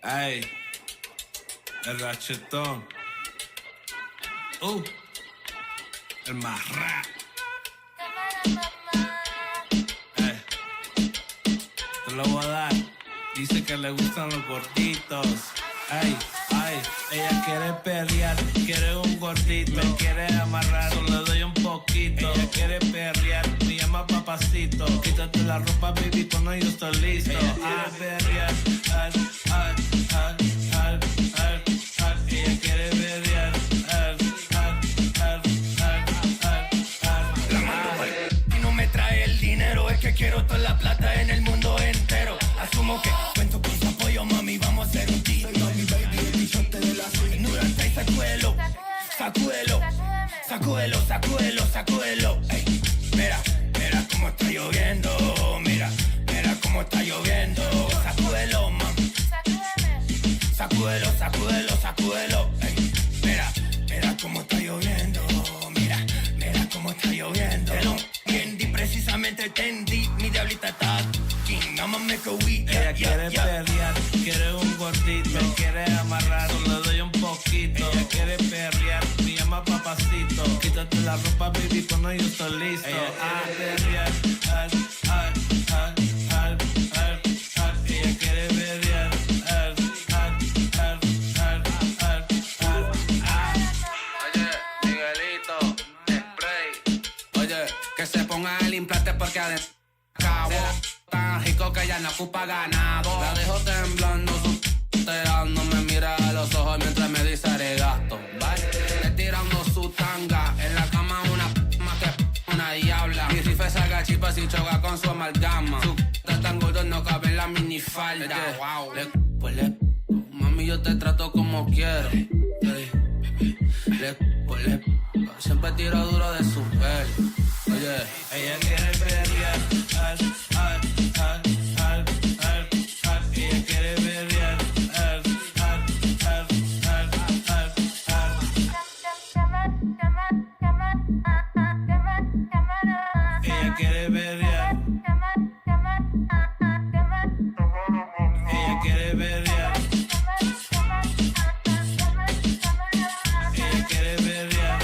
Ay, el rachetón. El marrá. Te lo voy a dar. Dice que le gustan los gorditos. Ay, ella quiere perrear, quiere un gordito. Me quiere amarrar, solo le doy un poquito. Ella quiere perrear, me llama papacito. Quítate la ropa, baby, cuando yo estoy listo. Ella quiere perrear, ella quiere perrear, La mando y no me trae el dinero. Es que quiero toda la plata en el mundo entero. Asumo que cuento con su apoyo, mami, vamos a hacer un tiro. Mami, baby, el bichote de la suite. Ignorante y sacúdelo, sacúdelo, sacúdelo, sacúdelo, sacúdelo. Ey, mira, mira cómo está lloviendo. Mira, mira cómo está lloviendo. Sacúdelo, mami. Sacúdelo, sacúdelo, sacúdelo. Ey, mira, mira cómo está lloviendo. Mira, mira cómo está lloviendo. Te lo entendí, precisamente entendí. Mi diablita está aquí, I'ma make a weed. Ella quiere perrear, quiere un gordito. Me quiere amarrar, solo le doy un poquito. Ella quiere perrear, me llama papacito. Quítate la ropa, baby, cuando yo estoy listo. Ella quiere perrear, ella quiere perrear, Oye, Miguelito, spray. Oye, que se ponga el implante porque adentro acabó. Tan rico que ya no ocupa ganado. La dejo temblando, susterando. Me mira a los ojos mientras me dice arigato. Le tirando su tanga. En la cama una más que una diabla. Mi rifle salga chipa si choca con su amalgama. Su está tan gordo no cabe en la minifalda. Wow. Mami, yo te trato como quiero. Siempre tiro duro de su pelo. Oye, ella quiere perrear, ella quiere perrear, ella quiere perrear, ella quiere perrear, ella quiere perrear.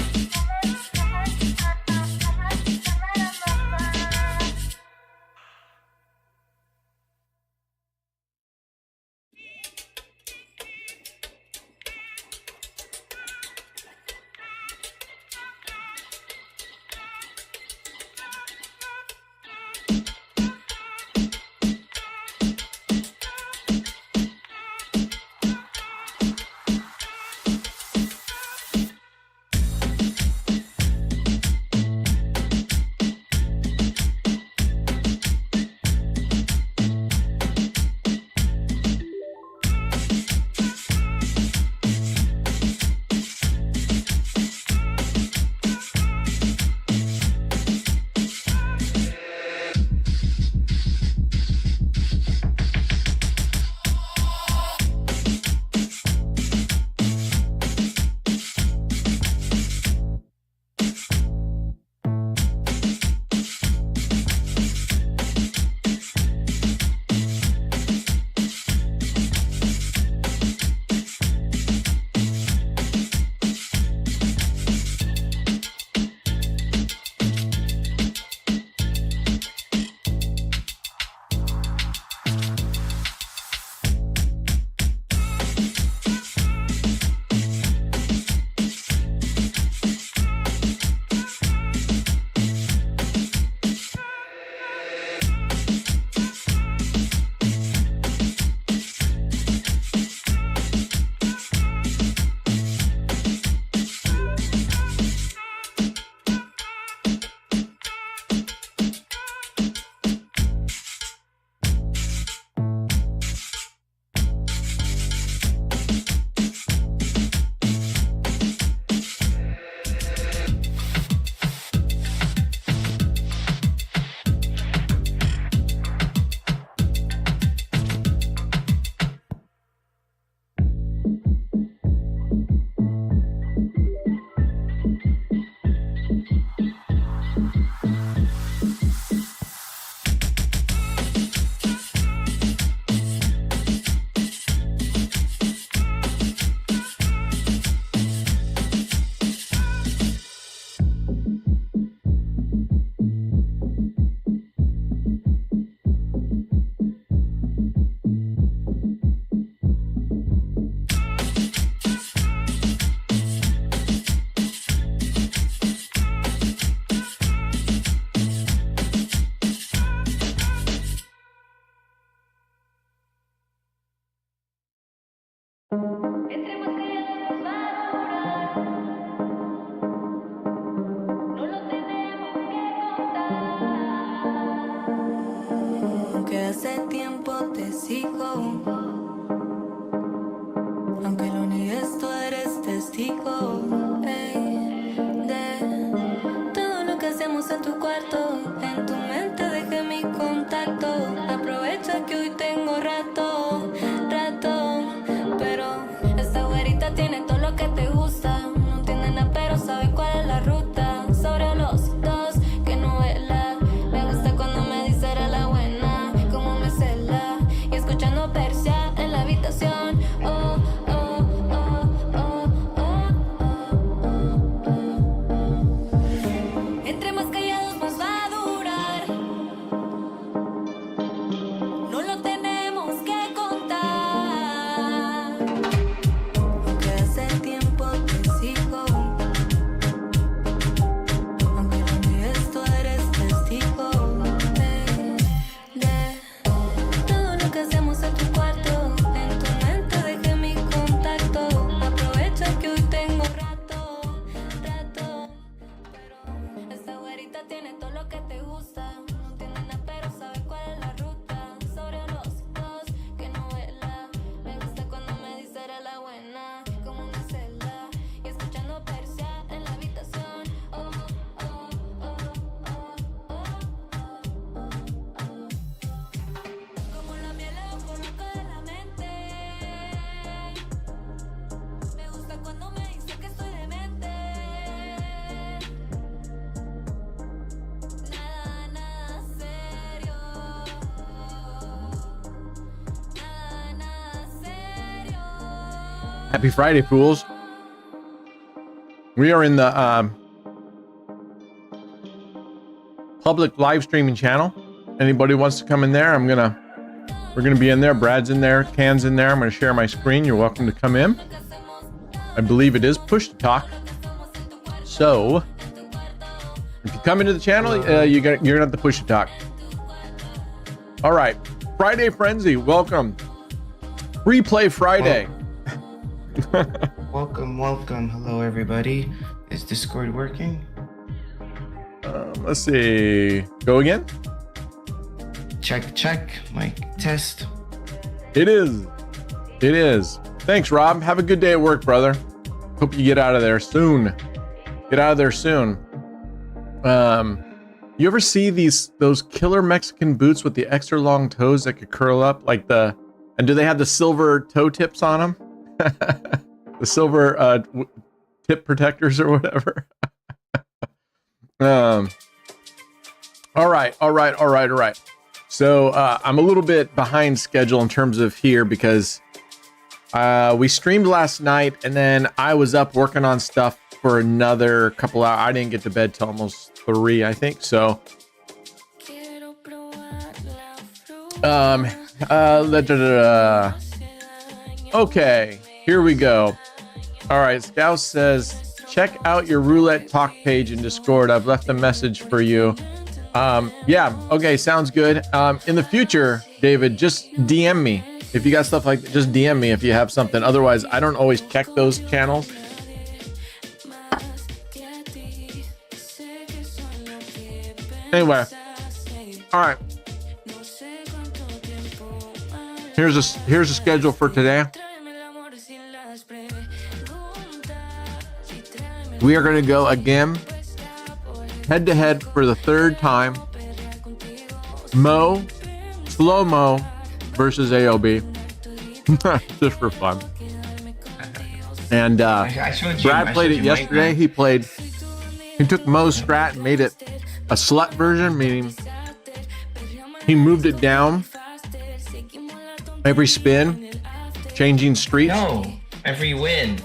Aunque hace tiempo te sigo, aunque lo niegues, tú eres testigo, ey, de todo lo que hacemos en tu cuarto. En tu mente dejé mi contacto. Aprovecha que hoy tengo rato, pero esta güerita tiene todo lo que te gusta. No entiende nada, pero sabe cuál es la ruta. Sobre los dos, que novela. Me gusta cuando me dice era la buena, como me cela. Y escuchando Persia en la habitación. Oh, oh, oh, oh, oh, oh, oh. Entre más callados más va a durar. No lo tenemos que contar. Aunque hace tiempo te sigo, aunque lo niegues, tú eres testigo, de todo lo que hacemos en tu cuarto. En tu mente dejé mi contacto. Aprovecha que hoy tengo rato, pero esta güerita tiene todo lo que te gusta. No entiende nada, pero sabe cuál es la ruta. Sobre los dos, que novela. Me gusta cuando me dice era la buena, como una celda. Y escuchando Persia en la habitación. Oh, oh, oh, oh, oh, oh, oh. Como la miel lo coloco de la mente. Me gusta cuando me dice que estoy demente. Nada serio. Nada serio. Happy Friday, fools. We are in the public live streaming channel. Anybody wants to come in there, we're gonna be in there. Brad's in there, Can's in there. I'm gonna share my screen. You're welcome to come in. I believe it is push to talk. So if you come into the channel, you're gonna have to push to talk. All right, Friday Frenzy, welcome. Replay Friday. Welcome. Hello, everybody. Is Discord working? Let's see. Go again. Check. Mic test. It is. Thanks, Rob. Have a good day at work, brother. Hope you get out of there soon. You ever see those killer Mexican boots with the extra long toes that could curl up and do they have the silver toe tips on them? The silver tip protectors or whatever. All right. So I'm a little bit behind schedule in terms of here because we streamed last night and then I was up working on stuff for another couple hours. I didn't get to bed till almost 3, I think. So okay, here we go. All right, Scouse says, check out your Roulette talk page in Discord. I've left a message for you. Yeah, okay, sounds good. In the future, David, just DM me. If you got stuff like that, just DM me if you have something. Otherwise, I don't always check those channels. Anyway, all right. Here's a schedule for today. We are going to go again, head to head for the third time. Slow Mo versus AOB, just for fun. And Brad played it yesterday. He took Mo's strat and made it a slut version, meaning he moved it down every spin, changing streets. No, every win.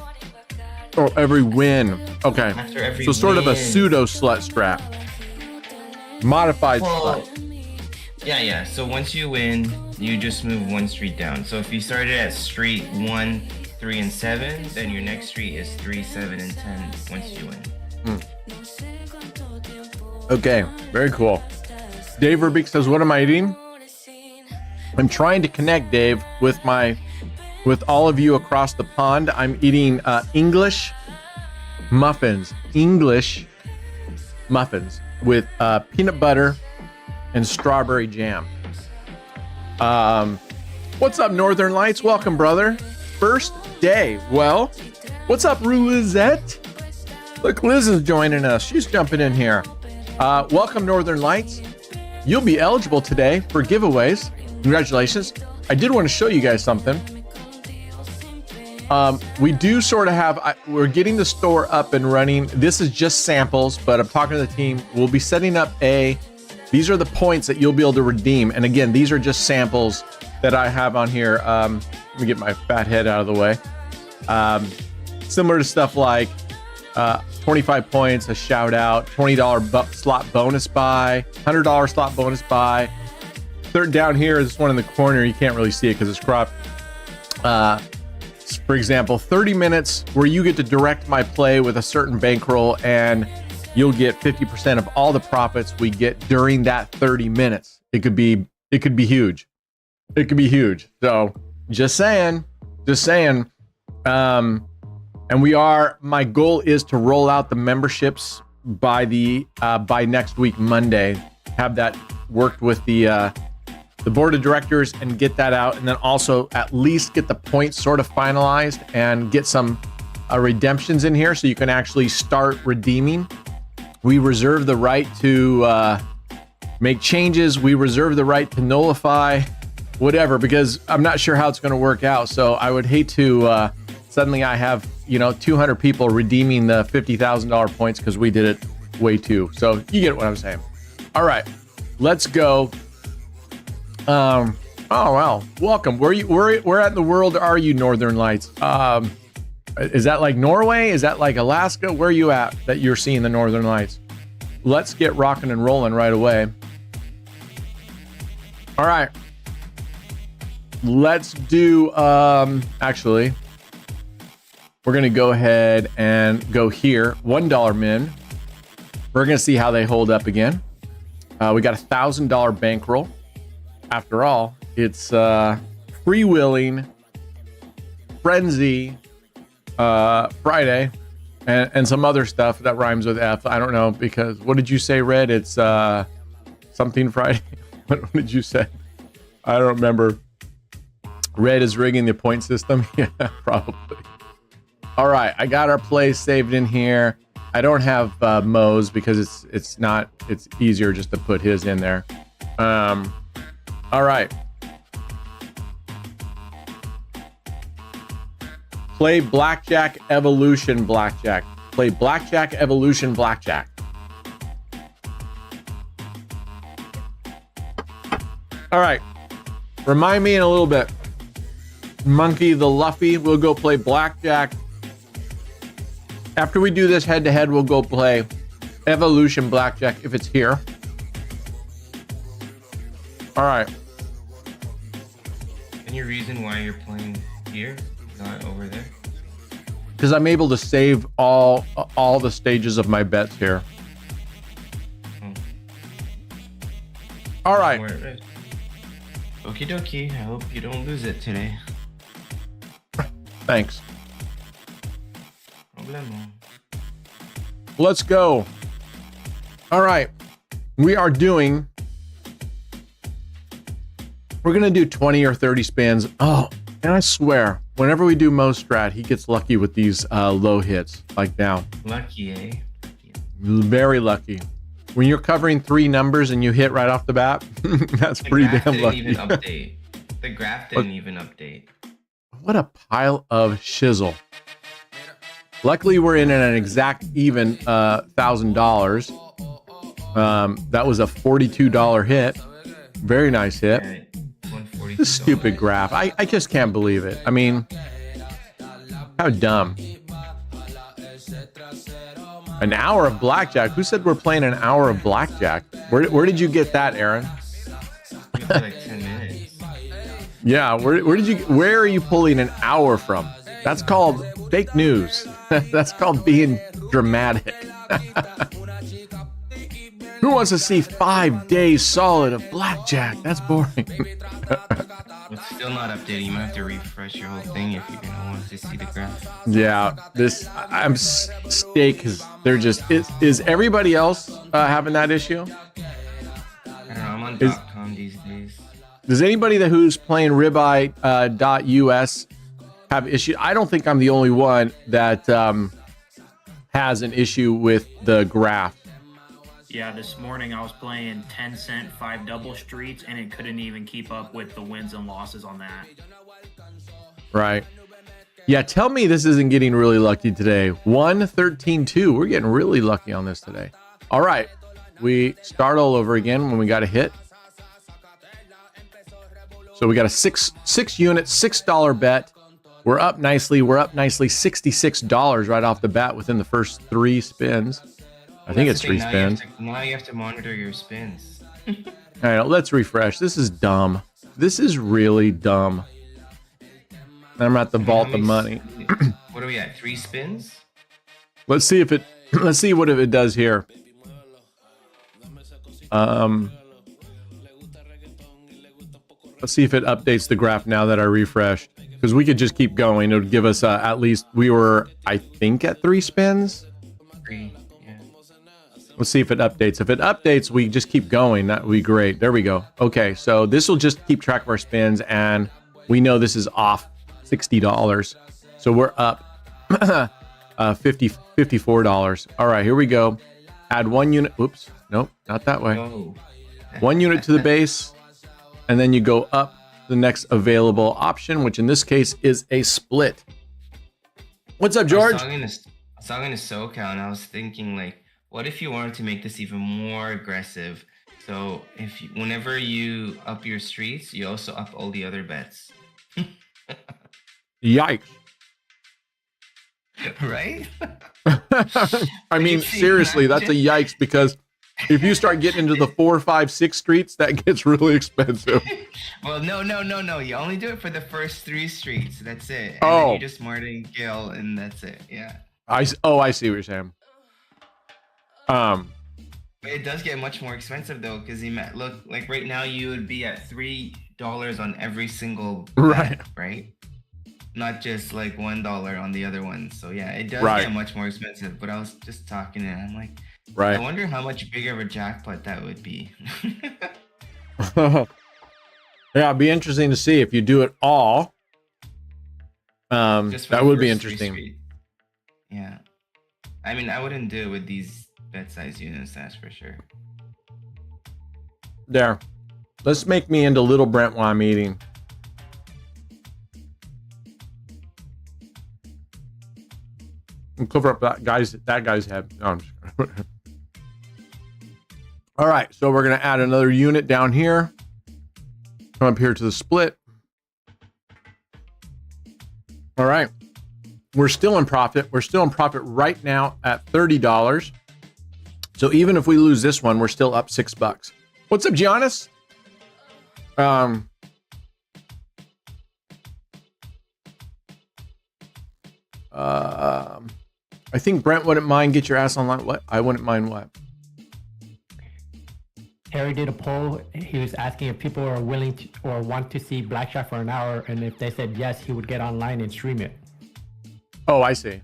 Oh, every win. Okay. After every so sort of a win. pseudo slut strat. Modified slut. Yeah. So once you win, you just move one street down. So if you started at street 1, 3, and 7, then your next street is 3, 7, and 10 once you win. Okay, very cool. Dave Verbeek says, what am I eating? I'm trying to connect, Dave, with my with all of you across the pond. I'm eating English muffins with peanut butter and strawberry jam. What's up, Northern Lights? Welcome, brother. First day. Well, what's up, Roulette? Look, Liz is joining us. She's jumping in here. Welcome, Northern Lights. You'll be eligible today for giveaways. Congratulations. I did want to show you guys something. We do sort of have, we're getting the store up and running. This is just samples, but I'm talking to the team. We'll be setting up these are the points that you'll be able to redeem. And again, these are just samples that I have on here. Let me get my fat head out of the way. Similar to stuff like 25 points, a shout out, $20 slot bonus buy, $100 slot bonus buy. Third down here is one in the corner. You can't really see it because it's cropped. For example, 30 minutes where you get to direct my play with a certain bankroll, and you'll get 50% of all the profits we get during that 30 minutes. It could be huge. It could be huge. So just saying. And my goal is to roll out the memberships by next week, Monday. Have that worked with the board of directors and get that out, and then also at least get the points sort of finalized and get some redemptions in here so you can actually start redeeming. We reserve the right to make changes. We reserve the right to nullify whatever, because I'm not sure how it's going to work out. So I would hate to suddenly I have 200 people redeeming the $50,000 points because we did it way too. So you get what I'm saying. All right, let's go. Oh wow, welcome. Where at in the world are you, Northern Lights? Is that like Norway? Is that like Alaska? Where are you at that you're seeing the Northern Lights? Let's get rocking and rolling right away. All right, let's do actually we're gonna go ahead and go here, $1 min. We're gonna see how they hold up again. We got $1,000 bankroll. After all, it's freewheeling frenzy Friday and some other stuff that rhymes with F. I don't know, because what did you say, Red? It's something Friday. What did you say? I don't remember. Red is rigging the point system. Yeah, probably. All right, I got our play saved in here. I don't have Mo's because it's easier just to put his in there. All right. Play Blackjack Evolution Blackjack. Play Blackjack Evolution Blackjack. All right. Remind me in a little bit. Monkey the Luffy, we'll go play Blackjack. After we do this head-to-head, we'll go play Evolution Blackjack if it's here. All right. Any reason why you're playing here, not over there? Because I'm able to save all the stages of my bets here. All right. Okie dokie. I hope you don't lose it today. Thanks. Problemo. Let's go. All right. We're going to do 20 or 30 spins. Oh, and I swear, whenever we do Mo Strat, he gets lucky with these low hits, like now. Lucky, eh? Very lucky. When you're covering 3 numbers and you hit right off the bat, that's pretty damn lucky. Even update. The graph didn't even update. What a pile of shizzle. Luckily, we're in an exact even $1,000. That was a $42 hit. Very nice hit. Right. This stupid graph. I just can't believe it. I mean, how dumb. An hour of blackjack? Who said we're playing an hour of blackjack? Where did you get that, Aaron? Like 10 minutes. Yeah, where are you pulling an hour from? That's called fake news. That's called being dramatic. Who wants to see 5 days solid of blackjack? That's boring. It's still not updating. You might have to refresh your whole thing if you're gonna want to see the graph. Yeah, I'm stake because they're just. Is everybody else having that issue? I don't know. I'm on .com these days. Does anybody who's playing ribeye.us have issue? I don't think I'm the only one that has an issue with the graph. Yeah, this morning I was playing 10-cent 5 double streets and it couldn't even keep up with the wins and losses on that. Right. Yeah, tell me this isn't getting really lucky today. 1-13-2. We're getting really lucky on this today. All right. We start all over again when we got a hit. So we got a six unit, $6 bet. We're up nicely. We're up nicely $66 right off the bat within the first 3 spins. I think it's 3 spins. Now you have to monitor your spins. All right, let's refresh. This is dumb. This is really dumb. I'm at the vault of money. What are we at? 3 spins? Let's see what it does here. Let's see if it updates the graph now that I refreshed. Because we could just keep going. It would give us at least, we were, I think, at 3 spins. 3. Let's see if it updates. If it updates, we just keep going. That would be great. There we go. Okay, so this will just keep track of our spins, and we know this is off $60. So we're up $54. All right, here we go. Add 1 unit. Oops, nope, not that way. Oh. 1 unit to the base, and then you go up the next available option, which in this case is a split. What's up, George? I was talking to SoCal, and I was thinking, like, what if you wanted to make this even more aggressive? So whenever you up your streets, you also up all the other bets. Yikes. Right? I mean, seriously, that's a yikes, because if you start getting into the 4, 5, 6 streets, that gets really expensive. Well, no. You only do it for the first 3 streets. That's it. And then you just martingale, and that's it. Yeah. I see what you're saying. It does get much more expensive though, because look, like right now you would be at $3 on every single bet, right? Not just like $1 on the other one. So yeah, it does get much more expensive. But I was just talking and I'm like, I wonder how much bigger of a jackpot that would be. Yeah, it'd be interesting to see if you do it all. That would be interesting. Yeah, I mean, I wouldn't do it with these bet size units, that's for sure. There. Let's make me into Little Brent while I'm eating. And cover up that guy's head. No, I'm just all right, so we're gonna add another unit down here. Come up here to the split. All right. We're still in profit. We're still in profit right now at $30. So even if we lose this one, we're still up $6. What's up, Giannis? I think Brent wouldn't mind get your ass online. What? I wouldn't mind what? Harry did a poll. He was asking if people are willing to or want to see blackjack for an hour, and if they said yes, he would get online and stream it. Oh, I see.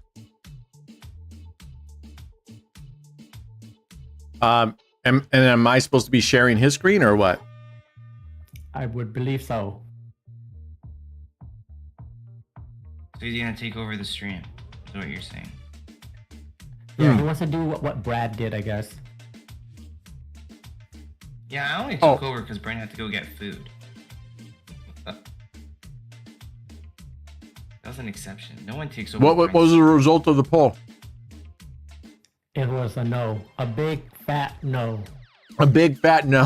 And am I supposed to be sharing his screen or what? I would believe so. So he's gonna take over the stream, is what you're saying. Yeah, he wants to do what Brad did, I guess. Yeah, I only took over because Brent had to go get food. That was an exception. No one takes over. What was the result of the poll? It was a no. A big fat no. A big fat no.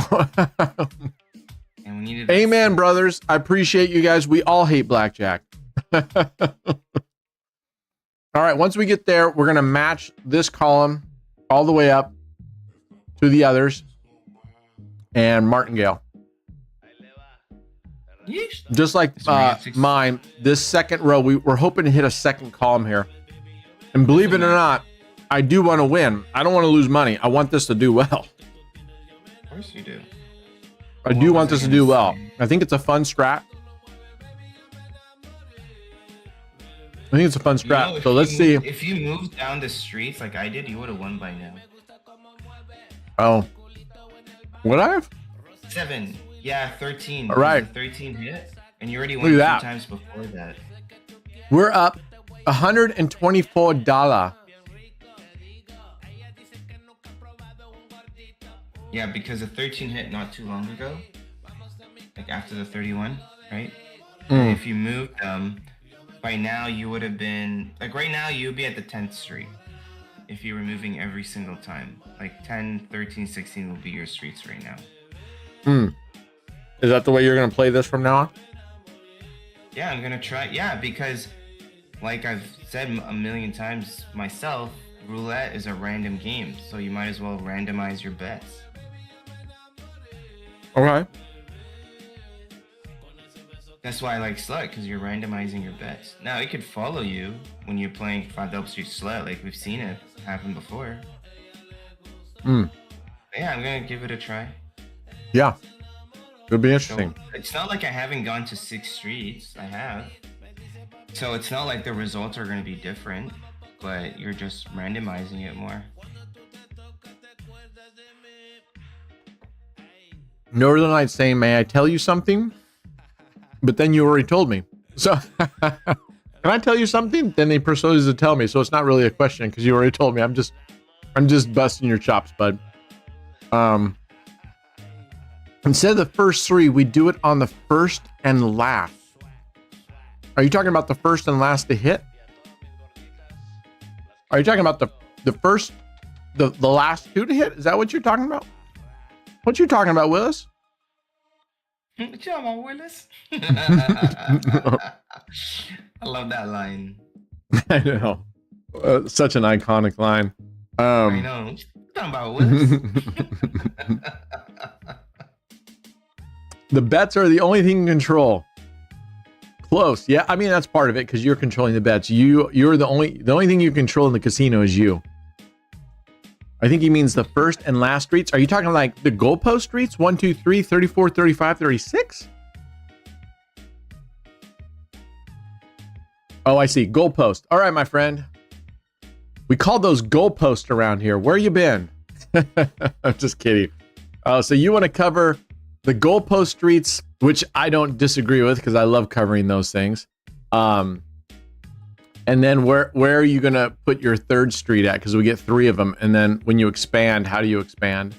And we needed. Amen, brothers. I appreciate you guys. We all hate blackjack. All right, once we get there, we're going to match this column all the way up to the others and martingale. Just like mine, this second row, we're hoping to hit a second column here. And believe it or not, I do want to win. I don't want to lose money. I want this to do well. course you do. I do want this to do well. I think it's a fun strat. I think it's a fun strat. You know, So let's see. If you moved down the streets like I did, you would have won by now. Oh, would I have? 7. Yeah, 13. All right. 13 hit, and you already Look won at 2 that. times before that. We're up $124. Yeah, because the 13 hit not too long ago, like after the 31, right? And if you moved by now you would have been like right now you'd be at the 10th street if you were moving every single time. Like 10, 13, 16 will be your streets right now. Is that the way you're gonna play this from now on? Yeah, I'm gonna try. Yeah, because like I've said a million times myself, roulette is a random game, so you might as well randomize your bets. Okay. That's why I like Slut, because you're randomizing your bets. Now, it could follow you when you're playing 5 Double Street Slut, like we've seen it happen before. Yeah, I'm gonna give it a try. Yeah. It'll be So, interesting. it's not like I haven't gone to 6 streets. I have. So it's not like the results are gonna be different, but you're just randomizing it more. Northern Lights saying, may I tell you something? But then you already told me. So, can I tell you something? Then they proceeded to tell me. So it's not really a question because you already told me. I'm just busting your chops, bud. Instead of the first 3, we do it on the first and last. Are you talking about the first and last to hit? Are you talking about the first, the last 2 to hit? Is that what you're talking about? What you talking about, Willis? What you on, Willis? I love that line. I know. Such an iconic line. I know. What you talking about, Willis? The bets are the only thing you can control. Close. Yeah, I mean that's part of it because you're controlling the bets. You're the only thing you control in the casino is you. I think he means the first and last streets. Are you talking like the goalpost streets? 1, 2, 3, 34, 35, 36? Oh, I see. Goalpost. All right, my friend. We call those goalposts around here. Where you been? I'm just kidding. So you want to cover the goalpost streets, which I don't disagree with because I love covering those things. And then where are you going to put your 3rd street at? Because we get 3 of them. And then when you expand, how do you expand?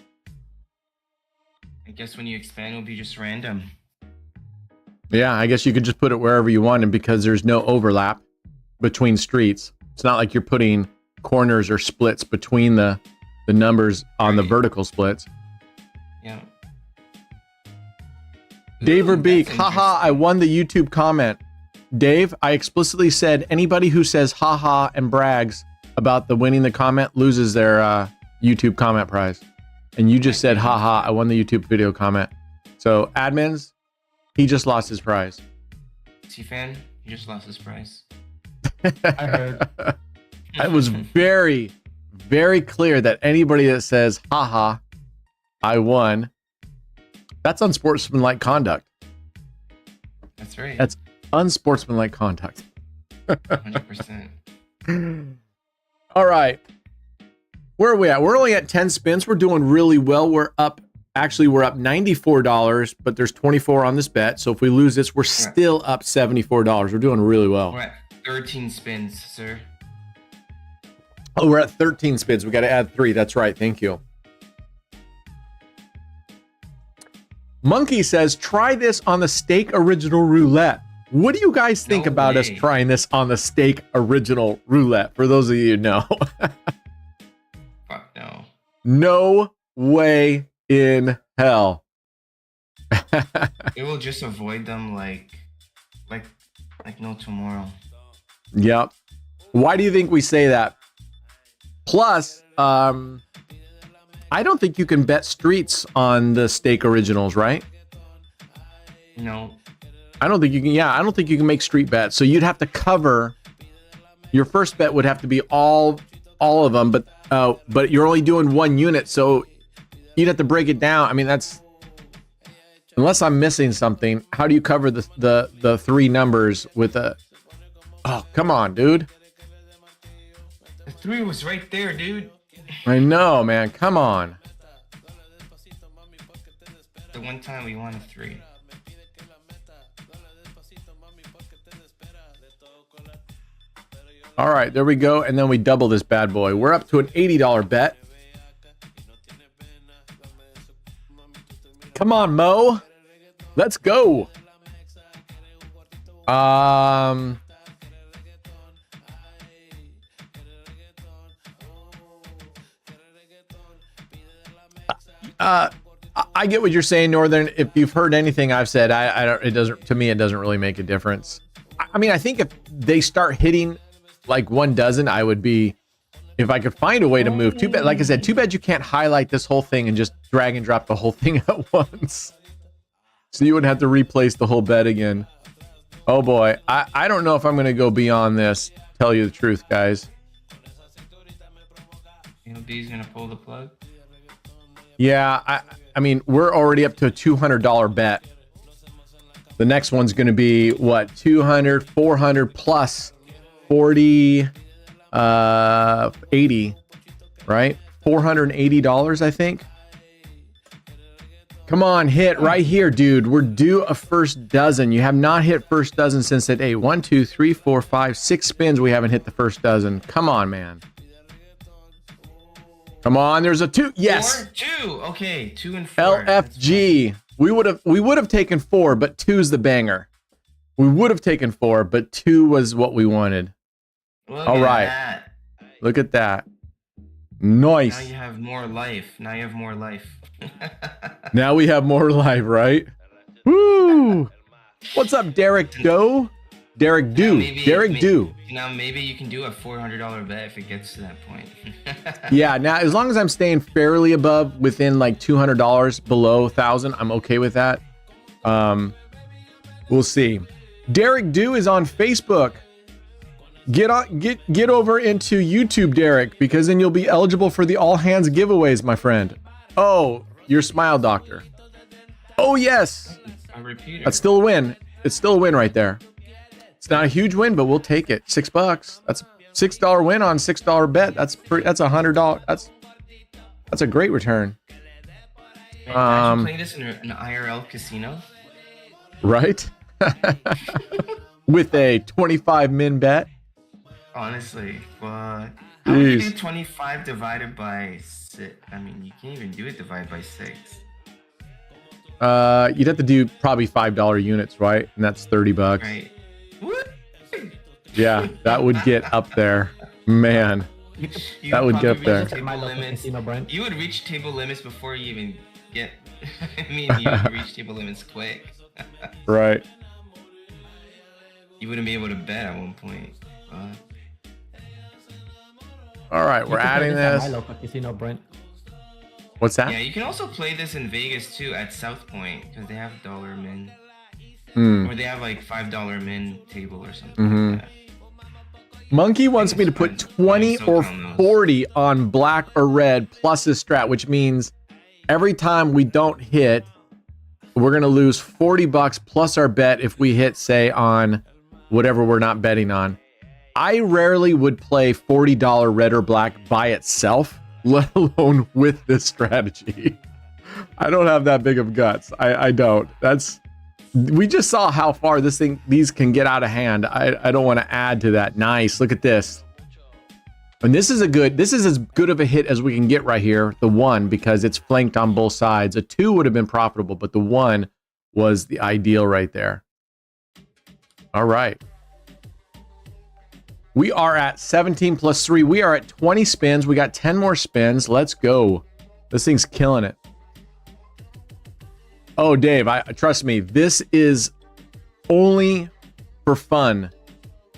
I guess when you expand, it'll be just random. Yeah, I guess you could just put it wherever you want. And because there's no overlap between streets, it's not like you're putting corners or splits between the numbers on the vertical splits. Yeah. Dave Ooh, Verbeek, that's haha, I won the YouTube comment. Dave, I explicitly said anybody who says haha and brags about the winning the comment loses their YouTube comment prize. And you just said haha, I won the YouTube video comment. So admins, he just lost his prize. T-Fan, he just lost his prize. I heard. It was very, very clear that anybody that says haha, I won, that's unsportsmanlike conduct. That's right. That's unsportsmanlike conduct. 100%. All right. Where are we at? We're only at 10 spins. We're doing really well. We're up $94, but there's 24 on this bet. So if we lose this, we're still up $74. We're doing really well. We're at 13 spins, sir. Oh, we're at 13 spins. We got to add 3. That's right. Thank you. Monkey says, try this on the steak original roulette. What do you guys think about us trying this on the steak original roulette? For those of you who know. Fuck no. No way in hell. It will just avoid them like no tomorrow. Yep. Why do you think we say that? Plus, I don't think you can bet streets on the steak originals, right? No. I don't think you can. Yeah, I don't think you can make street bets. So you'd have to cover. Your first bet would have to be all of them, but you're only doing 1 unit. So you'd have to break it down. I mean, that's, unless I'm missing something, how do you cover the three numbers with a, oh, come on, dude. The 3 was right there, dude. I know, man. Come on. The one time we won a 3. All right, there we go. And then we double this bad boy. We're up to an $80 bet. Come on, Mo. Let's go. I get what you're saying, Northern. If you've heard anything I've said, I don't, it doesn't, to me, it doesn't really make a difference. I mean, I think if they start hitting like 1 dozen, I would be, if I could find a way to move. Too bad, like I said, too bad you can't highlight this whole thing and just drag and drop the whole thing at once. So you would have to replace the whole bet again. Oh boy, I don't know if I'm going to go beyond this. Tell you the truth, guys. B's going to pull the plug? Yeah, I mean, we're already up to a $200 bet. The next one's going to be, what, 200, 400 plus 40, 80, right? $480, I think. Come on, hit right here, dude. We're due a first dozen. You have not hit first dozen since that 8. 1, 2, 3, 4, 5, 6 spins. We haven't hit the first dozen. Come on, man. Come on, there's a 2. Yes. 4, 2. Okay, 2 and 4. LFG. We would have taken 4, but 2's the banger. We would have taken 4, but 2 was what we wanted. All right. That. Look at that. Nice. Now you have more life. Now Now we have more life, right? Woo! What's up, Derek Doe? Derek Do. Now maybe you can do a $400 bet if it gets to that point. Yeah, now as long as I'm staying fairly above, within like $200 below 1,000, I'm okay with that. We'll see. Derek Do is on Facebook. Get over into YouTube, Derek, because then you'll be eligible for the all hands giveaways, my friend. Oh, your smile doctor. Oh yes. A repeater. That's still a win. It's still a win right there. It's not a huge win, but we'll take it. $6. That's a $6 win on $6 bet. That's $100. That's a great return. Imagine playing this in an IRL casino. Right? With a 25 min bet. Honestly, but how would you do 25 divided by 6? I mean, you can't even do it divided by 6. You'd have to do probably $5 units, right? And that's $30. Right. Yeah, that would get up there, man. That would get up there. You would reach table limits before you even get. I mean, you would reach table limits quick. Right. You wouldn't be able to bet at one point. All right, we're adding this. Casino, Brent. What's that? Yeah, you can also play this in Vegas too at South Point because they have dollar min. Or they have like $5 min table or something like that. Monkey wants me to put 20 or 40 on black or red plus his strat, which means every time we don't hit, we're going to lose $40 plus our bet if we hit, say, on whatever we're not betting on. I rarely would play $40 red or black by itself, let alone with this strategy. I don't have that big of guts. I don't. We just saw how far these can get out of hand. I don't want to add to that. Nice. Look at this. And this is as good of a hit as we can get right here. The 1, because it's flanked on both sides. A 2 would have been profitable, but the 1 was the ideal right there. All right. We are at 17 plus 3. We are at 20 spins. We got 10 more spins. Let's go. This thing's killing it. Oh, Dave, trust me, this is only for fun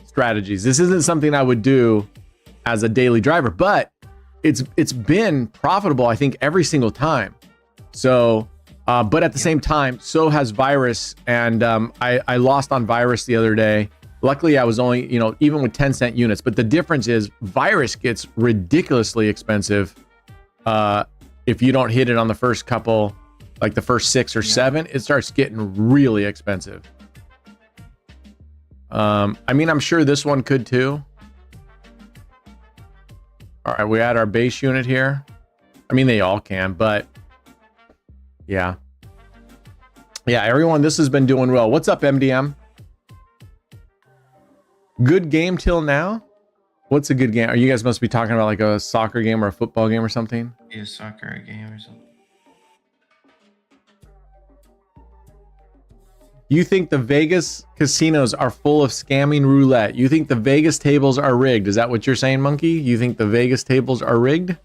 strategies. This isn't something I would do as a daily driver, but it's been profitable, I think, every single time. So, but at the same time, so has Virus, and I lost on Virus the other day. Luckily, I was only, even with 10-cent units, but the difference is Virus gets ridiculously expensive. if you don't hit it on the first couple, like the first 6 or 7, it starts getting really expensive. I mean, I'm sure this one could too. All right, we add our base unit here. I mean, they all can, but yeah. Yeah, everyone, this has been doing well. What's up, MDM? Good game till now? What's a good game? You guys must be talking about like a soccer game or a football game or something. Yeah, soccer game or something. You think the Vegas casinos are full of scamming roulette? You think the Vegas tables are rigged? Is that what you're saying, Monkey? You think the Vegas tables are rigged?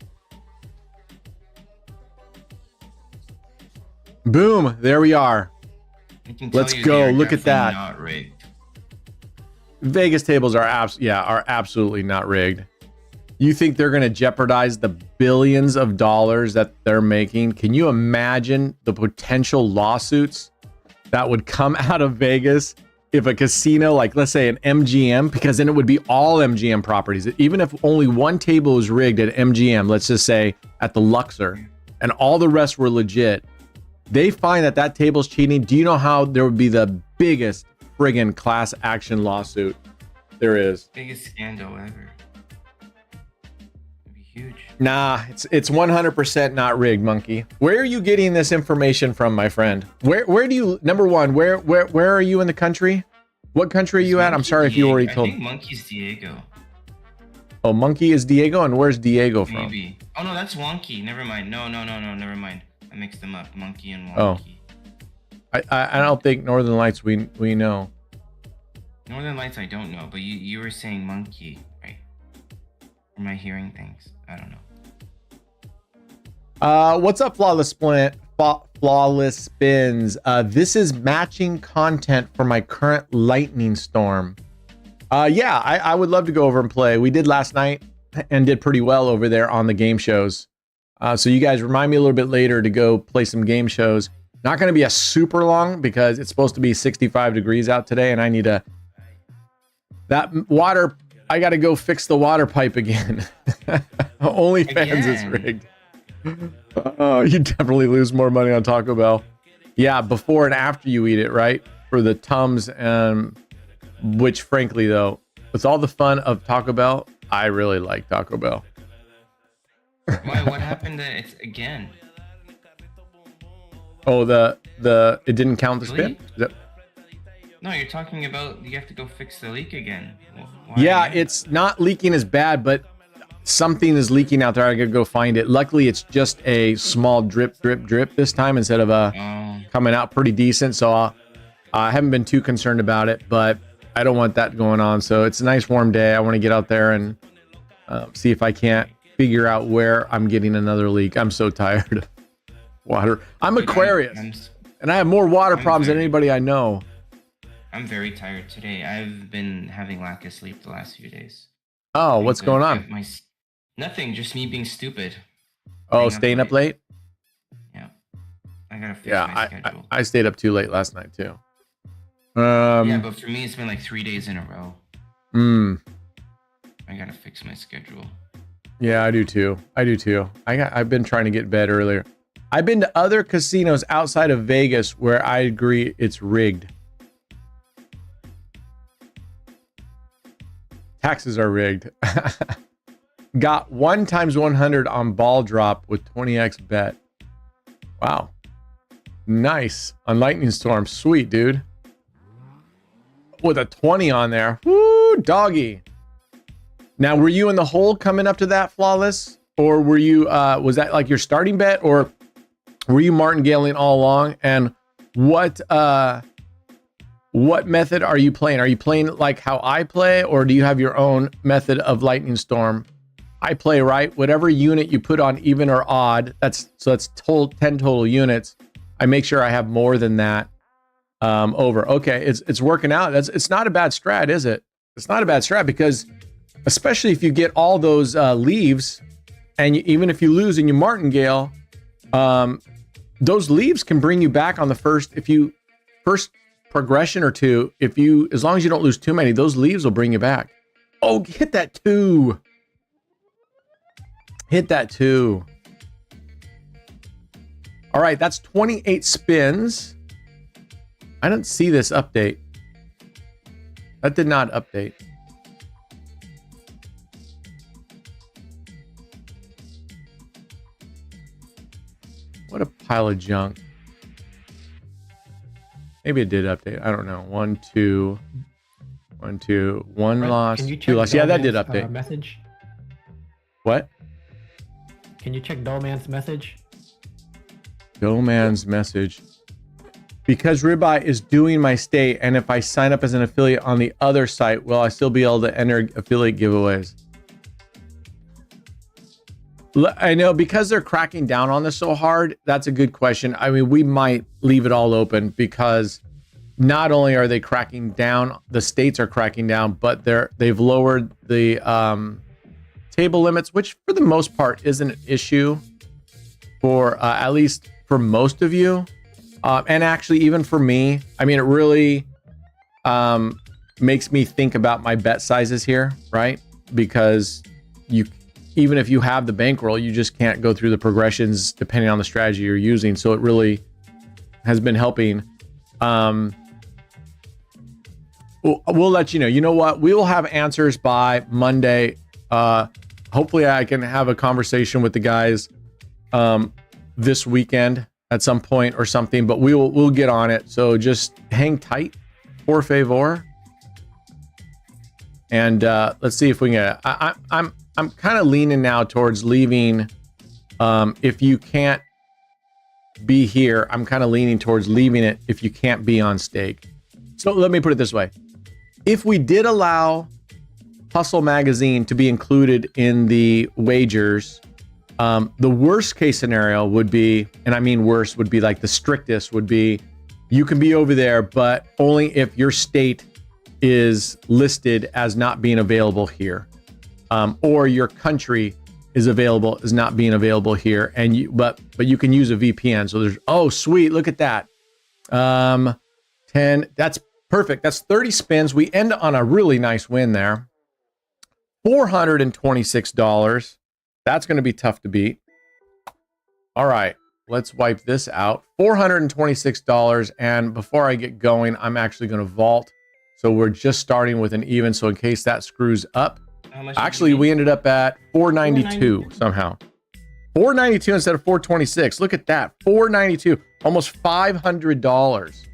Boom, there we are. Let's go. Look at that. Not rigged. Vegas tables are absolutely not rigged. You think they're going to jeopardize the billions of dollars that they're making? Can you imagine the potential lawsuits that would come out of Vegas if a casino, like let's say an MGM, because then it would be all MGM properties. Even if only one table was rigged at MGM, let's just say at the Luxor, and all the rest were legit, they find that that table's cheating. Do you know how there would be the biggest friggin' class action lawsuit there is? Biggest scandal ever. It'd be huge. Nah, it's 100% not rigged, Monkey. Where are you getting this information from, my friend? Where do you, number one, where are you in the country? What country are you at? I'm sorry if you already told me. I think Monkey's Diego. Oh, Monkey is Diego, and where's Diego from? Maybe. Oh no, that's Wonky. Never mind. No, never mind. I mixed them up. Monkey and Wonky. Oh. I don't think Northern Lights we know. Northern Lights I don't know, but you were saying Monkey, right? Or am I hearing things? I don't know. What's up, Flawless Spins? This is matching content for my current lightning storm. Yeah, I would love to go over and play. We did last night and did pretty well over there on the game shows. So you guys remind me a little bit later to go play some game shows. Not going to be a super long because it's supposed to be 65 degrees out today, and I need to... That water... I got to go fix the water pipe again. OnlyFans is rigged. Oh, you definitely lose more money on Taco Bell. Yeah, before and after you eat it, right? For the Tums, and which frankly, though, with all the fun of Taco Bell, I really like Taco Bell. Why? What happened to it again? Oh, it didn't count the spin? No, you're talking about you have to go fix the leak again. Why yeah, again? It's not leaking as bad, but something is leaking out there. I gotta go find it. Luckily, it's just a small drip this time instead of coming out pretty decent. So I haven't been too concerned about it, but I don't want that going on. So it's a nice warm day. I want to get out there and see if I can't figure out where I'm getting another leak. I'm so tired of water. I'm Aquarius, and I have more water problems than anybody I know. I'm very tired today. I've been having lack of sleep the last few days. Oh, what's going on? Nothing, just me being stupid. Oh, staying up late? Yeah. I gotta fix my schedule. I stayed up too late last night too. Yeah, but for me, it's been like 3 days in a row. I gotta fix my schedule. Yeah, I do too. I've been trying to get bed earlier. I've been to other casinos outside of Vegas where I agree it's rigged. Taxes are rigged. Got 1 times 100 on ball drop with 20x bet. Wow. Nice. On Lightning Storm. Sweet, dude. With a 20 on there. Woo, doggy. Now, were you in the hole coming up to that, Flawless? Or were you, was that like your starting bet? Or were you martingaling all along? And what method are you playing? Are you playing like how I play, or do you have your own method of Lightning Storm? I play, right? Whatever unit you put on even or odd, that's 10 total units. I make sure I have more than that over. Okay, it's working out. It's not a bad strat, is it? It's not a bad strat because especially if you get all those leaves, and even if you lose and you martingale, those leaves can bring you back on the first progression or two. As long as you don't lose too many, those leaves will bring you back. Oh, hit that 2. Hit that 2. All right, that's 28 spins. I didn't see this update. That did not update. What a pile of junk. Maybe it did update. I don't know. 1, 2, 1, 2, 1 Brett, loss, can you 2 check loss. Yeah, that did Dolman's, update. Message. What? Can you check Dolman's message? Man's message. Because Ribeye is doing my state, and if I sign up as an affiliate on the other site, will I still be able to enter affiliate giveaways? I know, because they're cracking down on this so hard, that's a good question. I mean, we might leave it all open, because not only are they cracking down, the states are cracking down, but they've lowered the table limits, which for the most part isn't an issue for at least for most of you. And actually, even for me, I mean, it really makes me think about my bet sizes here, right? Because even if you have the bankroll, you just can't go through the progressions depending on the strategy you're using. So it really has been helping. We'll let you know. You know what? We will have answers by Monday. Hopefully I can have a conversation with the guys this weekend at some point or something, but we'll get on it. So just hang tight, por favor. And let's see if we can get it. I'm kind of leaning now towards leaving. If you can't be here, I'm kind of leaning towards leaving it if you can't be on stake. So let me put it this way. If we did allow Hustle Magazine to be included in the wagers, the worst case scenario would be, and I mean worst, would be like the strictest would be, you can be over there, but only if your state is listed as not being available here. Or your country is not being available here, and but you can use a VPN. So there's, oh sweet, look at that. 10, that's perfect. That's 30 spins. We end on a really nice win there. $426. That's going to be tough to beat. All right, let's wipe this out. $426. And before I get going, I'm actually going to vault. So we're just starting with an even. So in case that screws up, actually we ended up at 492 somehow. 492 instead of 426. Look at that. 492, almost $500.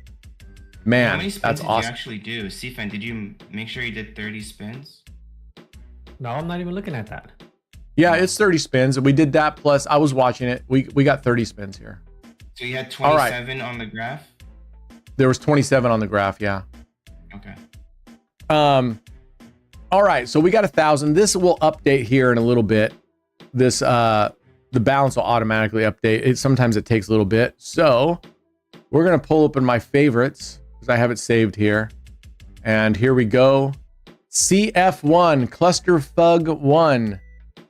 Man, how many spins that's did awesome. you actually do? CFan, did you make sure you did 30 spins? No, I'm not even looking at that. Yeah, it's 30 spins. We did that, plus I was watching it. We got 30 spins here. So you had 27 on the graph? There was 27 on the graph, yeah. Okay. All right, so we got 1,000. This will update here in a little bit. This the balance will automatically update. Sometimes it takes a little bit. So we're gonna pull open my favorites because I have it saved here. And here we go. CF1, Cluster Fug 1.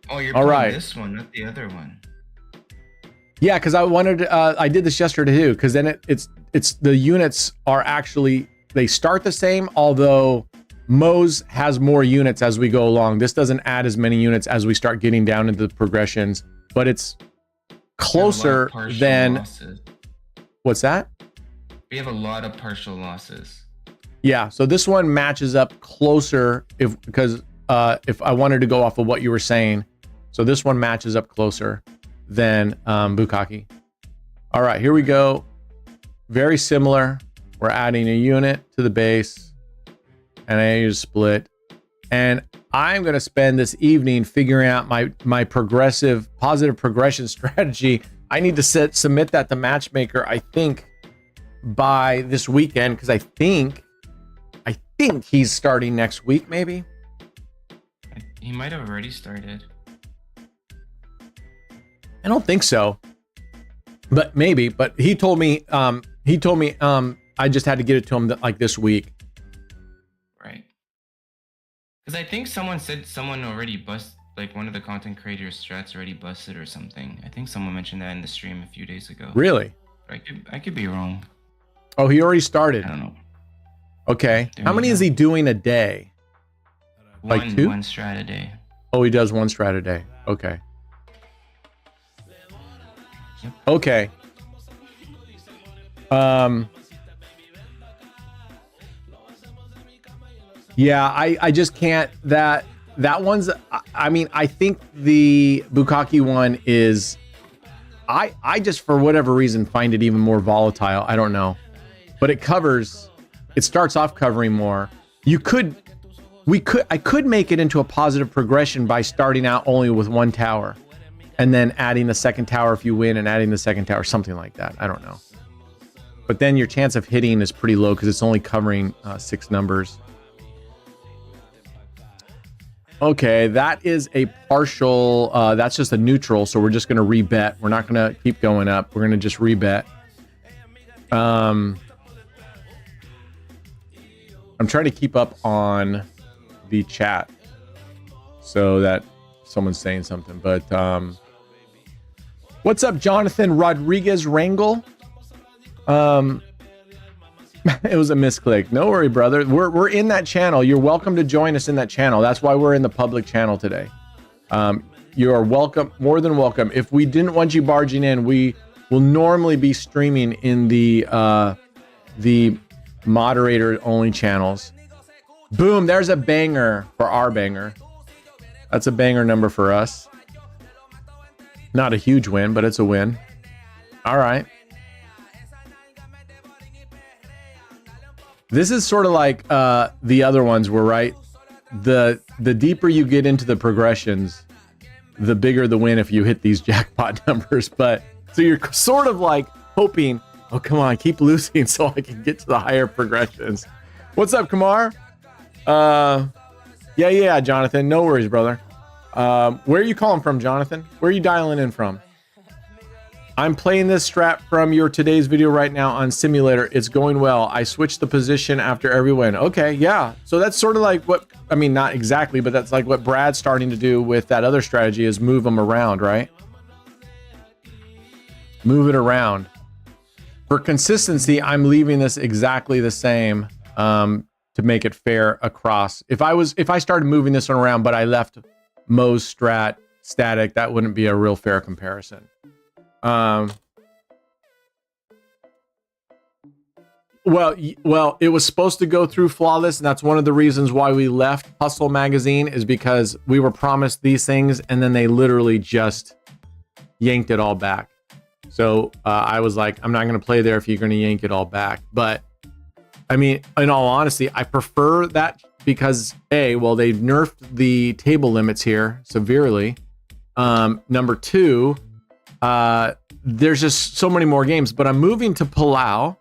Oh, you're all playing right. This one, not the other one. Yeah, because I wanted I did this yesterday too, because then it's the units are actually, they start the same, although Moe's has more units as we go along. This doesn't add as many units as we start getting down into the progressions, but it's closer than losses. What's that? We have a lot of partial losses. Yeah, so this one matches up closer because if I wanted to go off of what you were saying. So this one matches up closer than Bukkake. All right, here we go. Very similar. We're adding a unit to the base and I use split. And I'm going to spend this evening figuring out my positive progression strategy. I need to submit that to Matchmaker, I think, by this weekend, because I think he's starting next week, maybe. He might have already started. I don't think so, but maybe. But he told me I just had to get it to him like this week. Right. Because I think someone said someone already like one of the content creators' strats already busted or something. I think someone mentioned that in the stream a few days ago. Really? I could be wrong. Oh, he already started. I don't know. Okay. How many is he doing a day? Like two? One strat a day. Oh, he does one strat a day. Okay. Yep. Okay. Yeah, I just can't. That one's. I mean, I think the Bukkake one is. I just, for whatever reason, find it even more volatile. I don't know, but it covers. It starts off covering more. I could make it into a positive progression by starting out only with one tower, and then adding the second tower if you win, and adding the second tower, something like that. I don't know. But then your chance of hitting is pretty low because it's only covering 6 numbers. Okay, that is a partial. That's just a neutral, so we're just going to rebet. We're not going to keep going up. We're going to just rebet. I'm trying to keep up on the chat so that someone's saying something. But what's up, Jonathan Rodriguez Rangel? It was a misclick. No worry, brother. We're in that channel. You're welcome to join us in that channel. That's why we're in the public channel today. You are welcome, more than welcome. If we didn't want you barging in, we will normally be streaming in the moderator only channels. Boom, there's a banger for our banger. That's a banger number for us. Not a huge win, but it's a win. All right. This is sort of like the other ones were, right? The deeper you get into the progressions, the bigger the win if you hit these jackpot numbers. But so you're sort of like hoping, oh, come on, keep losing so I can get to the higher progressions. What's up, Kamar? Yeah, Jonathan. No worries, brother. Where are you calling from, Jonathan? Where are you dialing in from? I'm playing this strat from your today's video right now on simulator. It's going well. I switched the position after every win. Okay, yeah. So that's sort of like what, I mean, not exactly, but that's like what Brad's starting to do with that other strategy is move them around, right? Move it around. For consistency, I'm leaving this exactly the same to make it fair across. If I started moving this one around, but I left Mo's strat static, that wouldn't be a real fair comparison. Well, it was supposed to go through flawless, and that's one of the reasons why we left Hustle Magazine, is because we were promised these things, and then they literally just yanked it all back. So I was like, I'm not going to play there if you're going to yank it all back. But I mean, in all honesty, I prefer that because they've nerfed the table limits here severely. Number 2, there's just so many more games, but I'm moving to Palau,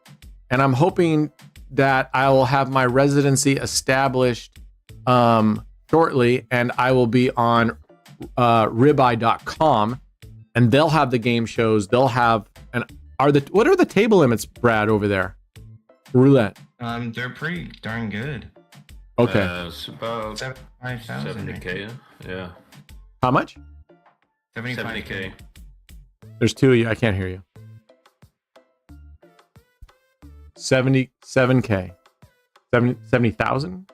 and I'm hoping that I will have my residency established shortly, and I will be on ribeye.com, and they'll have the game shows. They'll have what are the table limits, Brad, over there? Roulette. They're pretty darn good. Okay. It's about 75,000. 70K. Yeah. How much? 70K. There's 2 of you. I can't hear you. 77K. 70,000?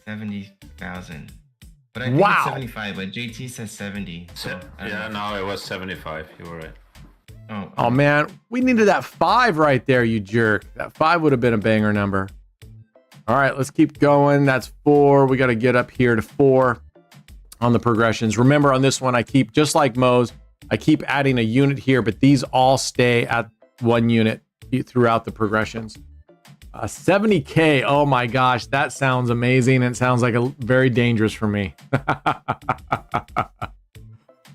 70,000. But I think it's 75, but JT says 70. So Yeah, no, it was 75. You were right. Oh man, we needed that 5 right there, you jerk. That 5 would have been a banger number. All right, let's keep going. That's 4. We got to get up here to 4 on the progressions. Remember, on this one, I keep, just like Mo's, I keep adding a unit here, but these all stay at 1 unit throughout the progressions. 70K, oh my gosh, that sounds amazing. It sounds like very dangerous for me.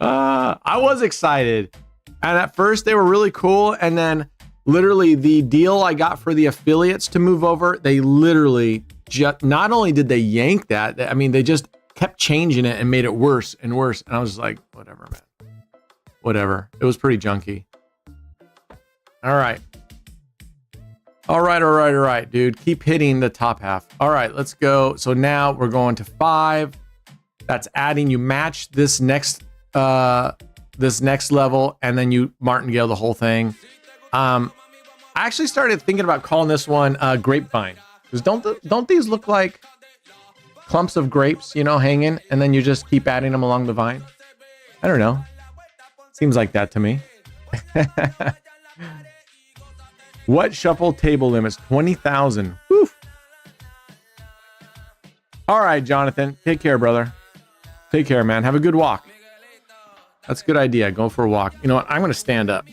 I was excited. And at first they were really cool. And then literally the deal I got for the affiliates to move over, they literally just, not only did they yank that, I mean, they just kept changing it and made it worse and worse. And I was like, whatever, man. Whatever. It was pretty junky. All right. All right, dude. Keep hitting the top half. All right, let's go. So now we're going to 5. That's adding. You match this next level, and then you martingale the whole thing. I actually started thinking about calling this one grapevine, because don't these look like clumps of grapes, hanging, and then you just keep adding them along the vine? I don't know. Seems like that to me. What shuffle table limits? 20,000. Woo. All right, Jonathan. Take care, brother. Take care, man. Have a good walk. That's a good idea. Go for a walk. You know what? I'm going to stand up.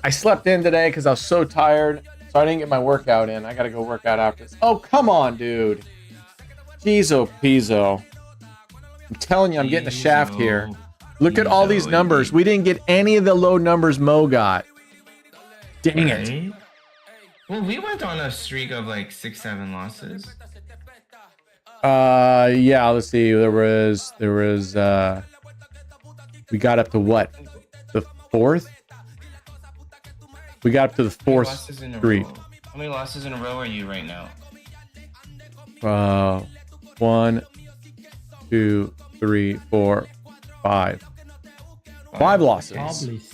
I slept in today because I was so tired, so I didn't get my workout in. I got to go work out after this. Oh, come on, dude. Jeez, Pizzo. I'm telling you, I'm getting a shaft here. Look at all these numbers. We didn't get any of the low numbers Mo got. Dang it. Well, we went on a streak of like 6-7 losses. Yeah, let's see. There was we got up to what? The fourth? We got up to the fourth street. How many losses in a row are you right now? 1, 2, 3, 4, 5. 5 losses.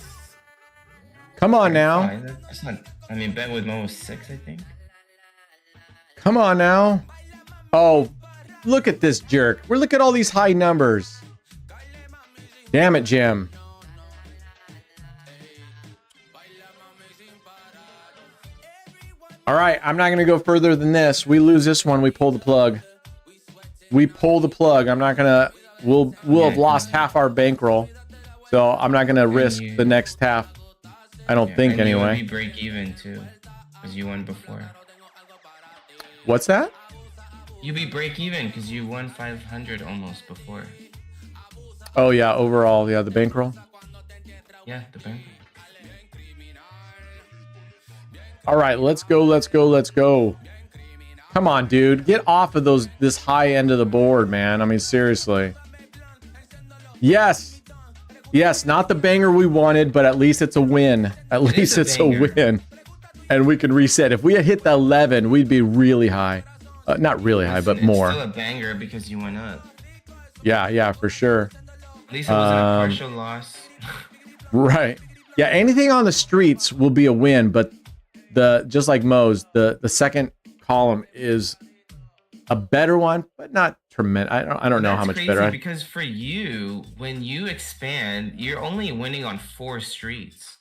Come on now. That's not. I mean, bet with Mo was 6, I think. Come on now. Oh, look at this jerk. Look at all these high numbers. Damn it, Jim. All right, I'm not going to go further than this. We lose this one, we pull the plug. We pull the plug. I'm not going to... We'll have lost half our bankroll. So I'm not going to risk the next half. I don't think, anyway. You break even, too. Because you won before. What's that? You be break even because you won 500 almost before. Oh, yeah, overall. Yeah, the bankroll. Yeah, the bankroll. All right, let's go, let's go, let's go. Come on, dude. Get off of this high end of the board, man. I mean, seriously. Yes. Yes, not the banger we wanted, but at least it's a win. At least it's a win. And we can reset. If we had hit the 11, we'd be really high. Not really high, but more. It's still a banger because you went up. Yeah, for sure. At least it wasn't a partial loss. Right. Yeah, anything on the streets will be a win, but just like Mo's, the second column is a better one, but not tremendous. I don't know how much better. Because for you, when you expand, you're only winning on 4 streets,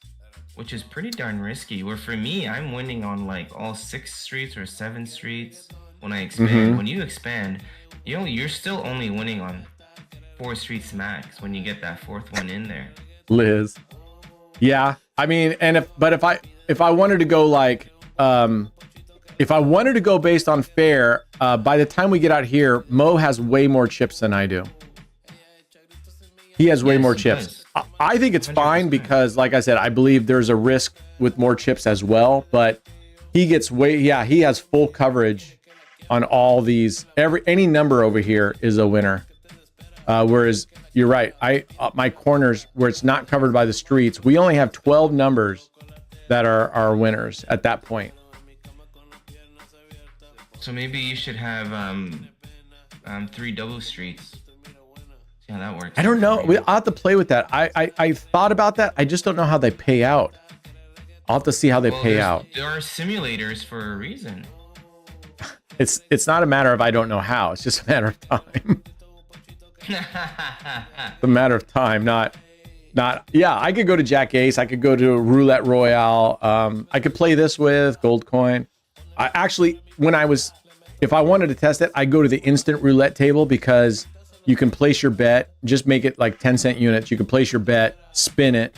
which is pretty darn risky. Where for me, I'm winning on like all 6 streets or 7 streets when I expand. Mm-hmm. When you expand, you're still only winning on 4 streets max when you get that 4th one in there. Liz. Yeah, I mean, if I wanted to go like, if I wanted to go based on fair, by the time we get out here, Mo has way more chips than I do. He has way more chips. I think it's 100%. Fine because, like I said, I believe there's a risk with more chips as well. But he gets he has full coverage on all these. Any number over here is a winner. Whereas you're right, my corners where it's not covered by the streets, we only have 12 numbers that are winners at that point. So maybe you should have 3 double streets. See how that works. I don't know. I'll have to play with that. I thought about that. I just don't know how they pay out. I'll have to see how they pay out. There are simulators for a reason. It's not a matter of I don't know how. It's just a matter of time. It's a matter of time, not. Yeah, I could go to Jack Ace. I could go to Roulette Royale. I could play this with Gold Coin. I actually, if I wanted to test it, I go to the instant roulette table because you can place your bet. Just make it like 10-cent units. You can place your bet, spin it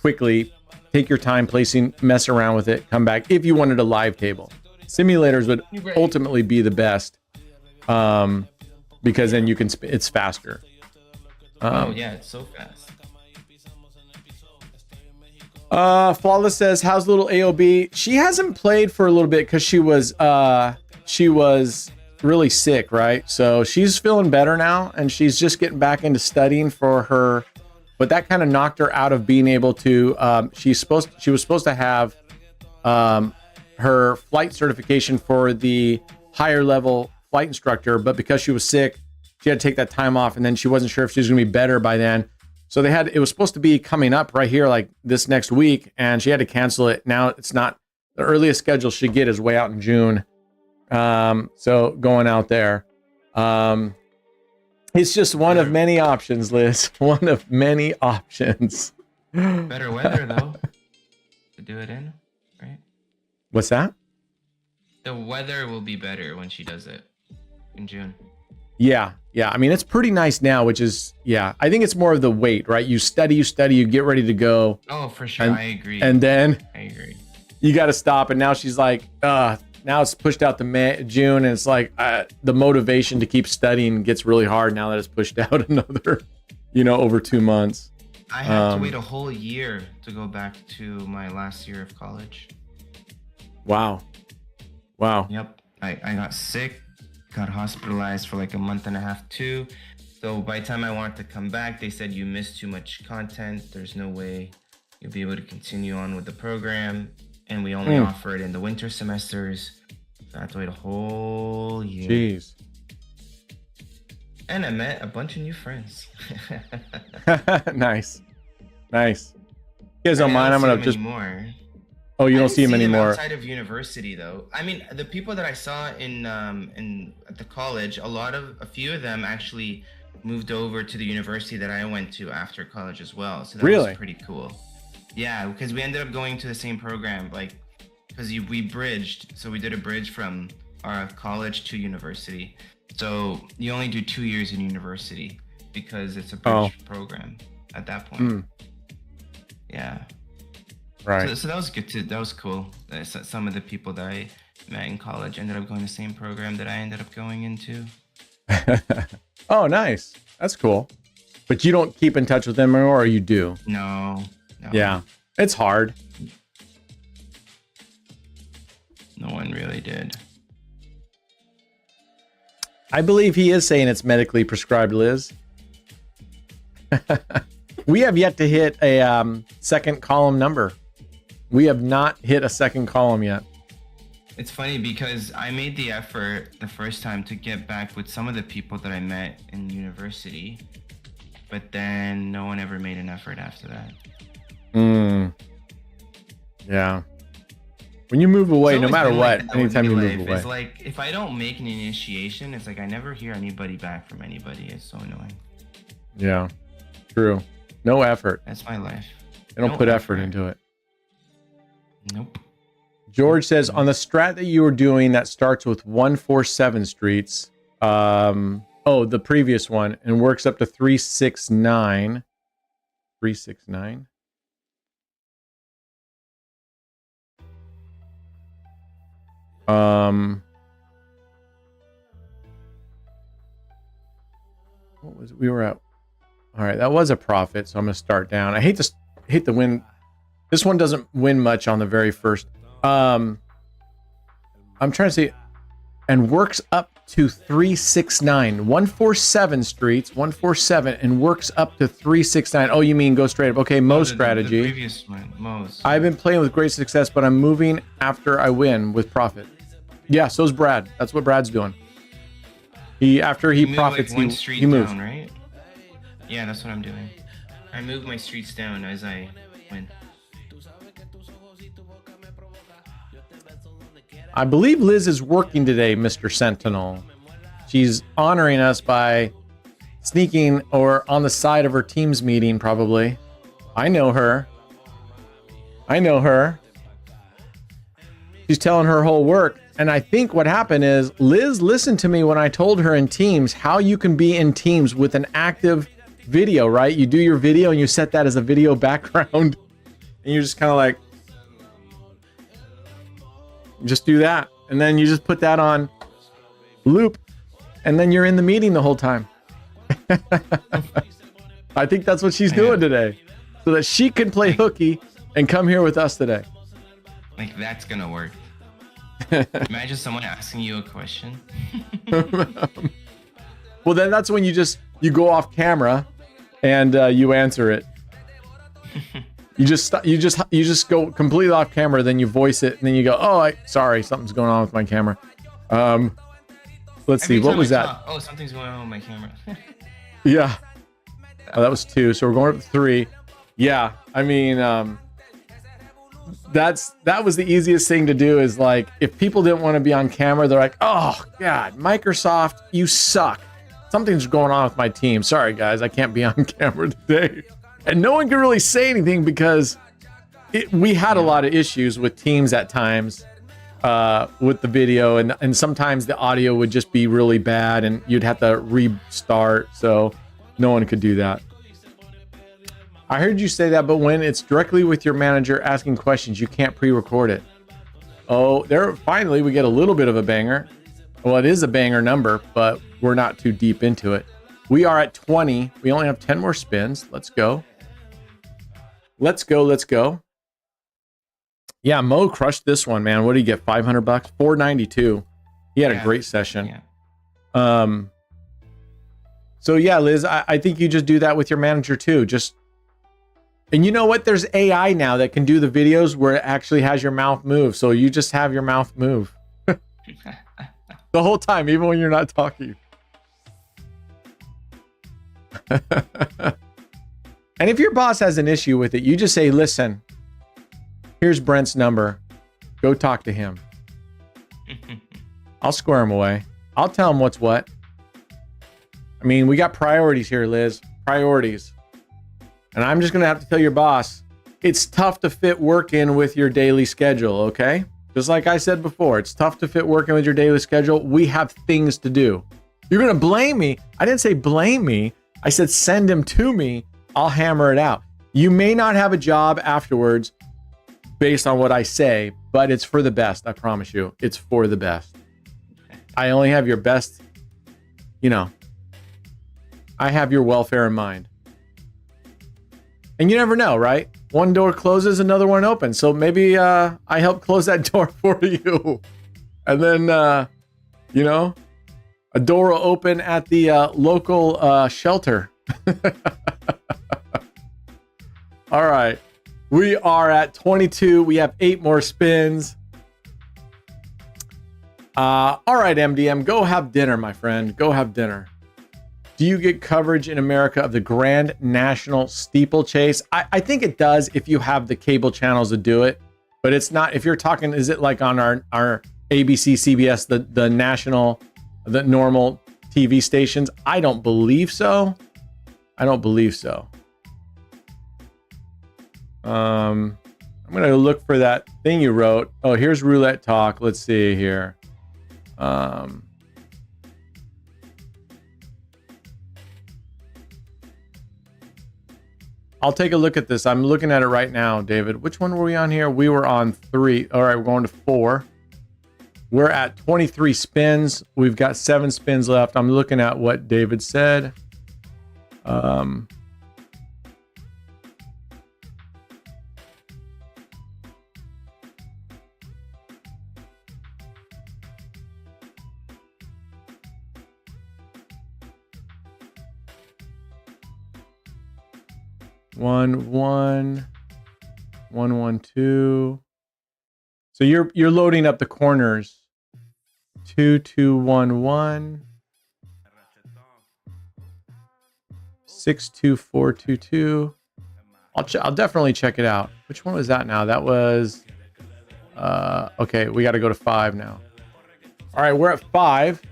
quickly, take your time placing, mess around with it, come back. If you wanted a live table, simulators would ultimately be the best because then you can. It's faster. Yeah, it's so fast. Flawless says, how's little AOB? She hasn't played for a little bit because she was really sick, right? So she's feeling better now and she's just getting back into studying for her, but that kind of knocked her out of being able to, she was supposed to have her flight certification for the higher level flight instructor, but because she was sick, she had to take that time off and then she wasn't sure if she was going to be better by then. So it was supposed to be coming up right here like this next week and she had to cancel it. Now it's not, the earliest schedule she get is way out in June. So going out there. It's just one of many options, Liz. One of many options. Better weather though to do it in, right? What's that? The weather will be better when she does it in June. Yeah. I mean, it's pretty nice now, which is, I think it's more of the wait, right? You study, you get ready to go. Oh, for sure. I agree. And then I agree. You got to stop. And now she's like, now it's pushed out to June. And it's like the motivation to keep studying gets really hard now that it's pushed out another, over 2 months. I had to wait a whole year to go back to my last year of college. Wow. Yep. I got sick, got hospitalized for like a month and a half too. So by the time I wanted to come back, they said you missed too much content. There's no way you'll be able to continue on with the program. And we only offer it in the winter semesters. So I had to wait a whole year. Jeez. And I met a bunch of new friends. Nice. You guys don't mind? I'm going to just... Anymore. Oh, you don't see him anymore. Outside of university, though. I mean, the people that I saw in at the college, a few of them actually moved over to the university that I went to after college as well. So that was pretty cool. Yeah, because we ended up going to the same program, because we bridged. So we did a bridge from our college to university. So you only do 2 years in university because it's a bridge program at that point. Yeah. Right. So that was good too. That was cool. Some of the people that I met in college ended up going the same program that I ended up going into. Oh, nice. That's cool. But you don't keep in touch with them anymore, or you do? No. Yeah. It's hard. No one really did. I believe he is saying it's medically prescribed, Liz. We have yet to hit a second column number. We have not hit a second column yet. It's funny because I made the effort the first time to get back with some of the people that I met in university, but then no one ever made an effort after that. Yeah. When you move away, no matter what, anytime you move away. It's like, if I don't make an initiation, it's like I never hear anybody back from anybody. It's so annoying. Yeah, true. No effort. That's my life. They don't put effort into it. Nope. George says, on the strat that you were doing that starts with 147 streets, the previous one, and works up to 369. 369? What was we were at? All right, that was a profit, so I'm gonna start down. I hate the win. This one doesn't win much on the very first. I'm trying to see, and works up to 369. 147 streets, 147, and works up to 369. Oh, you mean go straight up? Okay, Mo's strategy. The previous one, Mo's. I've been playing with great success, but I'm moving after I win with profit. Yeah, so's Brad. That's what Brad's doing. After he profits, like he moves. Down, right? Yeah, that's what I'm doing. I move my streets down as I win. I believe Liz is working today, Mr. Sentinel. She's honoring us by sneaking or on the side of her team's meeting, probably. I know her. She's telling her whole work. And I think what happened is Liz listened to me when I told her in Teams how you can be in Teams with an active video, right? You do your video and you set that as a video background. And you're just kind of like, just do that. And then you just put that on loop. And then you're in the meeting the whole time. I think that's what she's doing today. So that she can play hooky and come here with us today. Like, that's going to work. Imagine someone asking you a question. Well, then that's when you go off camera and you answer it. You just go completely off camera, then you voice it, and then you go, "Oh, sorry, something's going on with my camera." Let's see, what was that? Oh, something's going on with my camera. Yeah. Oh, that was 2. So we're going up to 3. Yeah, I mean, that was the easiest thing to do. Is like, if people didn't want to be on camera, they're like, "Oh God, Microsoft, you suck. Something's going on with my team. Sorry guys, I can't be on camera today." And no one could really say anything because we had a lot of issues with Teams at times. with the video, and sometimes the audio would just be really bad and you'd have to restart, so no one could do that. I heard you say that, but when it's directly with your manager asking questions, you can't pre-record it. Oh, there, finally we get a little bit of a banger. Well, it is a banger number, but we're not too deep into it. We are at 20. We only have 10 more spins. Let's go. Let's go. Let's go. Yeah, Mo crushed this one, man. What did he get? $500? $492. He had a great session. Yeah. So yeah, Liz, I think you just do that with your manager too. And you know what? There's AI now that can do the videos where it actually has your mouth move. So you just have your mouth move the whole time, even when you're not talking. And if your boss has an issue with it, you just say, listen, here's Brent's number. Go talk to him. I'll square him away. I'll tell him what's what. I mean, we got priorities here, Liz. Priorities. And I'm just going to have to tell your boss, it's tough to fit work in with your daily schedule, okay? Just like I said before, it's tough to fit work in with your daily schedule. We have things to do. You're going to blame me. I didn't say blame me. I said send him to me. I'll hammer it out. You may not have a job afterwards based on what I say, but it's for the best. I promise you. It's for the best. I only have your best, you know, I have your welfare in mind. And you never know, right? One door closes, another one opens. So maybe I help close that door for you. And then, you know, a door will open at the local shelter. All right. We are at 22. We have 8 more spins. All right, MDM, go have dinner, my friend. Go have dinner. Do you get coverage in America of the Grand National Steeplechase? I think it does if you have the cable channels to do it, but it's not. If you're talking, is it like on our ABC, CBS, the national, the normal TV stations? I don't believe so. I don't believe so. I'm gonna look for that thing you wrote. Oh, here's Roulette Talk. Let's see here. I'll take a look at this. I'm looking at it right now, David. Which one were we on here? We were on 3. All right, we're going to 4. We're at 23 spins. We've got 7 spins left. I'm looking at what David said. One, 1, 1, 2. So you're loading up the corners. 2, 2, 1, 1. 6, 2, 4, 2, 2. I'll definitely check it out. Which one was that now? That was okay, we got to go to 5 now. All right, we're at 5,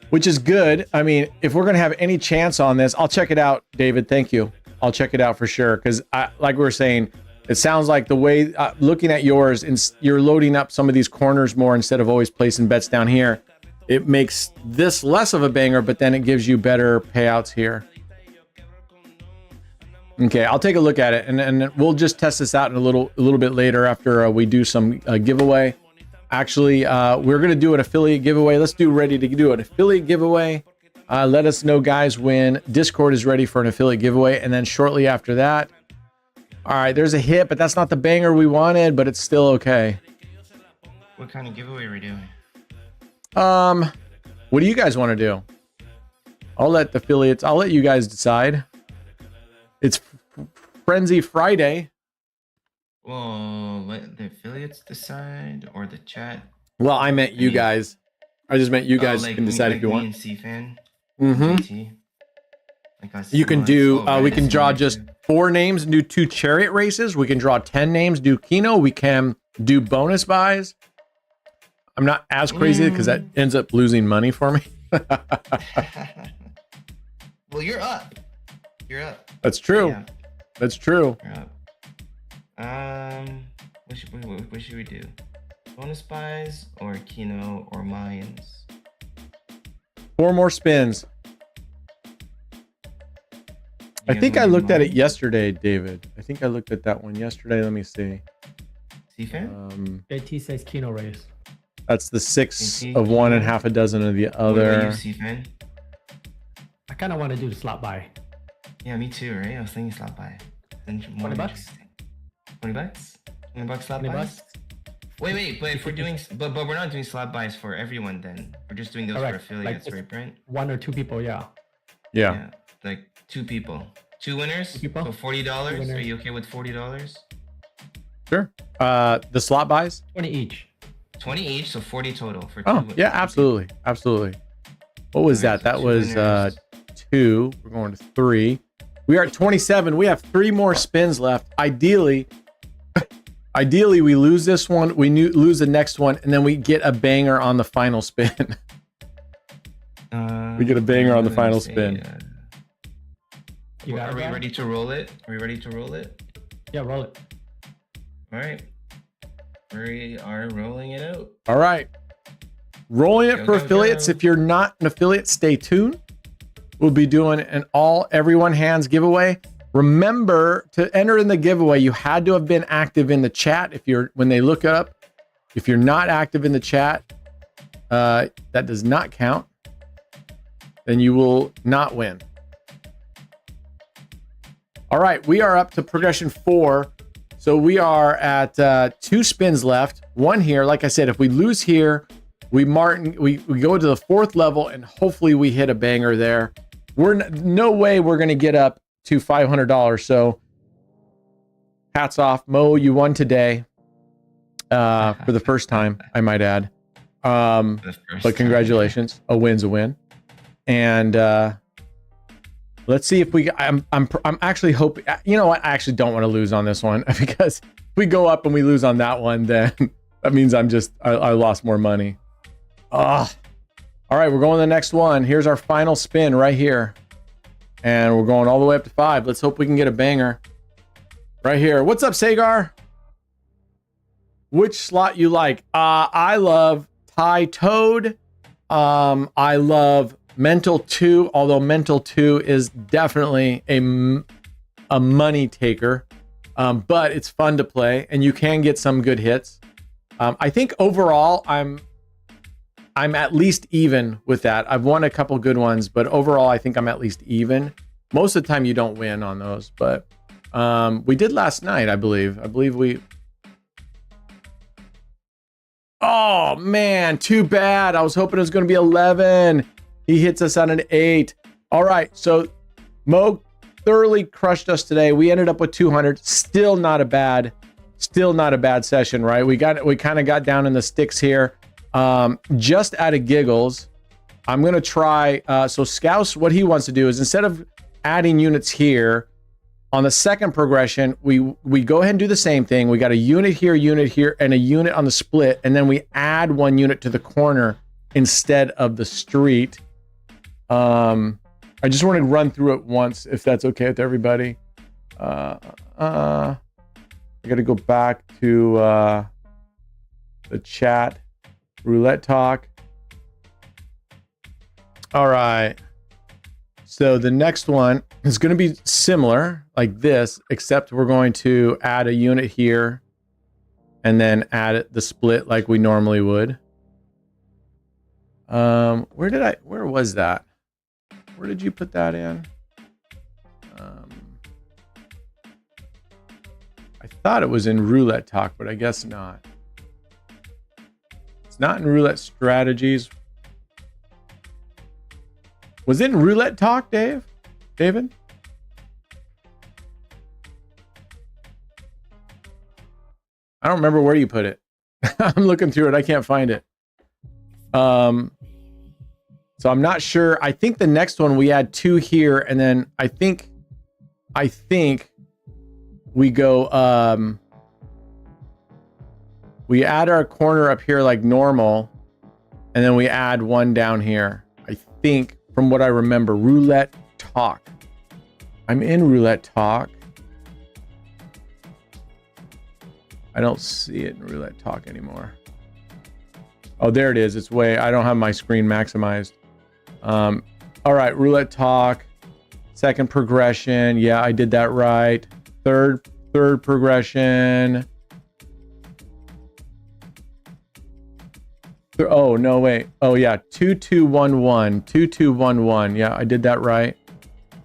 which is good. I mean, if we're going to have any chance on this, I'll check it out, David. Thank you. I'll check it out for sure. Because like we were saying, it sounds like the way, looking at yours, you're loading up some of these corners more instead of always placing bets down here. It makes this less of a banger, but then it gives you better payouts here. Okay, I'll take a look at it, and we'll just test this out in a little bit later after we do some giveaway. Actually, we're going to do an affiliate giveaway. Let's ready to do an affiliate giveaway. Let us know, guys, when Discord is ready for an affiliate giveaway. And then shortly after that, all right, there's a hit, but that's not the banger we wanted, but it's still okay. What kind of giveaway are we doing? What do you guys want to do? I'll let you guys decide. It's Frenzy Friday. Well, let the affiliates decide or the chat. Well, I meant you guys. I just meant you guys can decide if you want. And C-fan. Mm-hmm. You can do, we can draw just 4 names and do 2 chariot races. We can draw 10 names, do Keno. We can do bonus buys. I'm not as crazy because that ends up losing money for me. Well, you're up. You're up. That's true. Yeah. That's true. You're up. What should we do? Bonus buys or Keno or Mayans? 4 more spins. I think I looked at it yesterday, David. I think I looked at that one yesterday. Let me see. CFAN? JT says Keno raise. That's the 6 of one and half a dozen of the other. CFAN? I kind of want to do the slot buy. Yeah, me too, right? I was thinking slot buy. Then more 20 bucks? interesting. 20 bucks? 20 bucks slot 20 buys? bucks? Wait, but if we're doing, but we're not doing slot buys for everyone then. We're just doing those Correct. for affiliates, Like, right, Brent? 1 or 2 people, yeah. Yeah. Like 2 people. 2 winners? 2 people? So $40? winners. Are you okay with $40? Sure. The slot buys? 20 each. 20 each, so 40 total for 2. Oh, yeah, absolutely. Absolutely. What was Alright, that? That so 2 was winners. 2. We're going to 3. We are at 27. We have 3 more spins left. Ideally, we lose this one, we lose the next one, and then we get a banger on the final spin. We get a banger on the final spin. You got Are we it, ready to roll it? Are we ready to roll it? Yeah, roll it. All right. We are rolling it out. All right. Rolling it Go, for go, affiliates. go. If you're not an affiliate, stay tuned. We'll be doing an everyone hands giveaway. Remember to enter in the giveaway, you had to have been active in the chat. When they look up, if you're not active in the chat, that does not count. Then you will not win. All right, we are up to progression 4. So we are at 2 spins left. 1 here. Like I said, if we lose here, we go to the 4th level and hopefully we hit a banger there. No way we're going to get up to $500. So hats off. Mo, you won today for the first time, I might add. But congratulations. A win's a win. And let's see if I'm actually hoping, you know what? I actually don't want to lose on this one because if we go up and we lose on that one, then that means I lost more money. All right, we're going to the next one. Here's our final spin right here. And we're going all the way up to 5. Let's hope we can get a banger right here. What's up, Sagar? Which slot you like? I love Thai Toad. I love Mental 2, although Mental 2 is definitely a money taker. But it's fun to play and you can get some good hits. I think overall I'm at least even with that. I've won a couple good ones, but overall I think I'm at least even. Most of the time you don't win on those, but we did last night, I believe. Oh man, too bad. I was hoping it was going to be 11. He hits us on an 8. All right, so Mo thoroughly crushed us today. We ended up with 200. Still not a bad session, right? We kind of got down in the sticks here. Just out of giggles, I'm gonna try. So Scouse, what he wants to do is instead of adding units here on the second progression, we go ahead and do the same thing. We got a unit here, and a unit on the split, and then we add 1 unit to the corner instead of the street. I just want to run through it once, if that's okay with everybody. I got to go back to the chat. Roulette talk. All right. So the next one is going to be similar like this, except we're going to add a unit here and then add the split like we normally would. Where was that? Where did you put that in? I thought it was in Roulette talk, but I guess not. It's not in Roulette strategies. Was it in Roulette talk, David? I don't remember where you put it. I'm looking through it. I can't find it. So I'm not sure. I think the next one we add 2 here, and then I think we go we add our corner up here like normal, and then we add 1 down here. I think from what I remember, Roulette talk. I'm in Roulette talk. I don't see it in Roulette talk anymore. Oh, there it is. It's way, I don't have my screen maximized. All right, roulette talk. Second progression. Yeah, I did that right. Third progression. Oh, no, wait. Oh, yeah. 2211. 2211. Yeah, I did that right.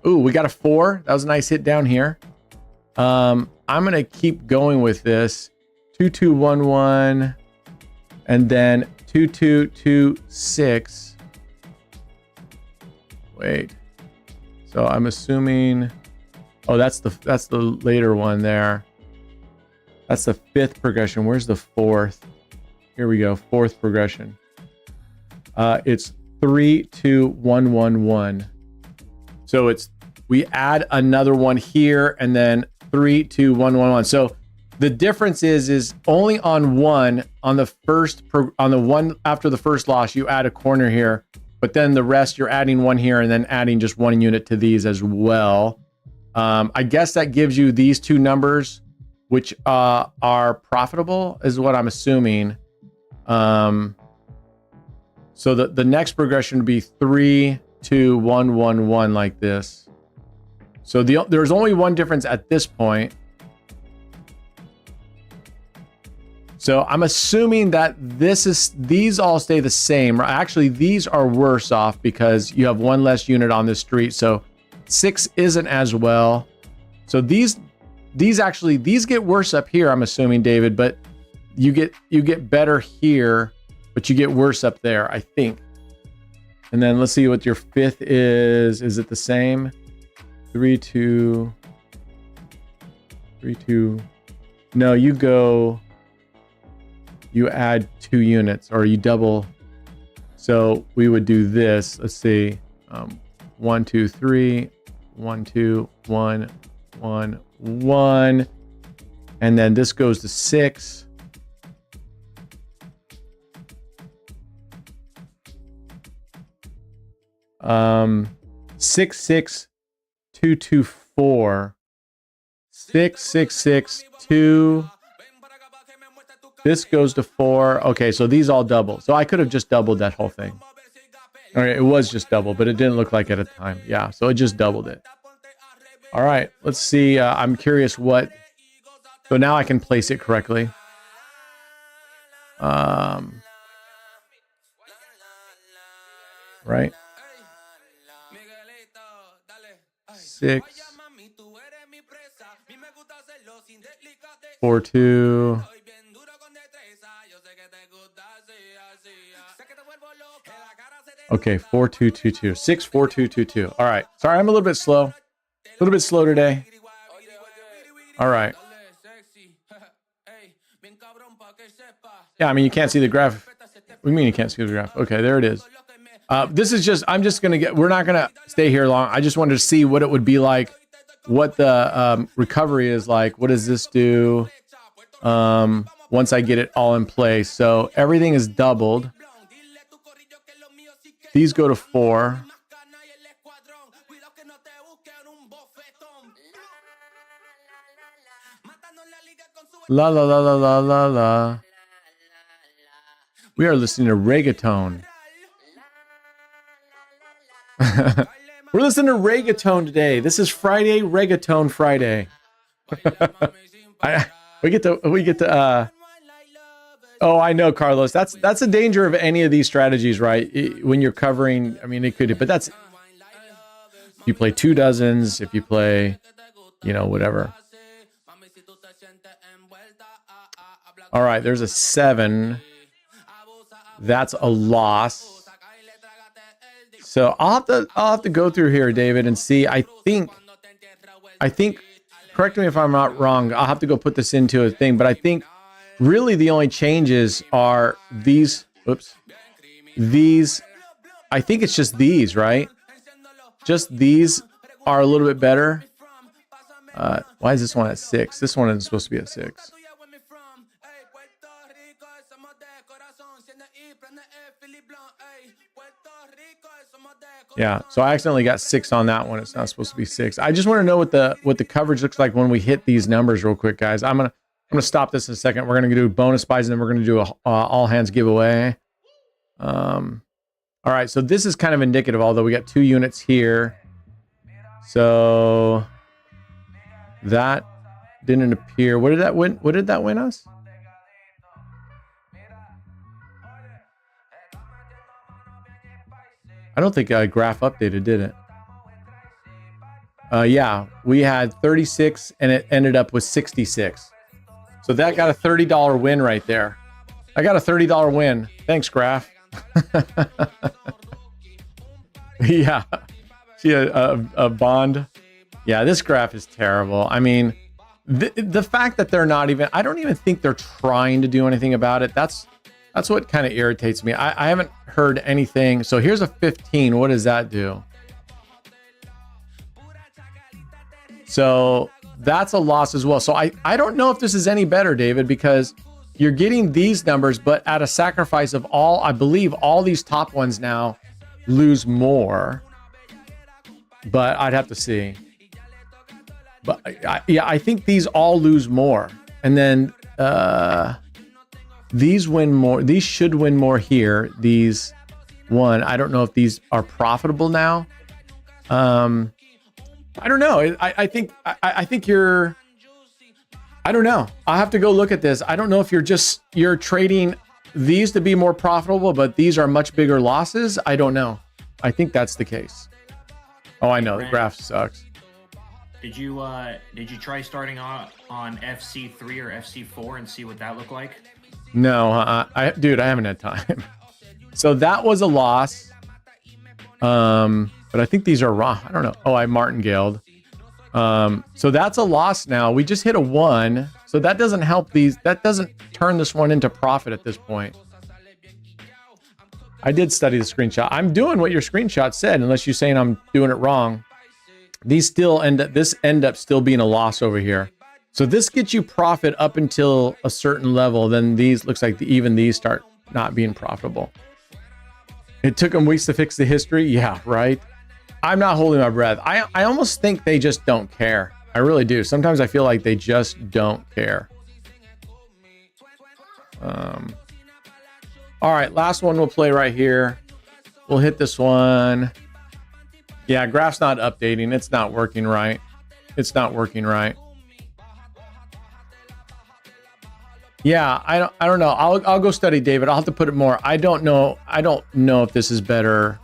Ooh, we got a 4. That was a nice hit down here. I'm going to keep going with this. 2211. And then 2226. Wait. So I'm assuming. Oh, that's the later one there. That's the 5th progression. Where's the 4th? Here we go. 4th progression. It's 32111. So we add another one here and then 32111. So the difference is only on one, on the one after the first loss, you add a corner here, but then the rest you're adding one here and then adding just 1 unit to these as well. I guess that gives you these 2 numbers, which are profitable, is what I'm assuming. So the next progression would be 32111 like this. So there's only one difference at this point. So I'm assuming that these all stay the same. Actually, these are worse off because you have 1 less unit on this street. So 6 isn't as well. So these get worse up here, I'm assuming, David, but you get better here, but you get worse up there, I think. And then let's see what your 5th is. Is it the same? 3 2 3 2. No, you add 2 units or you double. So we would do this. Let's see. 1 2 3 1 2 1 1 1, and then this goes to 6. Um, 6 6 2 2 4 6 6 6 2. This goes to 4. Okay, so these all double. So I could have just doubled that whole thing. All right, it was just double, but it didn't look like it at the time. Yeah, so it just doubled it. All right, let's see. I'm curious what. So now I can place it correctly. Right. 6 4 2. Okay, 4 2 2 2. 6 4 2 2 2. All right. Sorry, I'm a little bit slow. A little bit slow today. All right. Yeah, I mean, you can't see the graph. What do you mean you can't see the graph? Okay, there it is. This is just, I'm just going to we're not going to stay here long. I just wanted to see what it would be like, what the recovery is like. What does this do once I get it all in place? So everything is doubled. These go to 4. La la la la la la la. We are listening to reggaeton. We're listening to reggaeton today. This is Friday, Reggaeton Friday. We get to oh, I know, Carlos. That's the danger of any of these strategies, right? When you're covering, I mean, it could, but that's, if you play 2 dozens, if you play, whatever. All right, there's a 7. That's a loss. So I'll have to go through here, David, and see. I think, correct me if I'm not wrong. I'll have to go put this into a thing, but I think really the only changes are these. Oops. These. I think it's just these, right? Just these are a little bit better. Why is this one at 6? This one isn't supposed to be at 6. Yeah, so I accidentally got 6 on that one. It's not supposed to be 6. I just want to know what the coverage looks like when we hit these numbers real quick, guys. I'm gonna stop this in a second. We're gonna do bonus buys and then we're gonna do a all hands giveaway. All right, so this is kind of indicative, although we got 2 units here. So that didn't appear. What did that win? What did that win us? I don't think graph updated, did it? Yeah, we had 36 and it ended up with 66. So that got a $30 win right there. I got a $30 win. Thanks, graph. Yeah. See a bond. Yeah, this graph is terrible. I mean, the fact that they're not even, I don't even think they're trying to do anything about it. That's what kind of irritates me. I haven't heard anything. So here's a 15. What does that do? So that's a loss as well. So I don't know if this is any better, David, because you're getting these numbers, but at a sacrifice of all, I believe all these top ones now lose more. But I'd have to see. But yeah, I think these all lose more. And then these win more. These should win more here. These one. I don't know if these are profitable now. I don't know. I think you're. I don't know. I'll have to go look at this. I don't know if you're trading these to be more profitable, but these are much bigger losses. I don't know. I think that's the case. Oh, I know. The graph sucks. Did you try starting on FC3 or FC4 and see what that looked like? No, dude, I haven't had time. So that was a loss. But I think these are wrong. I don't know. Oh, I martingaled. So that's a loss now. We just hit a 1. So that doesn't help these. That doesn't turn this one into profit at this point. I did study the screenshot. I'm doing what your screenshot said, unless you're saying I'm doing it wrong. These still end up still being a loss over here. So this gets you profit up until a certain level. Then these looks like even these start not being profitable. It took them weeks to fix the history. Yeah, right. I'm not holding my breath. I almost think they just don't care. I really do. Sometimes I feel like they just don't care. All right, last one we'll play right here. We'll hit this one. Yeah, graph's not updating. It's not working right. It's not working right. Yeah, I don't know. I'll go study, David. I'll have to put it more. I don't know if this is better.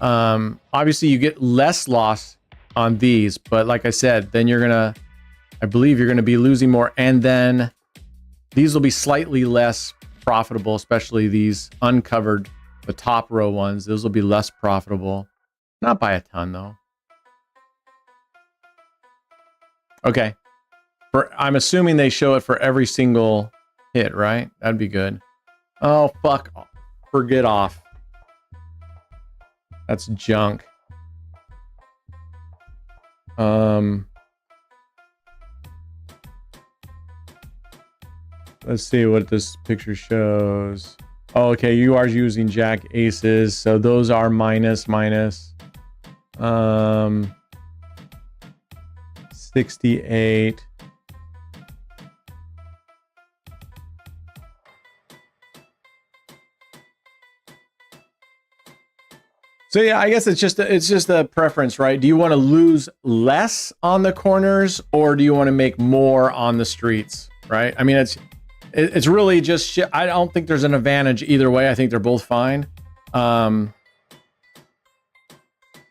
Obviously you get less loss on these, but like I said, then I believe you're gonna be losing more, and then these will be slightly less profitable, especially these uncovered, the top row ones. Those will be less profitable. Not by a ton though. Okay. I'm assuming they show it for every single hit, right? That'd be good. Oh, fuck. Forget off. That's junk. Let's see what this picture shows. Oh, okay, you are using jack aces, so those are minus. 68. So yeah, I guess it's just a preference, right? Do you want to lose less on the corners, or do you want to make more on the streets, right? I mean, it's really just shit. I don't think there's an advantage either way. I think they're both fine.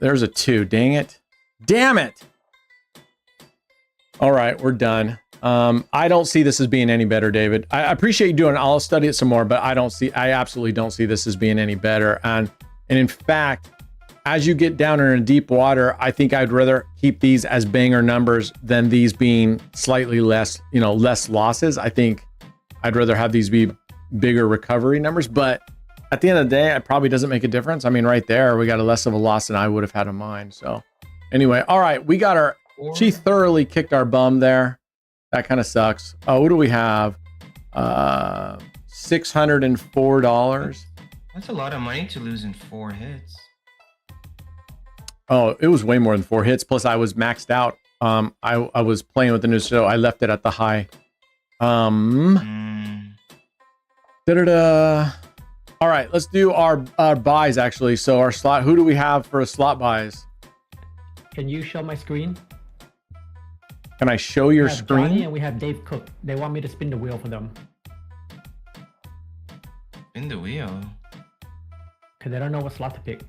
There's a 2. Dang it. Damn it. All right, we're done. I don't see this as being any better, David. I appreciate you doing it. I'll study it some more, but I absolutely don't see this as being any better. And in fact, as you get down in deep water, I think I'd rather keep these as banger numbers than these being slightly less, less losses. I think I'd rather have these be bigger recovery numbers. But at the end of the day, it probably doesn't make a difference. I mean, right there, we got a less of a loss than I would have had in mind. So anyway, all right, we got she thoroughly kicked our bum there. That kind of sucks. Oh, what do we have? $604. That's a lot of money to lose in 4 hits. Oh, it was way more than 4 hits. Plus, I was maxed out. I was playing with the new show. I left it at the high. Oh, All right, let's do our buys actually. So our slot, who do we have for a slot buys? Can you show my screen? Can I show your We have screen? Johnny and we have Dave Cook. They want me to spin the wheel for them. In the wheel. Because they don't know what slot to pick.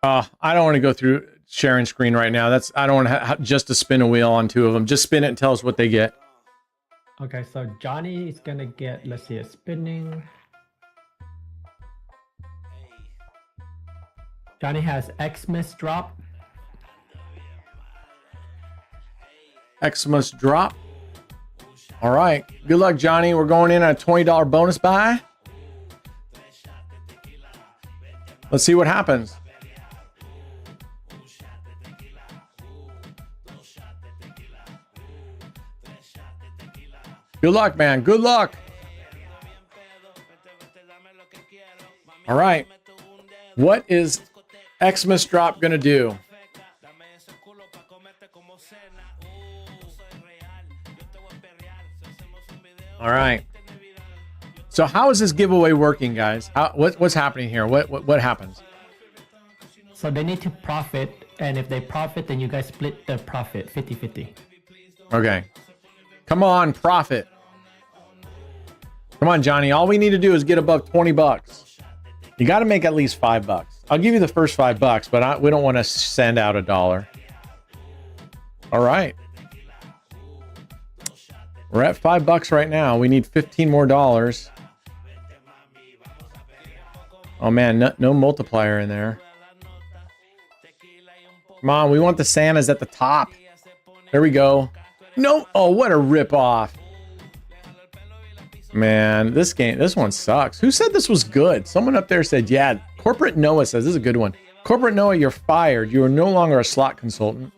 I don't want to go through sharing screen right now. I don't want to just to spin a wheel on two of them. Just spin it and tell us what they get. Okay, so Johnny is gonna get, let's see, a spinning. Johnny has Xmas drop. Xmas drop. All right. Good luck, Johnny. We're going in at a $20 bonus buy. Let's see what happens. Good luck, man. Good luck. All right. What is Xmas drop going to do? All right. So how is this giveaway working, guys? What's happening here? What happens? So they need to profit, and if they profit, then you guys split the profit 50-50. Okay. Come on, profit. Come on, Johnny. All we need to do is get above 20 bucks. You got to make at least $5. I'll give you the first $5, but we don't want to send out $1. All right. We're at $5 right now. We need 15 more dollars. Oh man, no multiplier in there. Come on, we want the Santas at the top. There we go. No, oh, what a rip-off. Man, this one sucks. Who said this was good? Someone up there said, yeah, Corporate Noah says this is a good one. Corporate Noah, you're fired. You are no longer a slot consultant.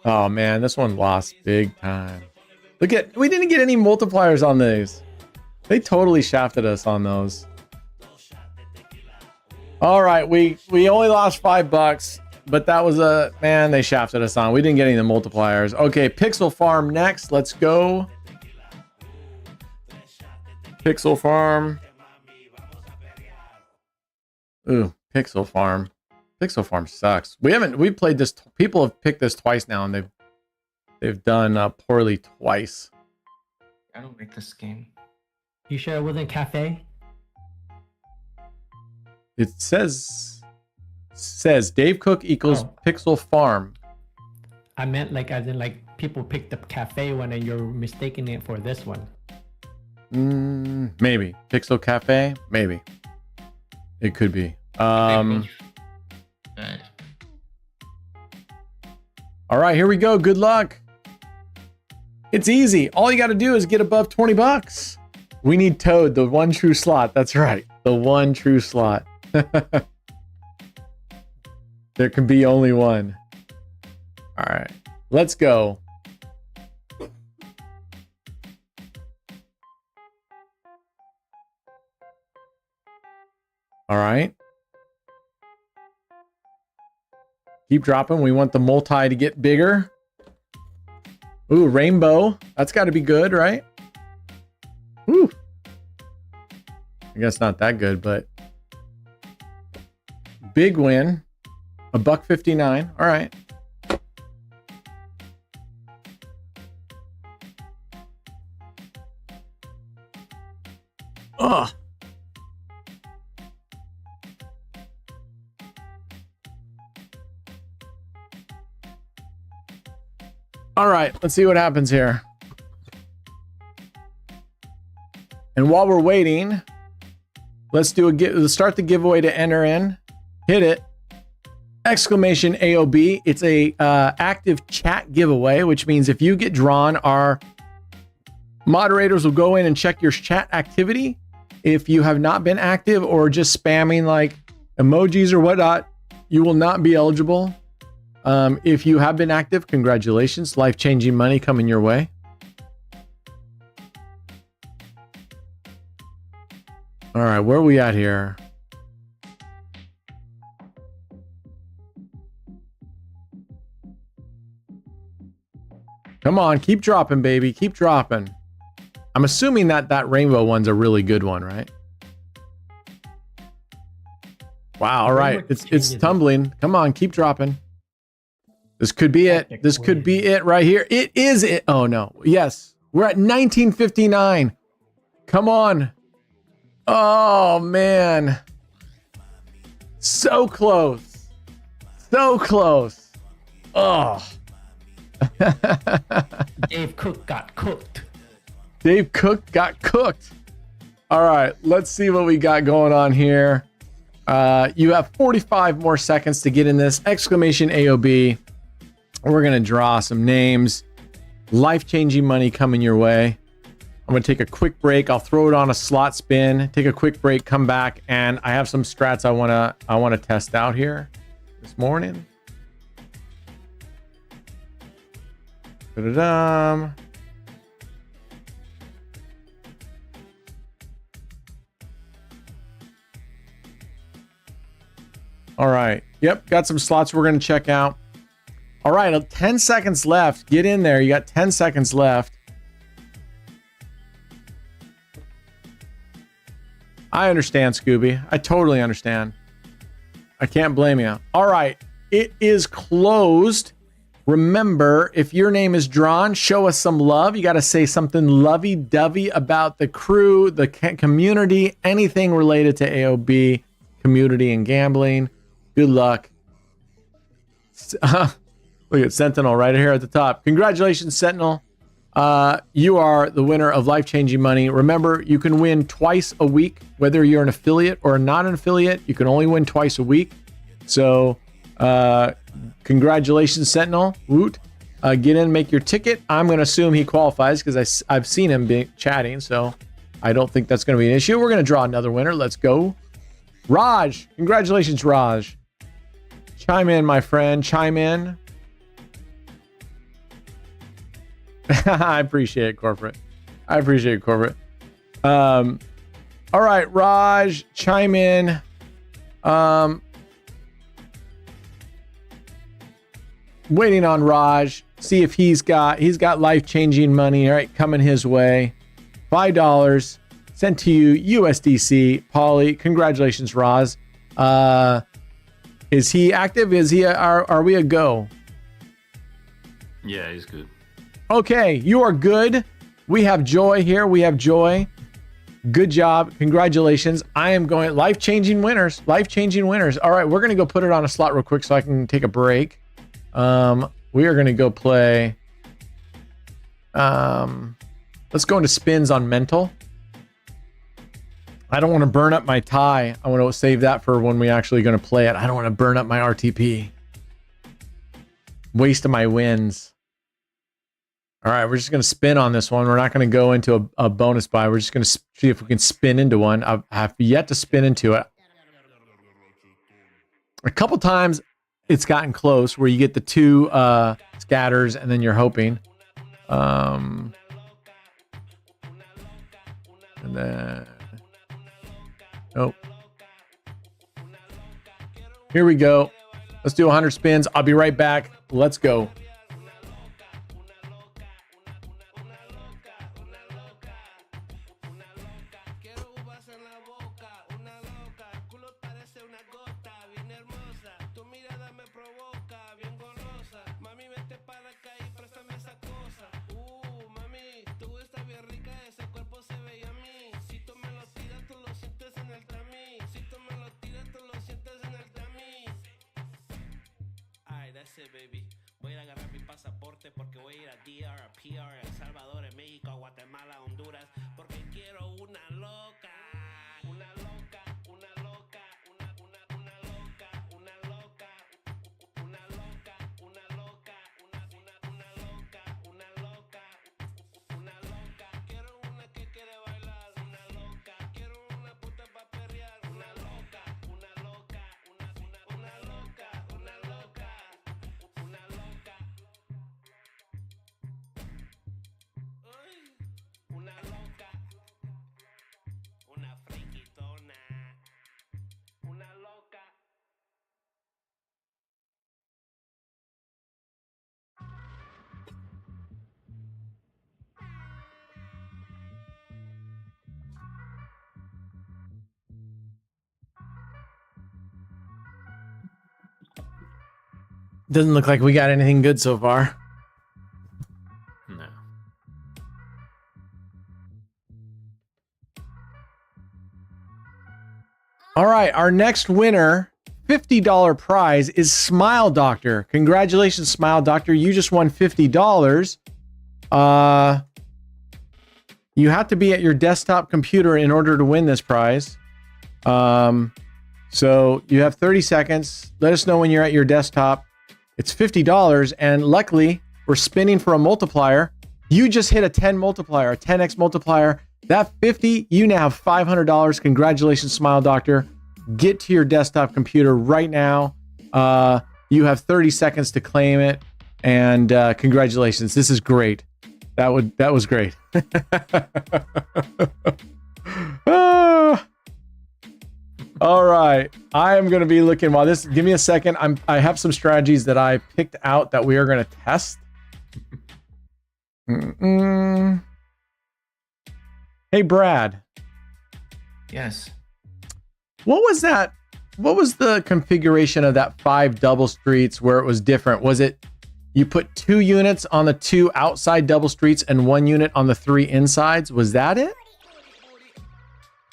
Oh man, this one lost big time. We didn't get any multipliers on these. They totally shafted us on those. All right, we only lost $5, but that was they shafted us on. We didn't get any of the multipliers. Okay, Pixel Farm next. Let's go. Pixel Farm. Ooh, Pixel Farm. Pixel Farm sucks. We played this. People have picked this twice now, and they've done poorly twice. I don't like this game. You sure it wasn't Cafe? It says Dave Cook equals Pixel Farm. I meant like as in like people picked up Cafe one and you're mistaking it for this one. Maybe Pixel Cafe. Maybe it could be. All right, here we go. Good luck. It's easy. All you got to do is get above 20 bucks. We need Toad, the one true slot. That's right. The one true slot. There can be only one. All right, let's go. All right. Keep dropping. We want the multi to get bigger. Ooh, rainbow. That's got to be good, right? Ooh. I guess not that good, but big win. $1.59. All right. Ugh. All right, let's see what happens here. And while we're waiting, let's start the giveaway to enter in. Hit it. Exclamation AOB. It's a active chat giveaway, which means if you get drawn, our moderators will go in and check your chat activity. If you have not been active or just spamming like emojis or whatnot, you will not be eligible. If you have been active, congratulations. Life-changing money coming your way. All right, where are we at here? Come on, keep dropping, baby. Keep dropping. I'm assuming that rainbow one's a really good one, right? Wow, all right. It's tumbling. Come on, keep dropping. This could be it. This could be it right here. It is it. Oh no. Yes. We're at 1959. Come on. Oh man. So close. So close. Oh. Dave Cook got cooked. Dave Cook got cooked. All right, let's see what we got going on here. You have 45 more seconds to get in this. Exclamation AOB. We're going to draw some names. Life-changing money coming your way. I'm going to take a quick break. I'll throw it on a slot spin. Take a quick break, come back, and I have some strats I want to test out here this morning. Da-da-dum. All right. Yep, got some slots we're going to check out. All right, 10 seconds left. Get in there. You got 10 seconds left. I understand, Scooby. I totally understand. I can't blame you. All right, it is closed. Remember, if your name is drawn, show us some love. You got to say something lovey-dovey about the crew, the community, anything related to AOB, community, and gambling. Good luck. Look at Sentinel right here at the top. Congratulations, Sentinel. You are the winner of life-changing money. Remember, you can win twice a week, whether you're an affiliate or not an affiliate. You can only win twice a week. So, congratulations, Sentinel. Woot. Get in, make your ticket. I'm going to assume he qualifies because I've seen him chatting, so I don't think that's going to be an issue. We're going to draw another winner. Let's go. Raj. Congratulations, Raj. Chime in, my friend. Chime in. I appreciate it, corporate. I appreciate it, corporate. All right, Raj, chime in. Waiting on Raj. See if he's got life-changing money. All right, coming his way. $5 sent to you, USDC. Polly, congratulations, Raj. Is he active? Is he? Are we a go? Yeah, he's good. Okay, you are good. We have Joy here. We have Joy. Good job. Congratulations. I am going life-changing winners. Life-changing winners. All right, we're going to go put it on a slot real quick so I can take a break. We are going to go play. Let's go into spins on mental. I don't want to burn up my tie. I want to save that for when we actually going to play it. I don't want to burn up my RTP. Waste of my wins. All right, we're just going to spin on this one. We're not going to go into a bonus buy. We're just going to see if we can spin into one. I have yet to spin into it. A couple times it's gotten close where you get the two scatters and then you're hoping. And then... Nope. Here we go. Let's do 100 spins. I'll be right back. Let's go. Baby, voy a agarrar mi pasaporte porque voy a ir a DR, a PR, a El Salvador, a México, a Guatemala, a Honduras, porque quiero una loca, una loca, una loca, una loca, una loca, una loca, una loca, una loca, una loca, quiero una que quiere bailar, una loca, quiero una puta pa' perrear, una loca, una loca, una loca, una loca. Una loca. Uy, una loca. Doesn't look like we got anything good so far. No. All right, our next winner, $50 prize, is Smile Doctor. Congratulations, Smile Doctor. You just won $50. You have to be at your desktop computer in order to win this prize. So you have 30 seconds. Let us know when you're at your desktop. It's $50, and luckily, we're spinning for a multiplier. You just hit a 10 multiplier, a 10x multiplier. That 50, you now have $500. Congratulations, Smile Doctor. Get to your desktop computer right now. You have 30 seconds to claim it, and congratulations. This is great. That was great. All right, I am going to be looking while this. Give me a second. I have some strategies that I picked out that we are going to test. Hey, Brad. Yes. What was that? What was the configuration of that 5 double streets where it was different? Was it you put 2 units on the 2 outside double streets and 1 unit on the 3 insides? Was that it?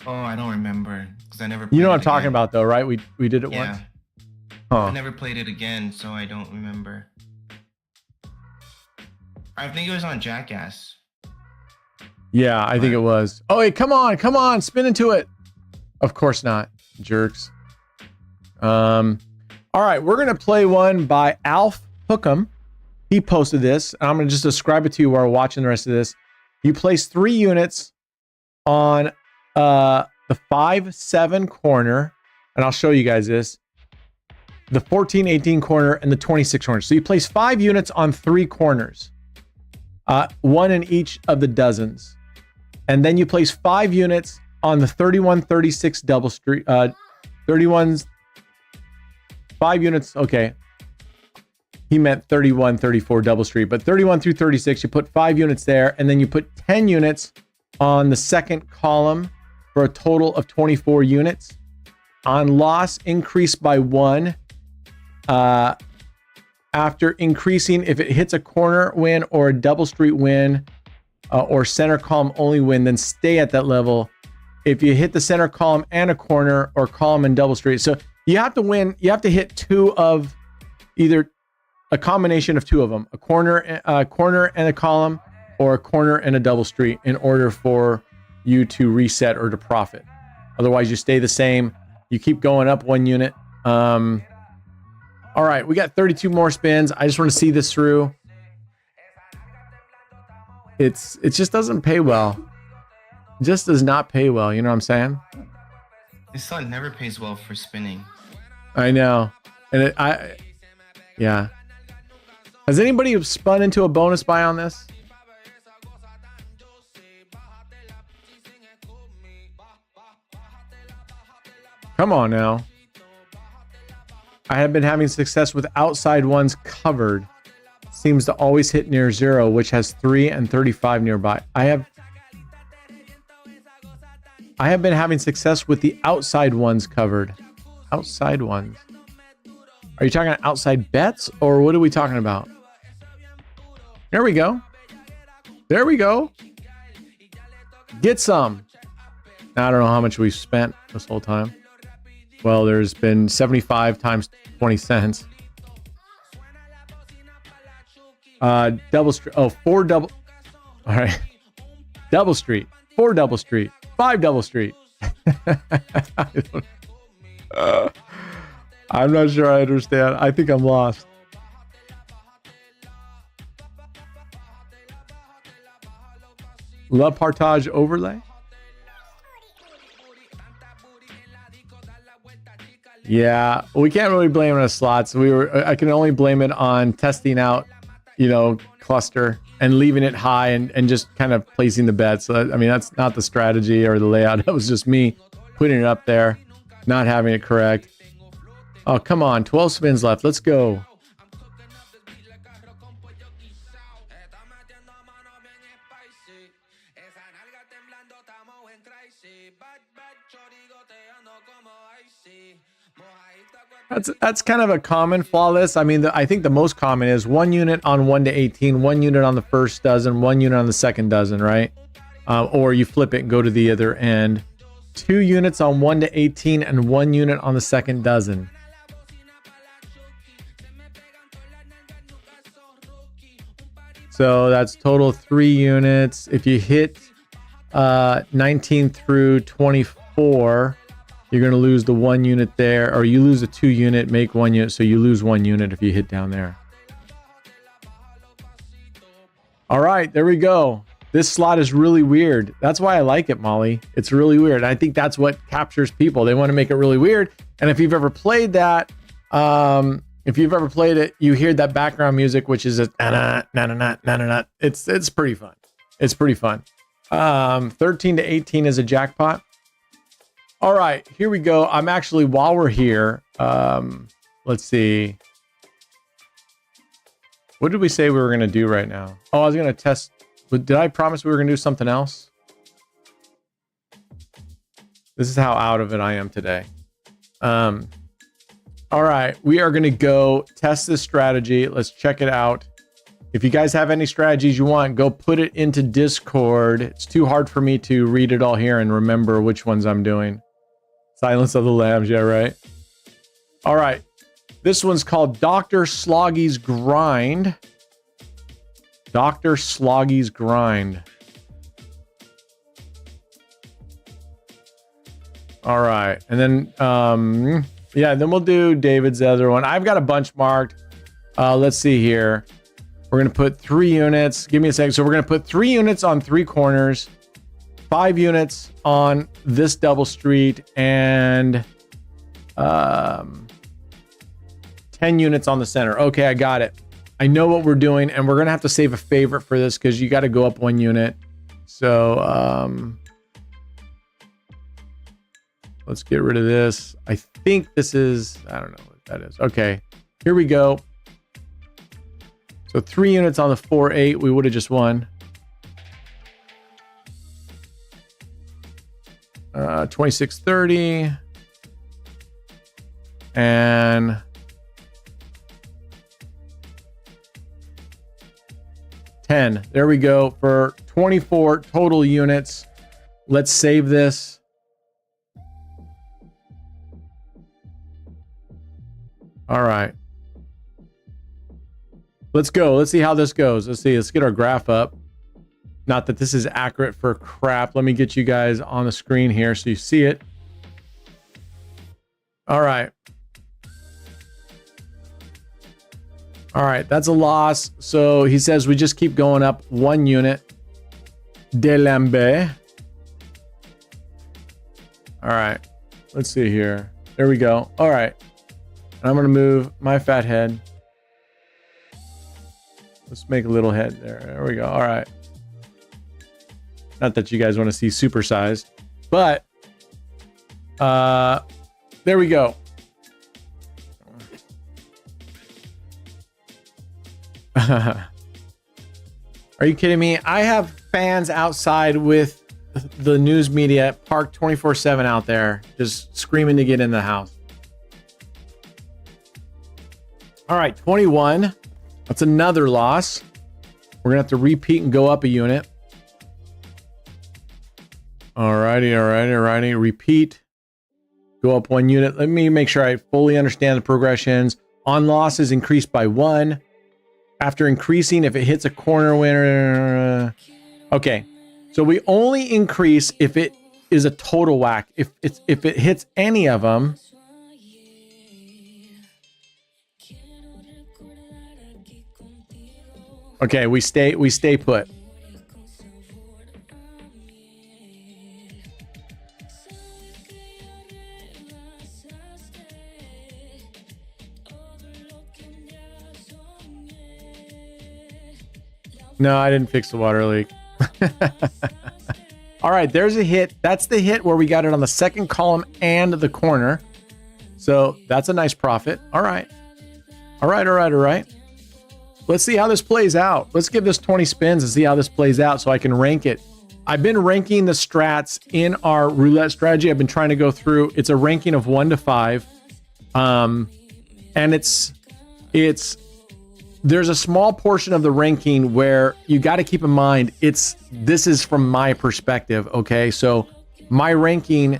Oh, I don't remember because I never. Played You know what it I'm talking again. about, though, right? We did it once. I Huh. never played it again, so I don't remember. I think it was on Jackass. Yeah, I think it was. Oh, hey, come on, spin into it. Of course not, jerks. All right, we're gonna play one by Alf Hookham. He posted this. I'm gonna just describe it to you while we're watching the rest of this. You place 3 units on the 5-7 corner, and I'll show you guys this. The 14-18 corner and the 26 corner. So you place 5 units on 3 corners, 1 in each of the dozens, and then you place 5 units on the 31-36 double street. 31's 5 units. Okay, he meant 31-34 double street, but 31 through 36. You put 5 units there, and then you put 10 units on the second column for a total of 24 units. On loss, increase by 1. After increasing, if it hits a corner win or a double street win or center column only win, then stay at that level. If you hit the center column and a corner or column and double street. So you have to win. You have to hit 2 of either a combination of 2 of them, a corner and a column, or a corner and a double street in order for you to reset or to profit. Otherwise, you stay the same. You keep going up 1 unit. All right, we got 32 more spins. I just want to see this through. It just doesn't pay well. It just does not pay well. You know what I'm saying? This slot never pays well for spinning. I know. And yeah. Has anybody spun into a bonus buy on this? Come on now. I have been having success with outside ones covered. Seems to always hit near 0, which has 3 and 35 nearby. I have been having success with the outside ones covered. Outside ones. Are you talking outside bets, or what are we talking about? There we go. There we go. Get some. I don't know how much we've spent this whole time. Well, there's been 75 times 20 cents. Double street. Oh, 4 double. All right. Double street. 4 double street. 5 double street. I'm not sure I understand. I think I'm lost. La Partage overlay. Yeah, we can't really blame it on slots. I can only blame it on testing out, cluster and leaving it high and just kind of placing the bets. So I mean, that's not the strategy or the layout. That was just me putting it up there, not having it correct. Oh, come on. 12 spins left. Let's go. That's kind of a common flawless. I mean, I think the most common is 1 unit on 1 to 18, 1 unit on the first dozen, 1 unit on the second dozen, right? Or you flip it and go to the other end. 2 units on 1 to 18 and 1 unit on the second dozen. So that's total 3 units. If you hit 19 through 24, you're going to lose the 1 unit there, or you lose a 2 unit, make 1 unit. So you lose 1 unit if you hit down there. All right, there we go. This slot is really weird. That's why I like it, Molly. It's really weird. I think that's what captures people. They want to make it really weird. And if you've ever played that, you hear that background music, which is a na na na na na na. It's pretty fun. It's pretty fun. 13 to 18 is a jackpot. All right, here we go. I'm actually, while we're here, let's see. What did we say we were going to do right now? Oh, I was going to test. Did I promise we were going to do something else? This is how out of it I am today. All right, we are going to go test this strategy. Let's check it out. If you guys have any strategies you want, go put it into Discord. It's too hard for me to read it all here and remember which ones I'm doing. Silence of the Lambs, yeah, right? All right. This one's called Dr. Sloggy's Grind. Dr. Sloggy's Grind. All right. And then, yeah, then we'll do David's other one. I've got a bunch marked. Let's see here. We're going to put 3 units. Give me a second. So we're going to put 3 units on 3 corners, 5 units on this double street, and 10 units on the center. Okay, I got it. I know what we're doing, and we're going to have to save a favorite for this because you got to go up 1 unit. So let's get rid of this. I think this is, I don't know what that is. Okay, here we go. So 3 units on the 4-8, we would have just won. 26-30. And 10. There we go for 24 total units. Let's save this. All right. Let's go. Let's see how this goes. Let's see. Let's get our graph up. Not that this is accurate for crap. Let me get you guys on the screen here so you see it. All right. All right. That's a loss. So he says we just keep going up 1 unit. Delambe. All right. Let's see here. There we go. All right. I'm going to move my fat head. Let's make a little head there. There we go. All right. Not that you guys want to see supersized, but there we go. Are you kidding me? I have fans outside with the news media parked 24/7 out there, just screaming to get in the house. All right, 21. That's another loss. We're gonna have to repeat and go up a unit. Alrighty. Repeat. Go up 1 unit. Let me make sure I fully understand the progressions. On losses, increased by 1. After increasing, if it hits a corner winner. Okay. So we only increase if it is a total whack. If it hits any of them. Okay, we stay put. No, I didn't fix the water leak. All right, there's a hit. That's the hit where we got it on the second column and the corner. So that's a nice profit. All right. Let's see how this plays out. Let's give this 20 spins and see how this plays out so I can rank it. I've been ranking the strats in our roulette strategy. I've been trying to go through. It's a ranking of 1 to 5. And there's a small portion of the ranking where you got to keep in mind this is from my perspective. Okay, so my ranking,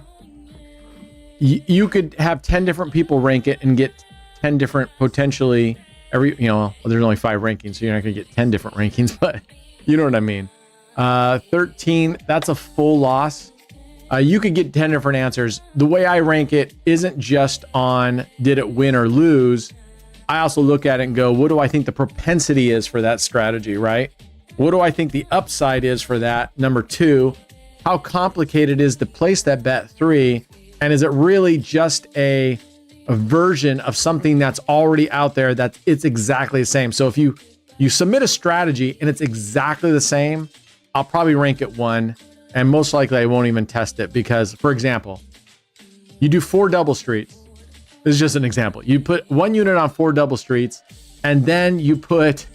you could have 10 different people rank it and get 10 different potentially there's only 5 rankings, so you're not gonna get 10 different rankings, but you know what I mean. 13, that's a full loss. You could get 10 different answers. The way I rank it isn't just on did it win or lose. I also look at it and go, what do I think the propensity is for that strategy, right? What do I think the upside is for that? Number 2, how complicated is to place that bet? 3, and is it really just a version of something that's already out there that it's exactly the same? So if you submit a strategy and it's exactly the same, I'll probably rank it 1. And most likely I won't even test it because, for example, you do 4 double streets. This is just an example. You put 1 unit on 4 double streets, and then you put,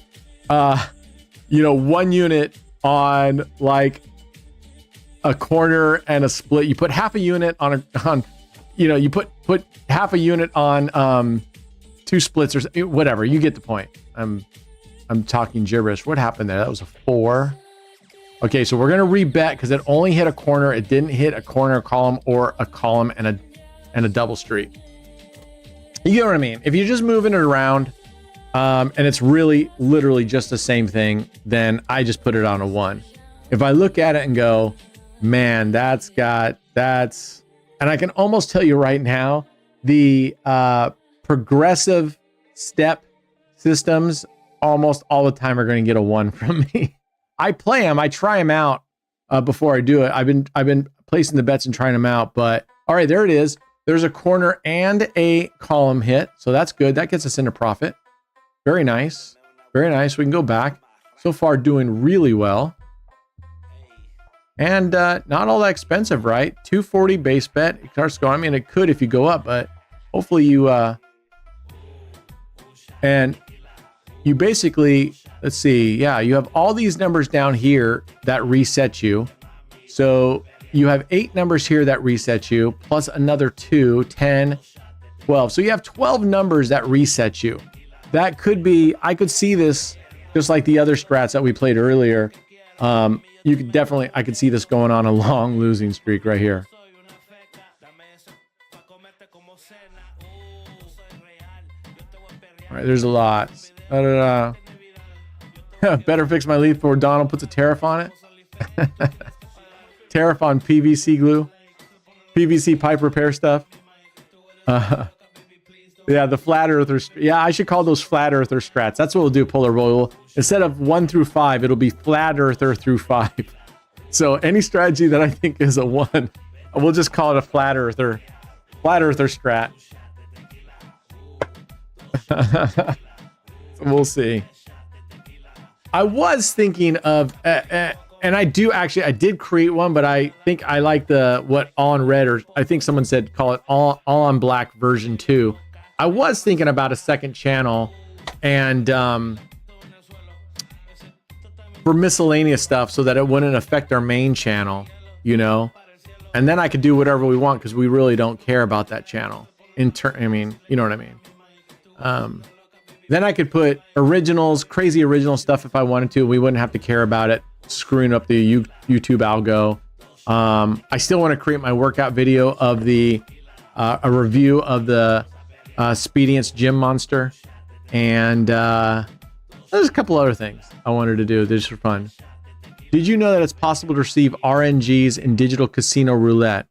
1 unit on like a corner and a split. You put half a unit you put half a unit on 2 splits or whatever. You get the point. I'm talking gibberish. What happened there? That was a 4. Okay, so we're gonna rebet because it only hit a corner. It didn't hit a corner column or a column and a double street. You get what I mean? If you're just moving it around, and it's really literally just the same thing, then I just put it on a 1. If I look at it and go, man, that's, and I can almost tell you right now, the progressive step systems almost all the time are going to get a 1 from me. I play them, I try them out before I do it. I've been placing the bets and trying them out, but all right, there it is. There's a corner and a column hit, so that's good. That gets us into profit. Very nice, very nice. We can go back. So far, doing really well, and not all that expensive, right? 240 base bet. It starts going. I mean, it could if you go up, but hopefully you and you basically, let's see, yeah, you have all these numbers down here that reset you. So you have 8 numbers here that reset you, plus another 2, 10, 12. So you have 12 numbers that reset you. That could be, I could see this just like the other strats that we played earlier. You could definitely, I could see this going on a long losing streak right here. All right, there's a lot. Better fix my leaf before Donald puts a tariff on it. Tariff on PVC glue, PVC pipe repair stuff. Yeah, the flat earthers. Yeah, I should call those flat earther strats. That's what we'll do, Polar Boy. Instead of 1 through 5, it'll be flat earther through 5. So any strategy that I think is a 1, we'll just call it a flat earther strat. We'll see. I was thinking of, and I did create one, but I think I like what all on red, or I think someone said call it all on black version 2. I was thinking about a second channel and for miscellaneous stuff so that it wouldn't affect our main channel, and then I could do whatever we want because we really don't care about that channel. I mean, you know what I mean? Then I could put originals, crazy original stuff if I wanted to. We wouldn't have to care about it screwing up the YouTube algo. I still want to create my workout video of a review of the Expedience Gym Monster, and there's a couple other things I wanted to do just for fun. Did you know that it's possible to receive RNGs in digital casino roulette?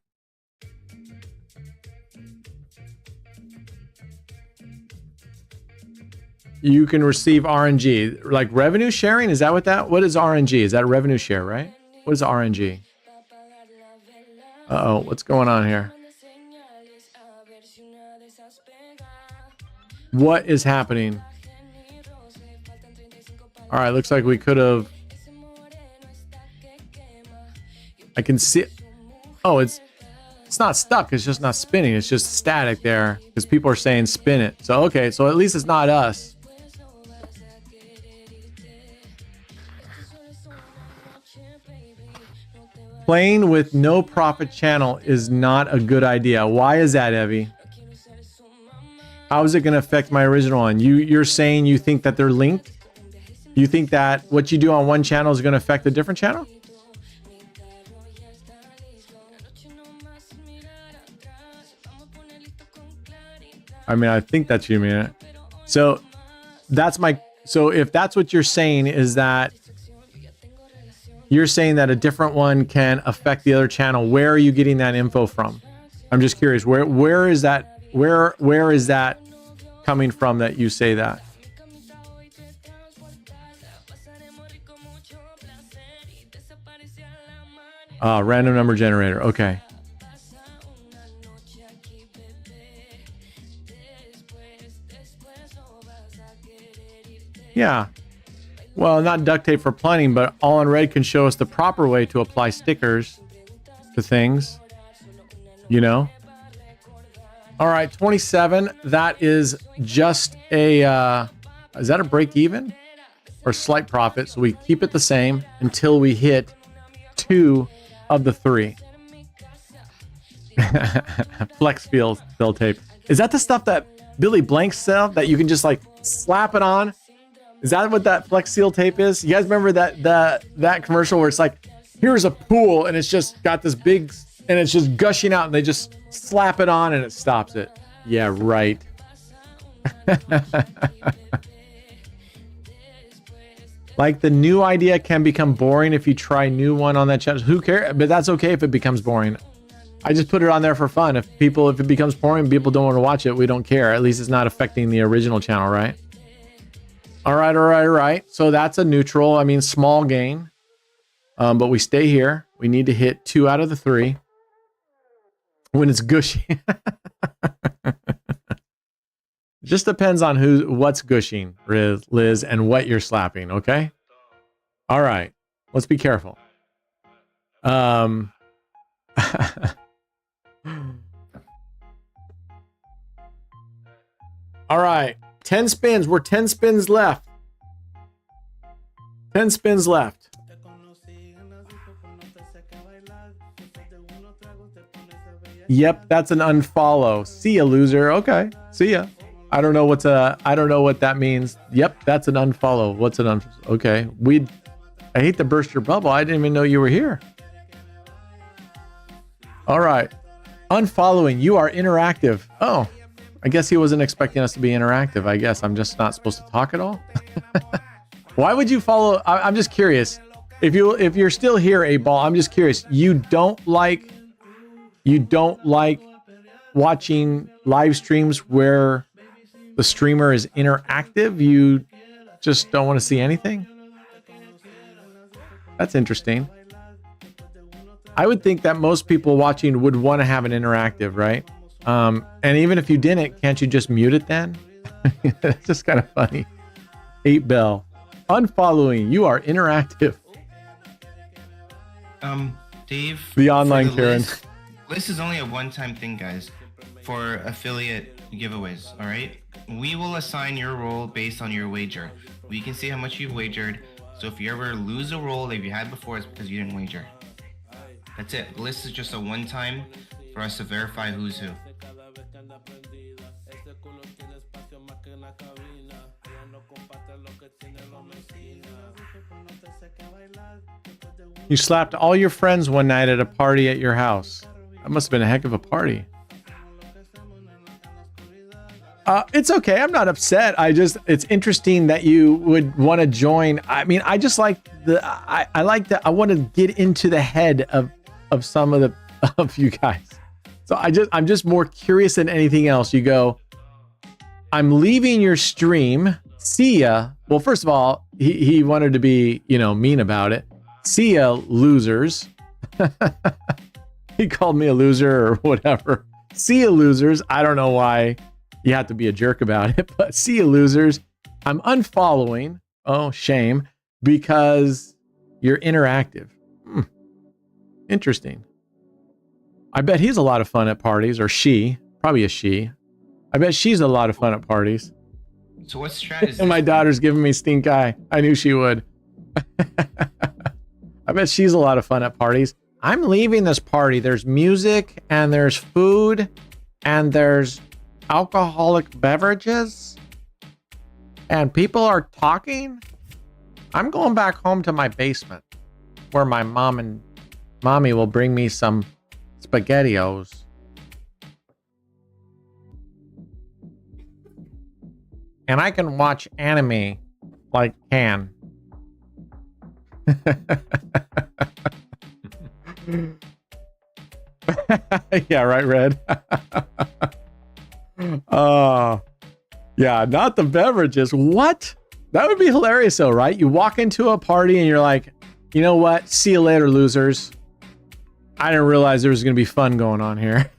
You can receive RNG, like revenue sharing. Is that what is RNG? Is that revenue share, right? What is RNG? Uh-oh, what's going on here? What is happening? All right, looks like we could have. I can see. Oh, it's not stuck. It's just not spinning. It's just static there because people are saying spin it. So, okay, so at least it's not us. Playing with no profit channel is not a good idea. Why is that, Evie? How is it going to affect my original one? You're saying you think that they're linked? You think that what you do on one channel is going to affect a different channel? I mean, I think that's you mean it. So that's my, so if that's what you're saying, is that you're saying that a different one can affect the other channel. Where are you getting that info from? I'm just curious. Where is that? Where is that coming from that you say that? Random number generator. Okay. Yeah. Well, not duct tape for planning, but All on Red can show us the proper way to apply stickers to things. You know? All right, 27. That is just a, is that a break even or slight profit? So we keep it the same until we hit 2 of the 3. Flex fill tape. Is that the stuff that Billy Blank sell that you can just like slap it on? Is that what that Flex Seal tape is? You guys remember that commercial where it's like, here's a pool and it's just got this big, and it's just gushing out and they just slap it on and it stops it. Yeah, right. Like the new idea can become boring if you try new one on that channel. Who cares? But that's okay if it becomes boring. I just put it on there for fun. If it becomes boring, people don't want to watch it, we don't care. At least it's not affecting the original channel, right? All right. So that's a neutral. I mean, small gain. But we stay here. We need to hit 2 out of the 3. When it's gushy. Just depends on what's gushing, Liz, and what you're slapping, okay? All right. Let's be careful. All right. 10 spins. We're 10 spins left. 10 spins left. Yep, that's an unfollow. See ya, loser. Okay, see ya. I don't know what that means. Yep, that's an unfollow. What's an unfollow? Okay, I hate to burst your bubble. I didn't even know you were here. All right, unfollowing. You are interactive. Oh, I guess he wasn't expecting us to be interactive. I guess I'm just not supposed to talk at all. Why would you follow? I'm just curious. If you're still here, 8Ball, I'm just curious. You don't like watching live streams where the streamer is interactive? You just don't want to see anything? That's interesting. I would think that most people watching would want to have an interactive, right? And even if you didn't, can't you just mute it then? That's just kind of funny. 8Bell. Unfollowing. You are interactive. Dave. The online Karen. This is only a one-time thing, guys, for affiliate giveaways, all right? We will assign your role based on your wager. We can see how much you've wagered. So if you ever lose a role that you had before, it's because you didn't wager. That's it. The list is just a one-time for us to verify who's who. You slapped all your friends one night at a party at your house. That must have been a heck of a party. It's okay. I'm not upset. It's interesting that you would want to join. I mean, I just like I want to get into the head of some of you guys. So I'm just more curious than anything else. You go, I'm leaving your stream. See ya. Well, first of all, he wanted to be, mean about it. See ya, losers. He called me a loser or whatever. See ya, losers. I don't know why you have to be a jerk about it, but see ya, losers. I'm unfollowing. Oh, shame. Because you're interactive. Interesting. I bet he's a lot of fun at parties, or she. Probably a she. I bet she's a lot of fun at parties. So what strategy? And my daughter's giving me stink eye. I knew she would. I bet she's a lot of fun at parties. I'm leaving this party. There's music and there's food and there's alcoholic beverages and people are talking, I'm going back home to my basement where my mom and mommy will bring me some SpaghettiOs. And I can watch anime like Can. Yeah, right, Red. Yeah, not the beverages. What? That would be hilarious though, right? You walk into a party and you're like, you know what? See you later, losers. I didn't realize there was going to be fun going on here.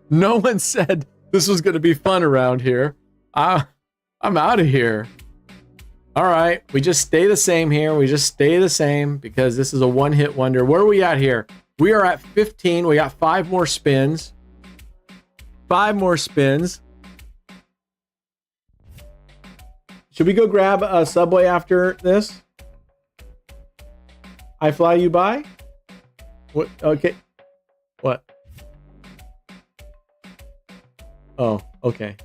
No one said this was going to be fun around here. I'm out of here. All right, we just stay the same here. We just stay the same because this is a one-hit wonder. Where are we at here? We are at 15. We got 5 more spins. 5 more spins. Should we go grab a Subway after this? I fly you by? What? Okay. What? Oh, okay.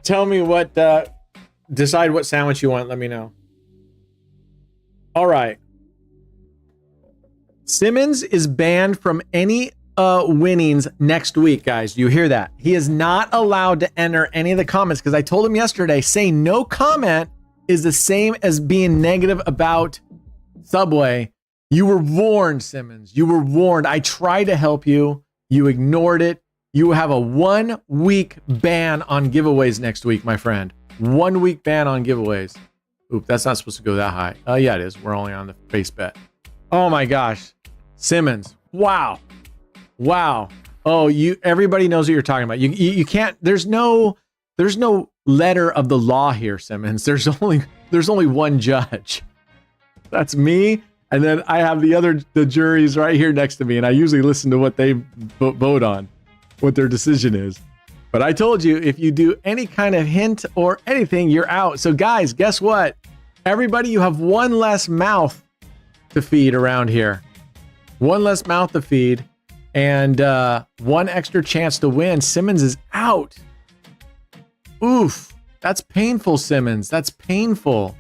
Tell me what, decide what sandwich you want. Let me know. All right. Simmons is banned from any winnings next week, guys. You hear that? He is not allowed to enter any of the comments because I told him yesterday, saying no comment is the same as being negative about Subway. You were warned, Simmons. You were warned. I tried to help you. You ignored it. You have a 1 week ban on giveaways next week, my friend. 1 week ban on giveaways. Oop, that's not supposed to go that high. Oh, yeah, it is. We're only on the base bet. Oh my gosh. Simmons. Wow. Wow. Oh, everybody knows what you're talking about. You can't, there's no letter of the law here, Simmons. There's only one judge. That's me. And then I have the juries right here next to me. And I usually listen to what they vote on, what their decision is. But I told you, if you do any kind of hint or anything, you're out. So guys, guess what? Everybody, you have one less mouth to feed around here. One less mouth to feed. And one extra chance to win. Simmons is out. Oof. That's painful, Simmons. That's painful.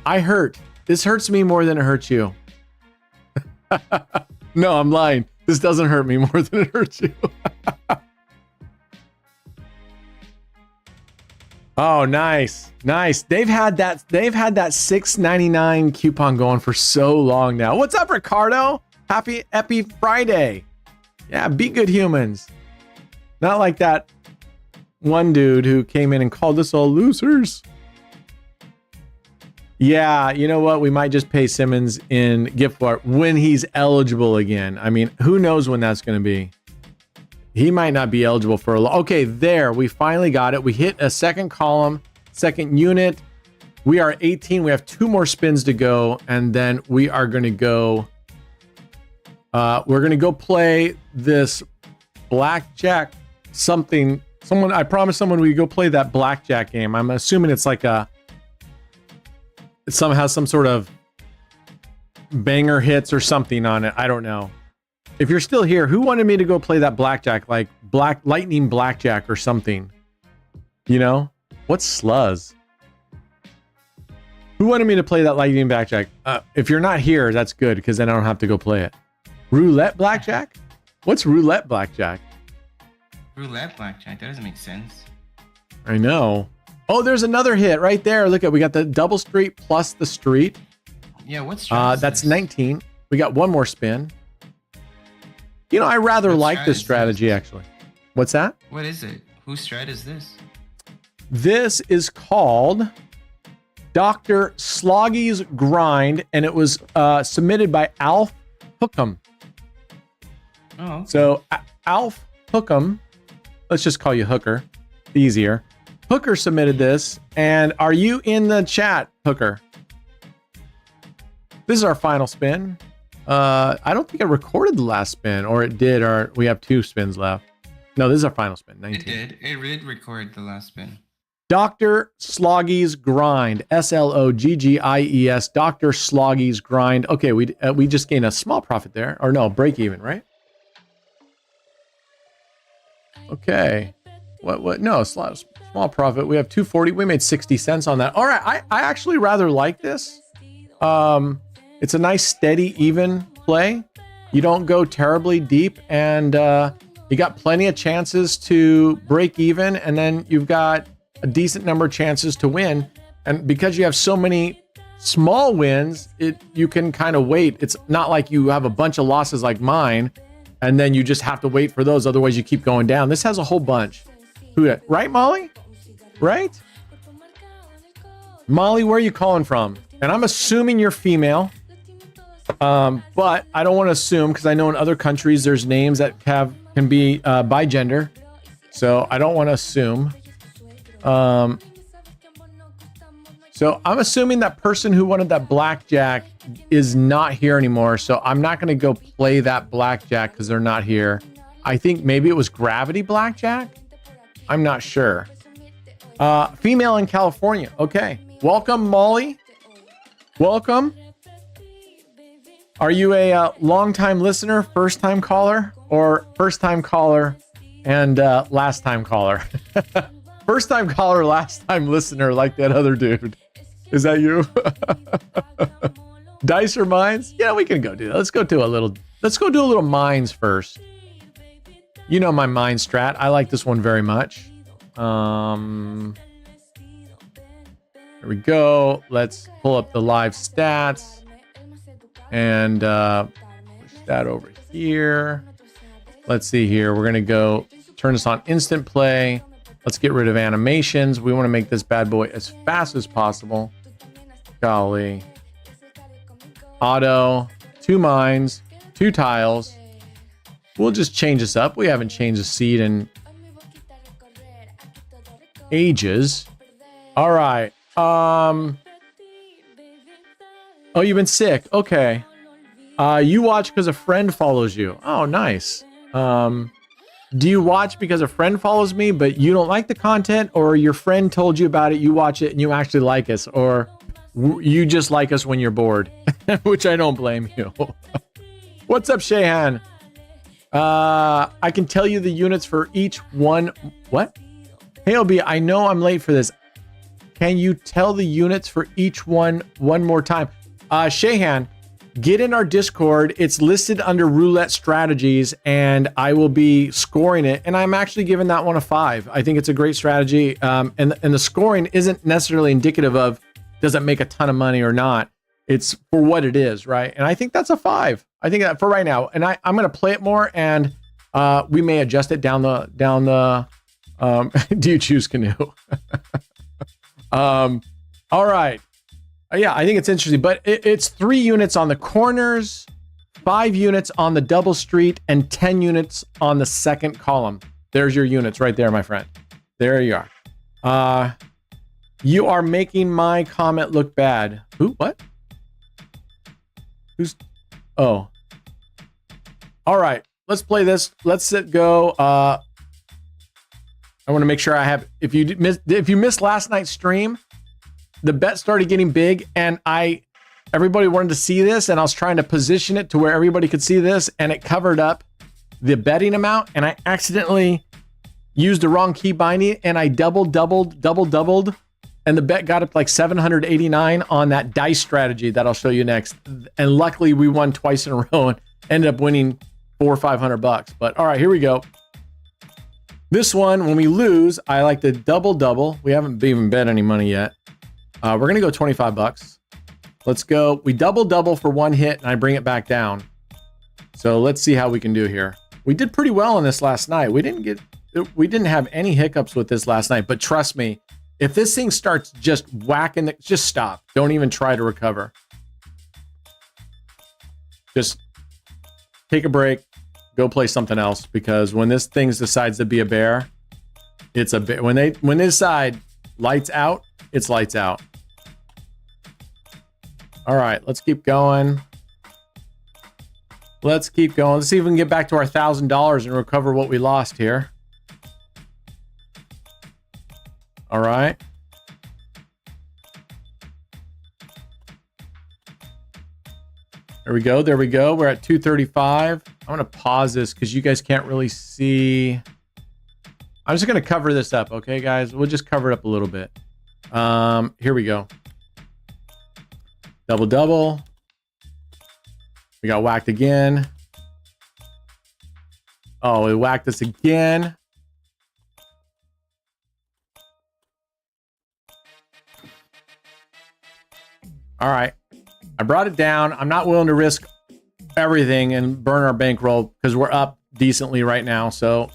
I hurt. This hurts me more than it hurts you. No, I'm lying. This doesn't hurt me more than it hurts you. Oh, nice. Nice. They've had that $6.99 coupon going for so long now. What's up, Ricardo? Happy Epi Friday. Yeah, be good humans. Not like that one dude who came in and called us all losers. Yeah, you know what? We might just pay Simmons in gift card when he's eligible again. I mean, who knows when that's going to be? He might not be eligible for a long. Okay, there. We finally got it. We hit a second column, second unit. We are 18. We have 2 more spins to go, and then we are going to go. We're going to go play this blackjack something. I promised someone we'd go play that blackjack game. I'm assuming it's like it somehow some sort of banger hits or something on it. I don't know. If you're still here, who wanted me to go play that blackjack, like lightning blackjack or something? You know? What's sluzz? Who wanted me to play that lightning blackjack? If you're not here, that's good, because then I don't have to go play it. Roulette blackjack? What's roulette blackjack? Roulette blackjack? That doesn't make sense. I know. Oh, there's another hit right there. Look at, we got the double street plus the street. Yeah, what's that's 19. We got one more spin. You know, I rather like this strategy, actually. What's that? What is it? Whose strat is this? This is called Dr. Sloggy's Grind, and it was submitted by Alf Hookham. Oh. Okay. So Alf Hookham, let's just call you Hooker, easier. Hooker submitted this, and are you in the chat, Hooker? This is our final spin. I don't think I recorded the last spin, or it did, or we have 2 spins left. No, this is our final spin, 19. It did. It did record the last spin. Dr. Sloggy's Grind, Sloggies, Dr. Sloggy's Grind. Okay, we just gained a small profit there, or no, break even, right? Okay. What? No, small profit. We have 240. We made 60 cents on that. All right. I actually rather like this. It's a nice, steady, even play. You don't go terribly deep, and you got plenty of chances to break even, and then you've got a decent number of chances to win. And because you have so many small wins, you can kind of wait. It's not like you have a bunch of losses like mine, and then you just have to wait for those. Otherwise, you keep going down. This has a whole bunch. Right, Molly? Right? Molly, where are you calling from? And I'm assuming you're female. But I don't want to assume, because I know in other countries there's names that can be by gender. So I don't want to assume. So I'm assuming that person who wanted that blackjack is not here anymore. So I'm not going to go play that blackjack because they're not here. I think maybe it was gravity blackjack. I'm not sure. Female in California. Okay. Welcome, Molly. Welcome. Are you a long-time listener, first-time caller, or first-time caller and last-time caller? First-time caller, last-time listener, like that other dude. Is that you? Dice or mines? Yeah, we can go do that. Let's go do a little mines first. You know my mine strat. I like this one very much. There we go. Let's pull up the live stats and push that over here. Let's see here. We're gonna go turn this on instant play. Let's get rid of animations. We want to make this bad boy as fast as possible. Golly. Auto, 2 mines, 2 tiles. We'll just change this up. We haven't changed the seed in ages. All right. Oh, you've been sick. Okay. You watch because a friend follows you. Oh, nice. Do you watch because a friend follows me, but you don't like the content, or your friend told you about it, you watch it, and you actually like us, or you just like us when you're bored, which I don't blame you. What's up, Shehan? I can tell you the units for each one. What? Hey, OB, I know I'm late for this. Can you tell the units for each one more time? Shehan, get in our Discord. It's listed under Roulette Strategies, and I will be scoring it. And I'm actually giving that one a 5. I think it's a great strategy. And the scoring isn't necessarily indicative of does it make a ton of money or not. It's for what it is, right? And I think that's a 5. I think that for right now. And I'm going to play it more, and we may adjust it down the. Do you choose canoe? All right. Yeah, I think it's interesting, but it's 3 units on the corners, 5 units on the double street, and 10 units on the second column. There's your units right there, my friend. There you are. You are making my comment look bad. Who? What? Who's? Oh. All right. Let's play this. Let's go. I want to make sure I have. If you missed last night's stream, the bet started getting big, and everybody wanted to see this, and I was trying to position it to where everybody could see this, and it covered up the betting amount, and I accidentally used the wrong key binding, and I doubled, and the bet got up like 789 on that dice strategy that I'll show you next. And luckily, we won twice in a row and ended up winning $400 or $500. But all right, here we go. This one, when we lose, I like to double. We haven't even bet any money yet. We're gonna go $25. Let's go. We double for 1 hit, and I bring it back down. So let's see how we can do here. We did pretty well on this last night. We didn't have any hiccups with this last night. But trust me, if this thing starts just whacking, just stop. Don't even try to recover. Just take a break. Go play something else, because when this thing decides to be a bear, it's a bear. When they decide lights out, it's lights out. All right, let's keep going. Let's keep going. Let's see if we can get back to our $1,000 and recover what we lost here. All right. There we go. There we go. We're at 235. I'm going to pause this because you guys can't really see I'm just going to cover this up. Okay, guys, we'll just cover it up a little bit. Here we go. Double, double. We got whacked again. Oh, it whacked us again. All right. I brought it down. I'm not willing to risk everything and burn our bankroll because we're up decently right now. So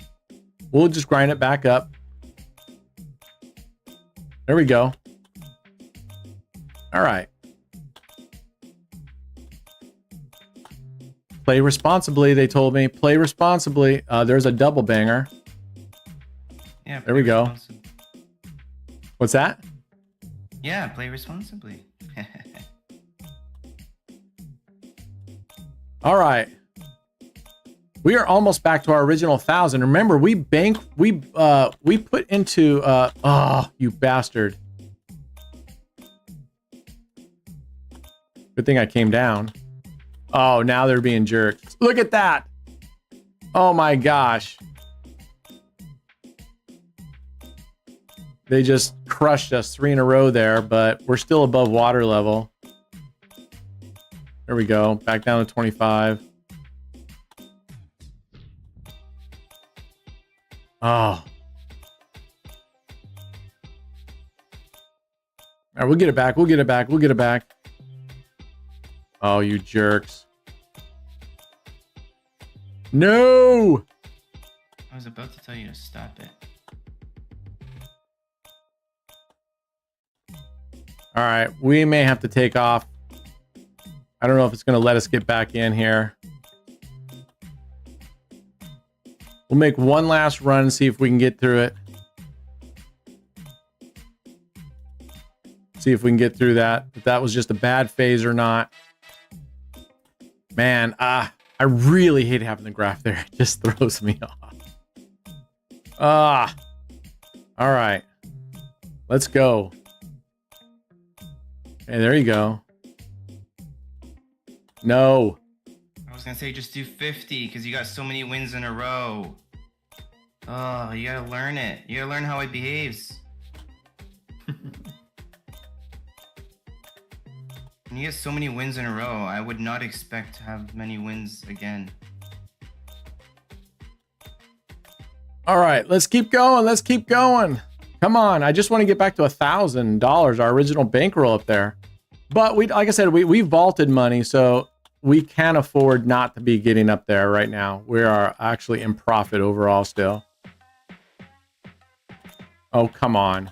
we'll just grind it back up. There we go. All right. Play responsibly, they told me. Play responsibly. There's a double banger. Yeah. There we go. What's that? Yeah, play responsibly. All right. We are almost back to our original 1,000. Remember, we put into oh, you bastard. Good thing I came down. Oh, now they're being jerked. Look at that. Oh my gosh. They just crushed us 3 in a row there, but we're still above water level. There we go. Back down to 25. Oh. All right, we'll get it back. We'll get it back. We'll get it back. Oh, you jerks. No! I was about to tell you to stop it. All right, we may have to take off. I don't know if it's going to let us get back in here. We'll make one last run and see if we can get through it. See if we can get through that. If that was just a bad phase or not. Man, I really hate having the graph there. It just throws me off. All right. Let's go. Okay, there you go. No. I was gonna say just do 50 because you got so many wins in a row. Oh, you gotta learn it. You gotta learn how it behaves. When you get so many wins in a row, I would not expect to have many wins again. All right, let's keep going. Let's keep going. Come on. I just want to get back to $1,000, our original bankroll up there. But we, like I said, we vaulted money, so we can't afford not to be getting up there right now. We are actually in profit overall still. Oh, come on.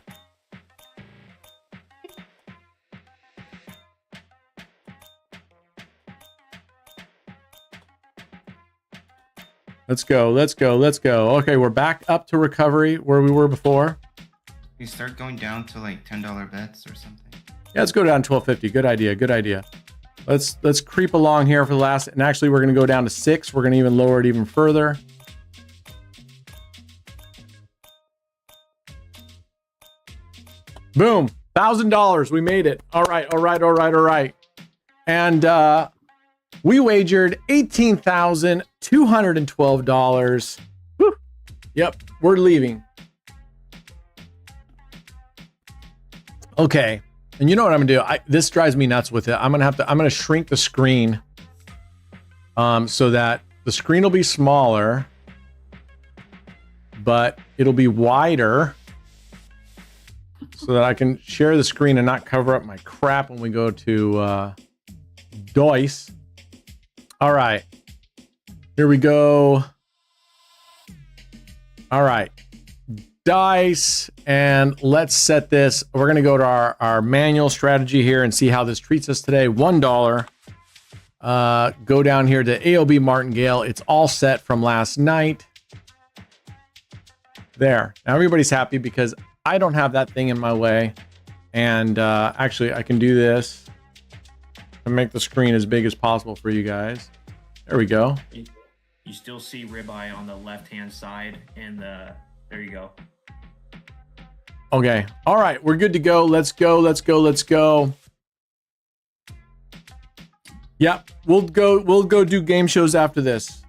Let's go. Let's go. Let's go. Okay, we're back up to recovery where we were before. You start going down to like $10 bets or something. Yeah, let's go down 1250. Good idea. Good idea. Let's creep along here for the last, and actually we're going to go down to 6. We're going to even lower it even further. Boom. $1,000. We made it. All right. All right. All right. All right. And we wagered $18,212. Woo. Yep. We're leaving. Okay. And you know what I'm gonna do? This drives me nuts with it. I'm gonna shrink the screen so that the screen will be smaller, but it'll be wider so that I can share the screen and not cover up my crap when we go to DOICE. All right, here we go. All right. Dice, and let's set this. We're going to go to our manual strategy here and see how this treats us today. $1. Go down here to AOB Martingale. It's all set from last night. There. Now everybody's happy because I don't have that thing in my way. And actually, I can do this and make the screen as big as possible for you guys. There we go. You still see ribeye on the left-hand side and there you go. Okay. All right. We're good to go. Let's go. Let's go. Let's go. Yep. We'll go do game shows after this.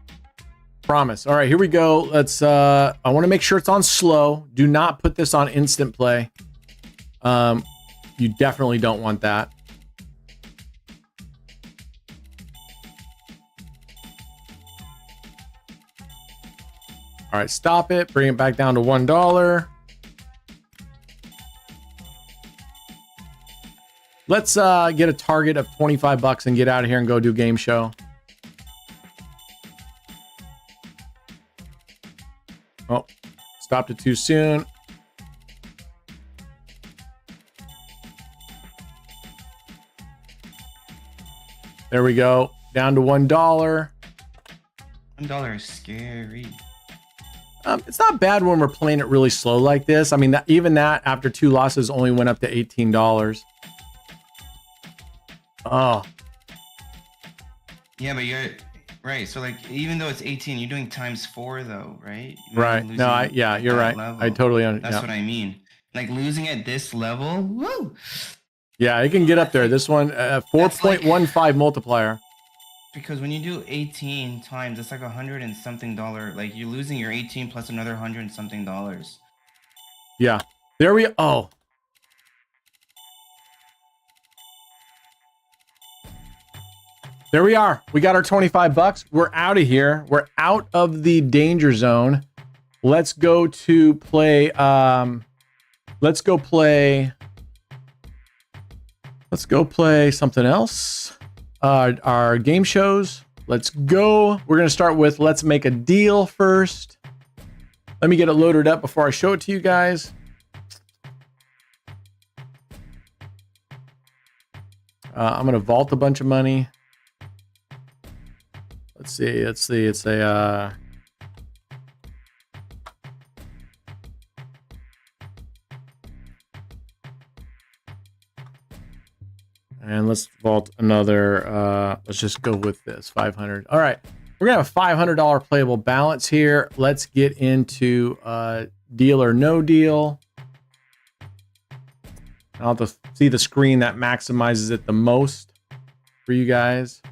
promise. All right, here we go. Let's I want to make sure it's on slow. Do not put this on instant play. You definitely don't want that. All right, stop it. Bring it back down to $1. Let's get a target of 25 bucks and get out of here and go do game show. Oh, stopped it too soon. There we go. Down to $1. $1 is scary. It's not bad when we're playing it really slow like this. I mean, even that after 2 losses only went up to $18. Oh. Yeah, but you're right. So like, even though it's 18, you're doing ×4 though, right? Right. No, yeah, you're right. Level. I totally understand. That's what I mean. Like losing at this level, woo! Yeah, it can get up there. This one, 4.15 multiplier. Because when you do 18 times, it's like $100 and something. Like you're losing your 18 plus another $100 and something. Yeah. There we. Oh. There we are. We got our 25 bucks. We're out of here. We're out of the danger zone. Let's go to play. Let's go play something else. Our game shows. Let's go. We're going to start with let's make a deal first. Let me get it loaded up before I show it to you guys. I'm going to vault a bunch of money. Let's see. It's a and let's vault another. Let's just go with this 500. All right, we're gonna have a $500 playable balance here. Let's get into deal or no deal. I'll have to see the screen that maximizes it the most for you guys.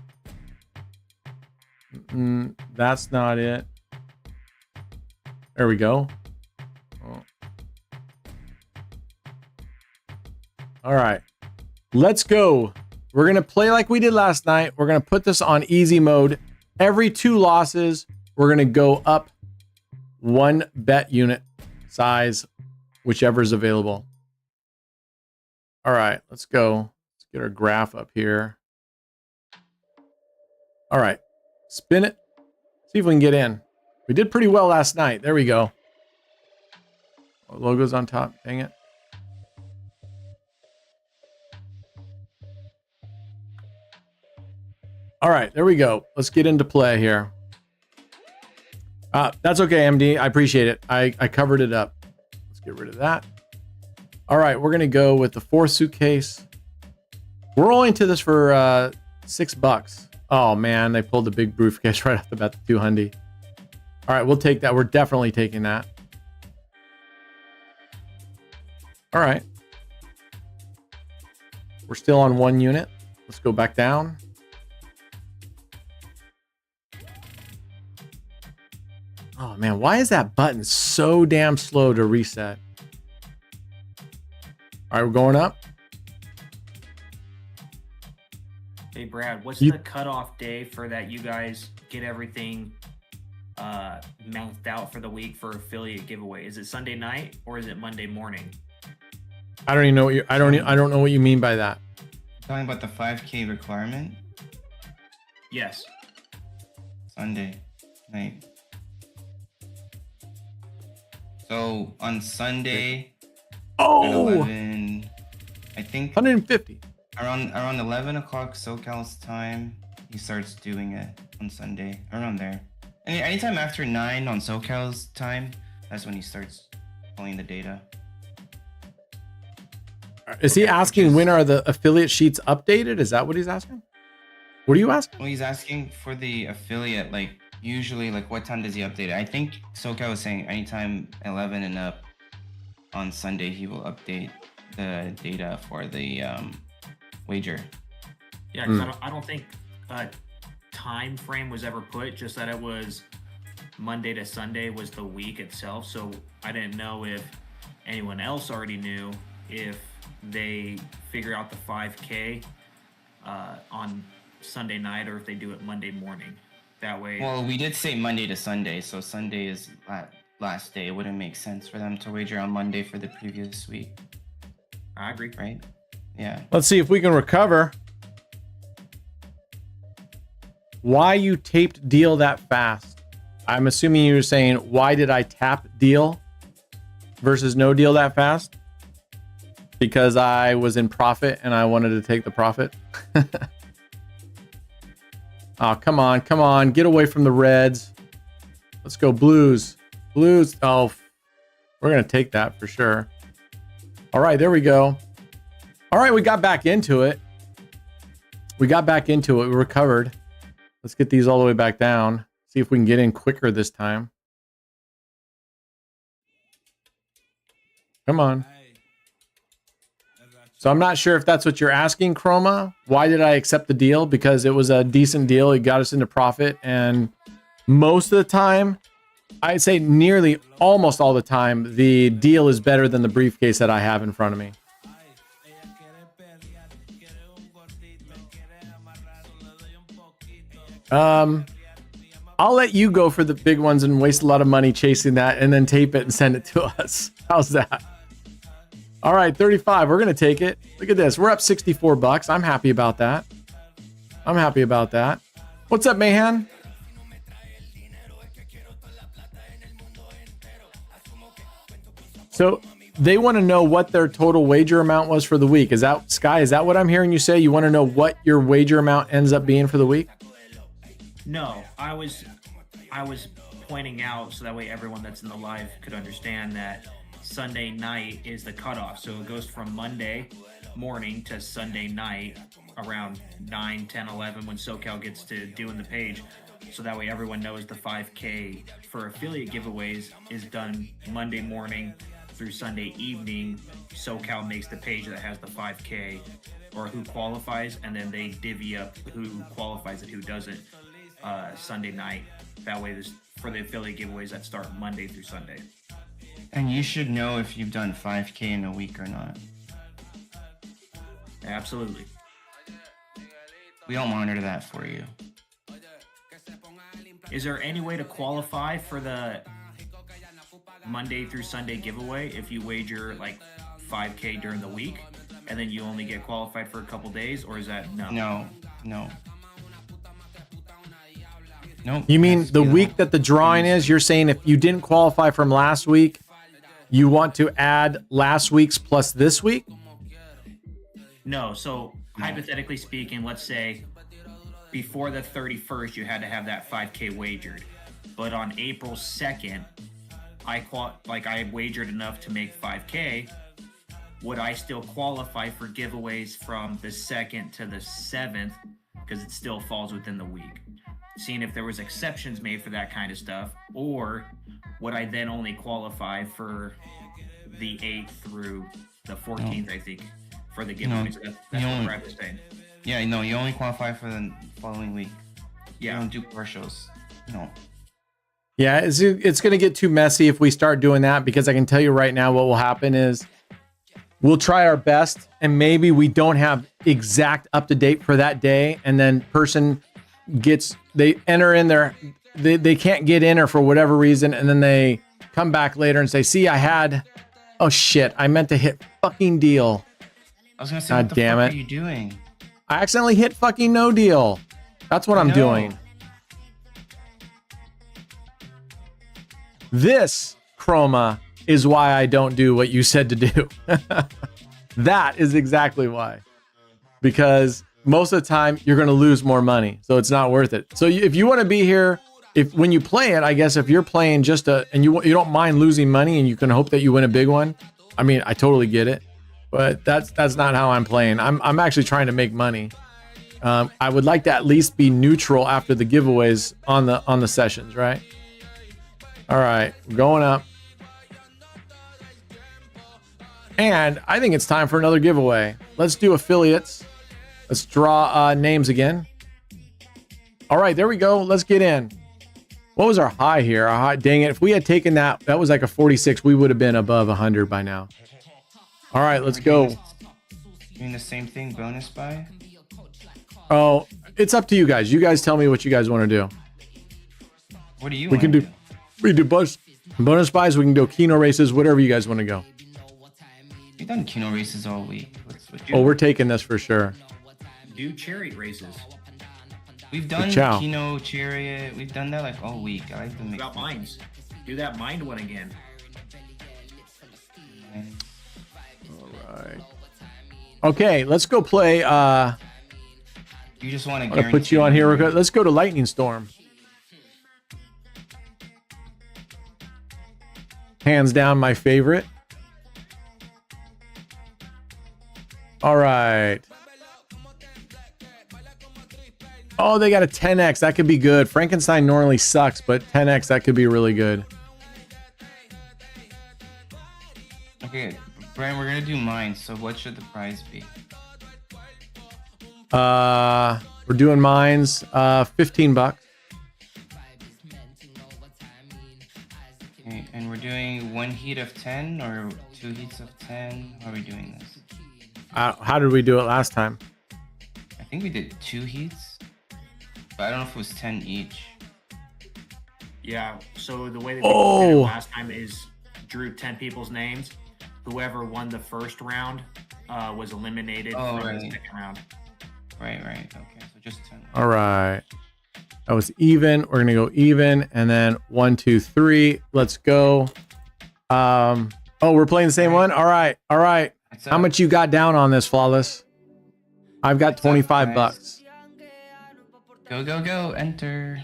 That's not it. There we go. Oh. All right. Let's go. We're going to play like we did last night. We're going to put this on easy mode. Every 2 losses, we're going to go up 1 bet unit size, whichever is available. All right, let's go. Let's get our graph up here. All right, spin it. See if we can get in. We did pretty well last night. There we go. Oh, logo's on top. Dang it. All right, there we go. Let's get into play here. That's okay, MD. I appreciate it. I covered it up. Let's get rid of that. All right, we're going to go with the 4th suitcase. We're only into this for $6. Oh, man, they pulled the big briefcase right off the bat, the 200. All right, we'll take that. We're definitely taking that. All right. We're still on 1 unit. Let's go back down. Oh, man, why is that button so damn slow to reset? All right, we're going up. Hey, Brad, what's the cutoff day for that you guys get everything mapped out for the week for affiliate giveaway? Is it Sunday night or is it Monday morning? I don't even know what you I don't know what you mean by that. Talking about the 5K requirement? Yes. Sunday night. So on Sunday, at 11, I think 150. Around 11 o'clock SoCal's time, he starts doing it on Sunday. Around there. Anytime after 9 on SoCal's time, that's when he starts pulling the data. Is he asking when are the affiliate sheets updated? Is that what he's asking? What are you asking? Well, he's asking for the affiliate, like usually, like what time does he update it? I think SoCal was saying anytime 11 and up on Sunday, he will update the data for the wager. Yeah, because I don't think a time frame was ever put, just that it was Monday to Sunday was the week itself. So I didn't know if anyone else already knew if they figure out the 5K on Sunday night or if they do it Monday morning. That way. Well, we did say Monday to Sunday, so Sunday is last day. It wouldn't make sense for them to wager on Monday for the previous week. I agree. Right? Yeah. Let's see if we can recover. Why you taped deal that fast? I'm assuming you were saying, why did I tap deal versus no deal that fast? Because I was in profit and I wanted to take the profit. Oh, come on, come on. Get away from the reds. Let's go blues. Blues. Oh, we're going to take that for sure. All right, there we go. All right, we got back into it. We recovered. Let's get these all the way back down. See if we can get in quicker this time. Come on. So I'm not sure if that's what you're asking, Chroma. Why did I accept the deal? Because it was a decent deal. It got us into profit. And most of the time, I'd say nearly almost all the time, the deal is better than the briefcase that I have in front of me. I'll let you go for the big ones and waste a lot of money chasing that and then tape it and send it to us. How's that? All right, 35. We're going to take it. Look at this. We're up 64 bucks. I'm happy about that. What's up, Mayhan? So they want to know what their total wager amount was for the week. Is that, Sky, is that what I'm hearing you say? You want to know what your wager amount ends up being for the week? No, I was pointing out so that way everyone that's in the live could understand that Sunday night is the cutoff. So it goes from Monday morning to Sunday night around 9, 10, 11 when SoCal gets to doing the page. So that way everyone knows the 5K for affiliate giveaways is done Monday morning through Sunday evening. SoCal makes the page that has the 5K or who qualifies, and then they divvy up who qualifies and who doesn't Sunday night. That way there's for the affiliate giveaways that start Monday through Sunday. And you should know if you've done 5K in a week or not. Absolutely. We don't monitor that for you. Is there any way to qualify for the Monday through Sunday giveaway if you wager like 5K during the week and then you only get qualified for a couple days, or is that no? No. You mean the week that the drawing is? You're saying if you didn't qualify from last week, you want to add last week's plus this week? No. So hypothetically speaking, let's say before the 31st, you had to have that 5K wagered. But on April 2nd, I wagered enough to make 5K. Would I still qualify for giveaways from the 2nd to the 7th? Because it still falls within the week. Seeing if there was exceptions made for that kind of stuff, or would I then only qualify for the 8th through the 14th, I think, for the giveaways? That's what Brad was saying. Yeah, no, you only qualify for the following week. Yeah. You don't do partials. No. Yeah, it's going to get too messy if we start doing that, because I can tell you right now what will happen is we'll try our best and maybe we don't have exact up to date for that day, and then person they enter in there, they can't get in or for whatever reason, and then they come back later and say, see, oh shit, I meant to hit fucking deal. I was gonna say, God what the damn fuck it. are you doing? I accidentally hit fucking no deal. That's what I'm doing. This, Chroma, is why I don't do what you said to do. That is exactly why. Because most of the time you're going to lose more money, so it's not worth it. So if you want to be here, when you play it, I guess if you're playing and you don't mind losing money and you can hope that you win a big one, I mean, I totally get it, but that's not how I'm playing. I'm actually trying to make money. I would like to at least be neutral after the giveaways on the sessions, right? All right, going up. And I think it's time for another giveaway. Let's do affiliates. Let's draw names again. All right, there we go. Let's get in. What was our high here? Our high, dang it. If we had taken that, that was like a 46, we would have been above 100 by now. All right, let's go. Doing the same thing, bonus buy? Oh, it's up to you guys. You guys tell me what you guys want to do. What do you We want can to do, we do bonus buys. We can do Keno races, whatever you guys want to go. We've done Keno races all week. Oh, we're taking this for sure. Do chariot races. We've done Ciao. Keno, Chariot. We've done that like all week. I like to We make got mines. Do that mind one again. All right. Okay, let's go play. You just want to I'm gonna put you on here. Let's go to Lightning Storm. Hands down, my favorite. All right. Oh, they got a 10x. That could be good. Frankenstein normally sucks, but 10x, that could be really good. Okay, Brian, we're gonna do mine. So what should the prize be? We're doing mines. 15 bucks. Okay, and we're doing 1 heat of 10 or 2 heats of 10. How are we doing this? How did we do it last time? I think we did 2 heats, but I don't know if it was 10 each. Yeah, so the way that we did Oh. it last time is drew 10 people's names. Whoever won the first round was eliminated from the right. second round. Right. Okay, so just 10. All right. That was even. We're gonna go even, and then 1, 2, 3. Let's go. Oh, we're playing the same one. All right. How much you got down on this, Flawless? I've got 25 bucks. Go. Enter.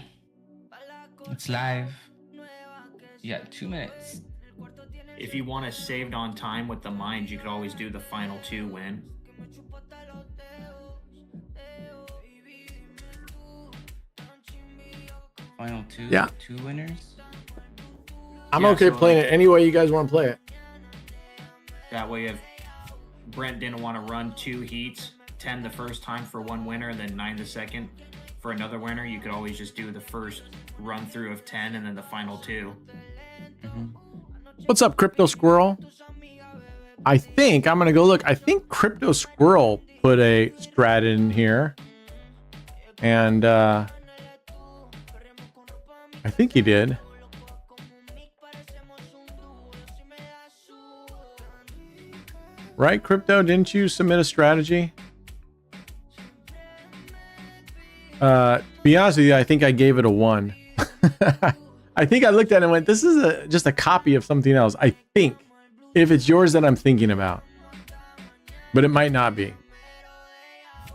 It's live. You got 2 minutes. If you want to saved on time with the mines, you could always do the final 2 win. Final 2. Yeah. 2 winners. I'm Yeah, okay so, playing like- it any way you guys want to play it. That way, if Brent didn't want to run 2 heats, 10 the first time for 1 winner, and then 9 the second for another winner, you could always just do the first run through of 10 and then the final 2. What's up, Crypto Squirrel? I think I'm gonna go look. I think Crypto Squirrel put a strat in here, and I think he did. Right, Crypto? Didn't you submit a strategy? To be honest with you, I think I gave it a 1. I think I looked at it and went, this is just a copy of something else. I think. If it's yours that I'm thinking about. But it might not be.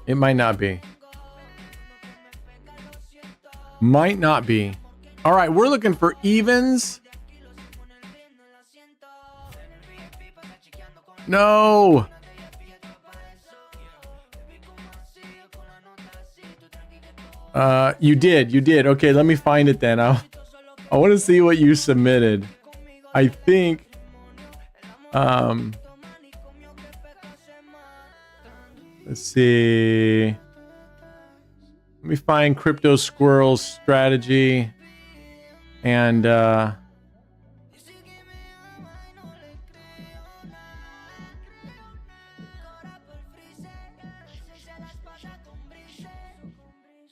It might not be. Might not be. All right, we're looking for evens. No. You did. Okay, let me find it then. I want to see what you submitted. I think let's see. Let me find Crypto Squirrel's strategy and oh,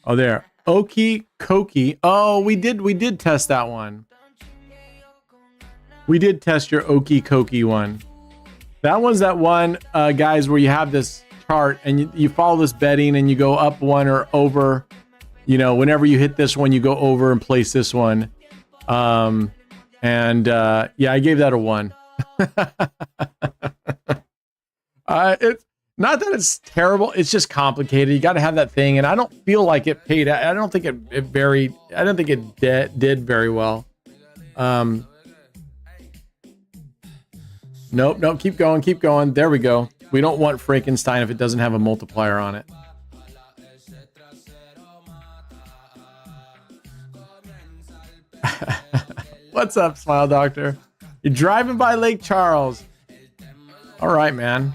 there. Okie Koki. Oh, we did test that one. We did test your Okie Koki one. That one's that one, guys, where you have this chart and you follow this betting and you go up 1 or over. You know, whenever you hit this one, you go over and place this one. Yeah, I gave that a 1. It's not that it's terrible. It's just complicated. You got to have that thing, and I don't feel like it paid. I don't think it did very well. Nope. Keep going. There we go. We don't want Frankenstein if it doesn't have a multiplier on it. What's up, Smile Doctor? You're driving by Lake Charles. All right, man.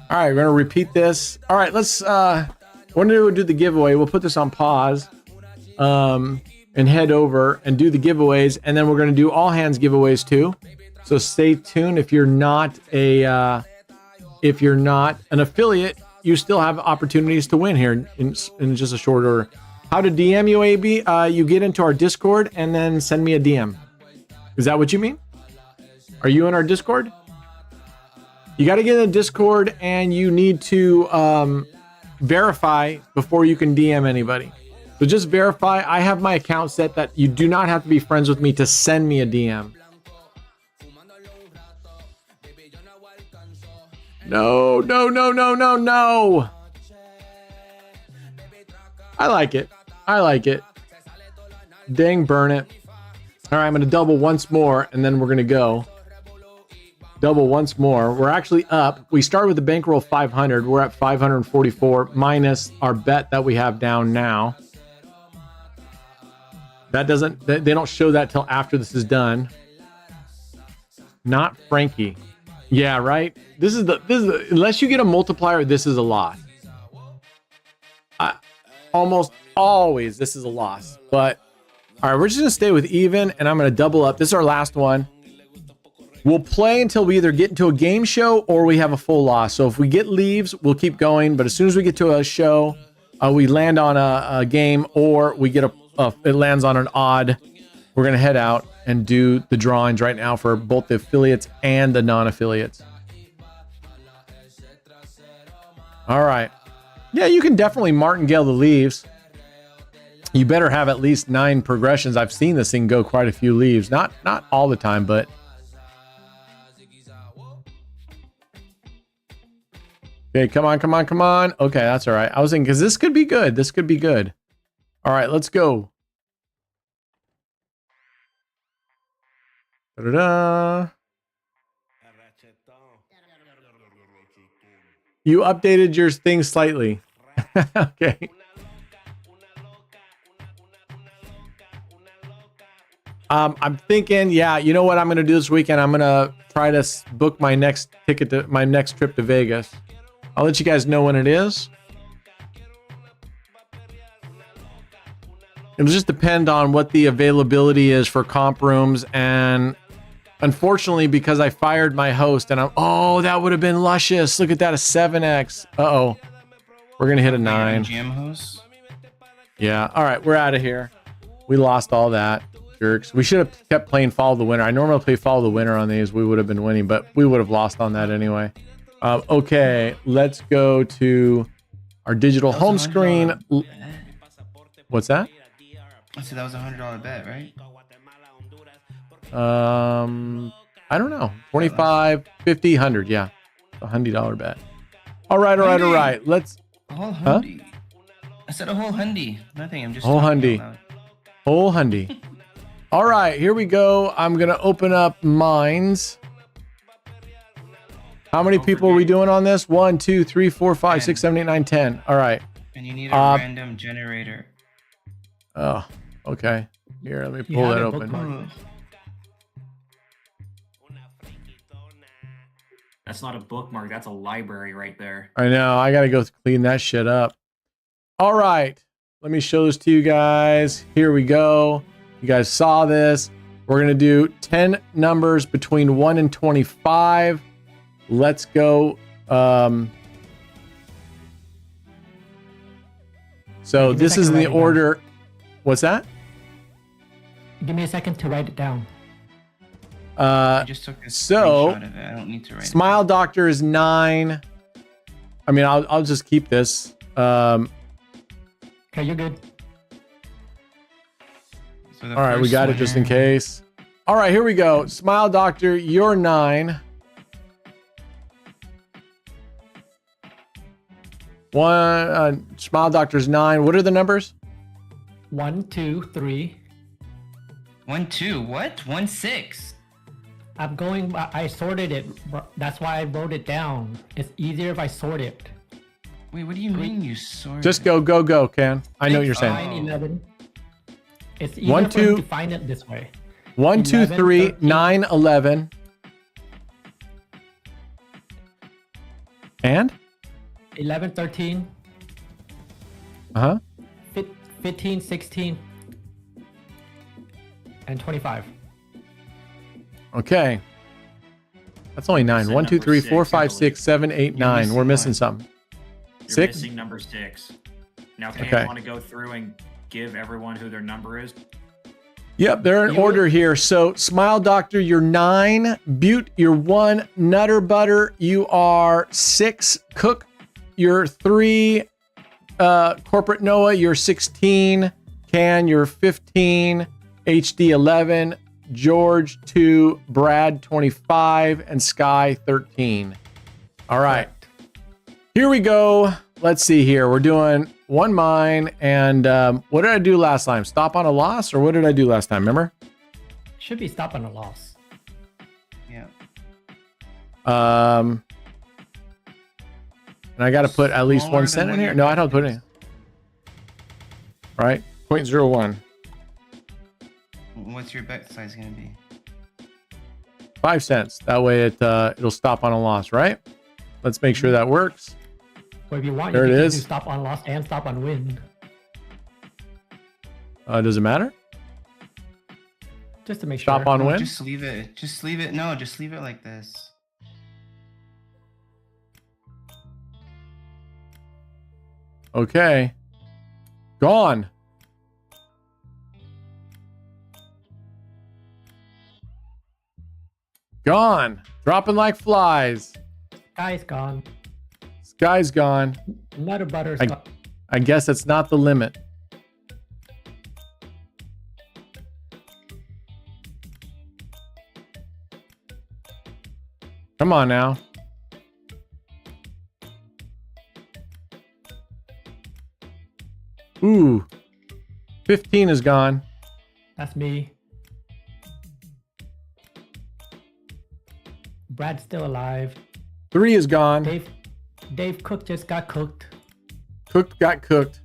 All right, we're gonna repeat this. All right, let's. When do we do the giveaway? We'll put this on pause. and head over and do the giveaways. And then we're going to do all hands giveaways too. So stay tuned. If you're not an affiliate, you still have opportunities to win here in just a short order. How to DM you, AB? You get into our Discord and then send me a DM. Is that what you mean? Are you in our Discord? You got to get in the Discord and you need to verify before you can DM anybody. So just verify. I have my account set that you do not have to be friends with me to send me a DM. No. I like it. Dang, burn it. All right, I'm going to double once more, and then we're going to go. Double once more. We're actually up. We started with the bankroll 500. We're at 544 minus our bet that we have down now. That doesn't, they don't show that till after this is done. Not Frankie. Yeah, right. This is the unless you get a multiplier, this is a loss. Almost always this is a loss. But all right, we're just gonna stay with even, and I'm gonna double up. This is our last one. We'll play until we either get into a game show or we have a full loss. So if we get leaves, we'll keep going. But as soon as we get to a show, we land on a game, or we get it lands on an odd, we're gonna head out and do the drawings right now for both the affiliates and the non-affiliates. All right. Yeah, you can definitely martingale the leaves. You better have at least 9 progressions. I've seen this thing go quite a few leaves. Not all the time, but... Okay, come on. Okay, that's all right. I was thinking, because this could be good. This could be good. All right, let's go. Da-da-da. You updated your thing slightly. Okay. I'm thinking, yeah, you know what I'm going to do this weekend? I'm going to try to book my next ticket to my next trip to Vegas. I'll let you guys know when it is. It'll just depend on what the availability is for comp rooms. And unfortunately, because I fired my host and oh, that would have been luscious. Look at that, a 7X. Uh-oh. We're going to hit a 9. GM host? Yeah. All right. We're out of here. We lost all that. Jerks. We should have kept playing Follow the Winner. I normally play Follow the Winner on these. We would have been winning, but we would have lost on that anyway. Okay. Let's go to our digital home screen. What's that? So that was $100 bet, right? I don't know. 25, 50, 100. Yeah. A $100 bet. All right. Let's. A whole hundy. I said a whole hundy. Nothing. I'm just. Whole hundy. Whole hundy. All right. Here we go. I'm going to open up mines. How many people are we doing on this? 1, 2, 3, 4, 5, 6, 7, 8, 9, 10. All right. And you need a random generator. Oh, okay. Here, let me pull that open. That's not a bookmark. That's a library right there. I know. I got to go clean that shit up. All right. Let me show this to you guys. Here we go. You guys saw this. We're going to do 10 numbers between 1 and 25. Let's go. So this is in the order. What's that? Give me a second to write it down. I just took a screenshot of it. I don't need to write Smile Doctor is 9. I mean, I'll just keep this. Okay, you're good. So all right, we got it just in case. All right, here we go. Smile Doctor, you're 9. Smile Doctor's 9. What are the numbers? 1, 2, 3. 1, 2. What? 1, 6. I'm going. I sorted it. That's why I wrote it down. It's easier if I sort it. Wait, what do you mean you sort? Just go, Ken. I know what you're saying. 9, 11. It's easier 1, 2. to find it this way. 1, 2, 11, 3, 13. 9, 11. And? 11, 13. 15, 16. and 25. Okay. That's only 9. 1, 2, 3, 4, 5, 6, 7, 8, 9. We're missing something. You're 6? missing number 6. Now, Cam, Okay. you want to go through and give everyone who their number is? Yep, they're in order here. So, Smile Doctor, you're 9. Butte, you're 1. Nutter Butter, you are 6. Cook, you're 3. Corporate Noah, you're 16. Can, you're 15. HD, 11. George, 2. Brad, 25. And Sky, 13. All right. Here we go. Let's see here. We're doing one mine. And what did I do last time? Stop on a loss? Or what did I do last time? Remember? Should be stop on a loss. Yeah. And I got to put at least Smaller 1 cent than in what here. your No, I don't bet put is. it. Right? 0.01. What's your bet size gonna be? 5 cents. That way it'll stop on a loss, right? Let's make sure that works. Or if you want, There you it can is. do stop on loss and stop on win. Does it matter? Just to make Stop sure. on No, win? Just leave it. Just leave it. No, just leave it like this. Okay. Gone. Gone. Dropping like flies. Guy's gone. Sky's gone. Nutter Butter's I- gone. I guess it's not the limit. Come on now. Ooh. 15 is gone. That's me. Brad's still alive. 3 is gone. Dave Cook just got cooked. Cooked got cooked.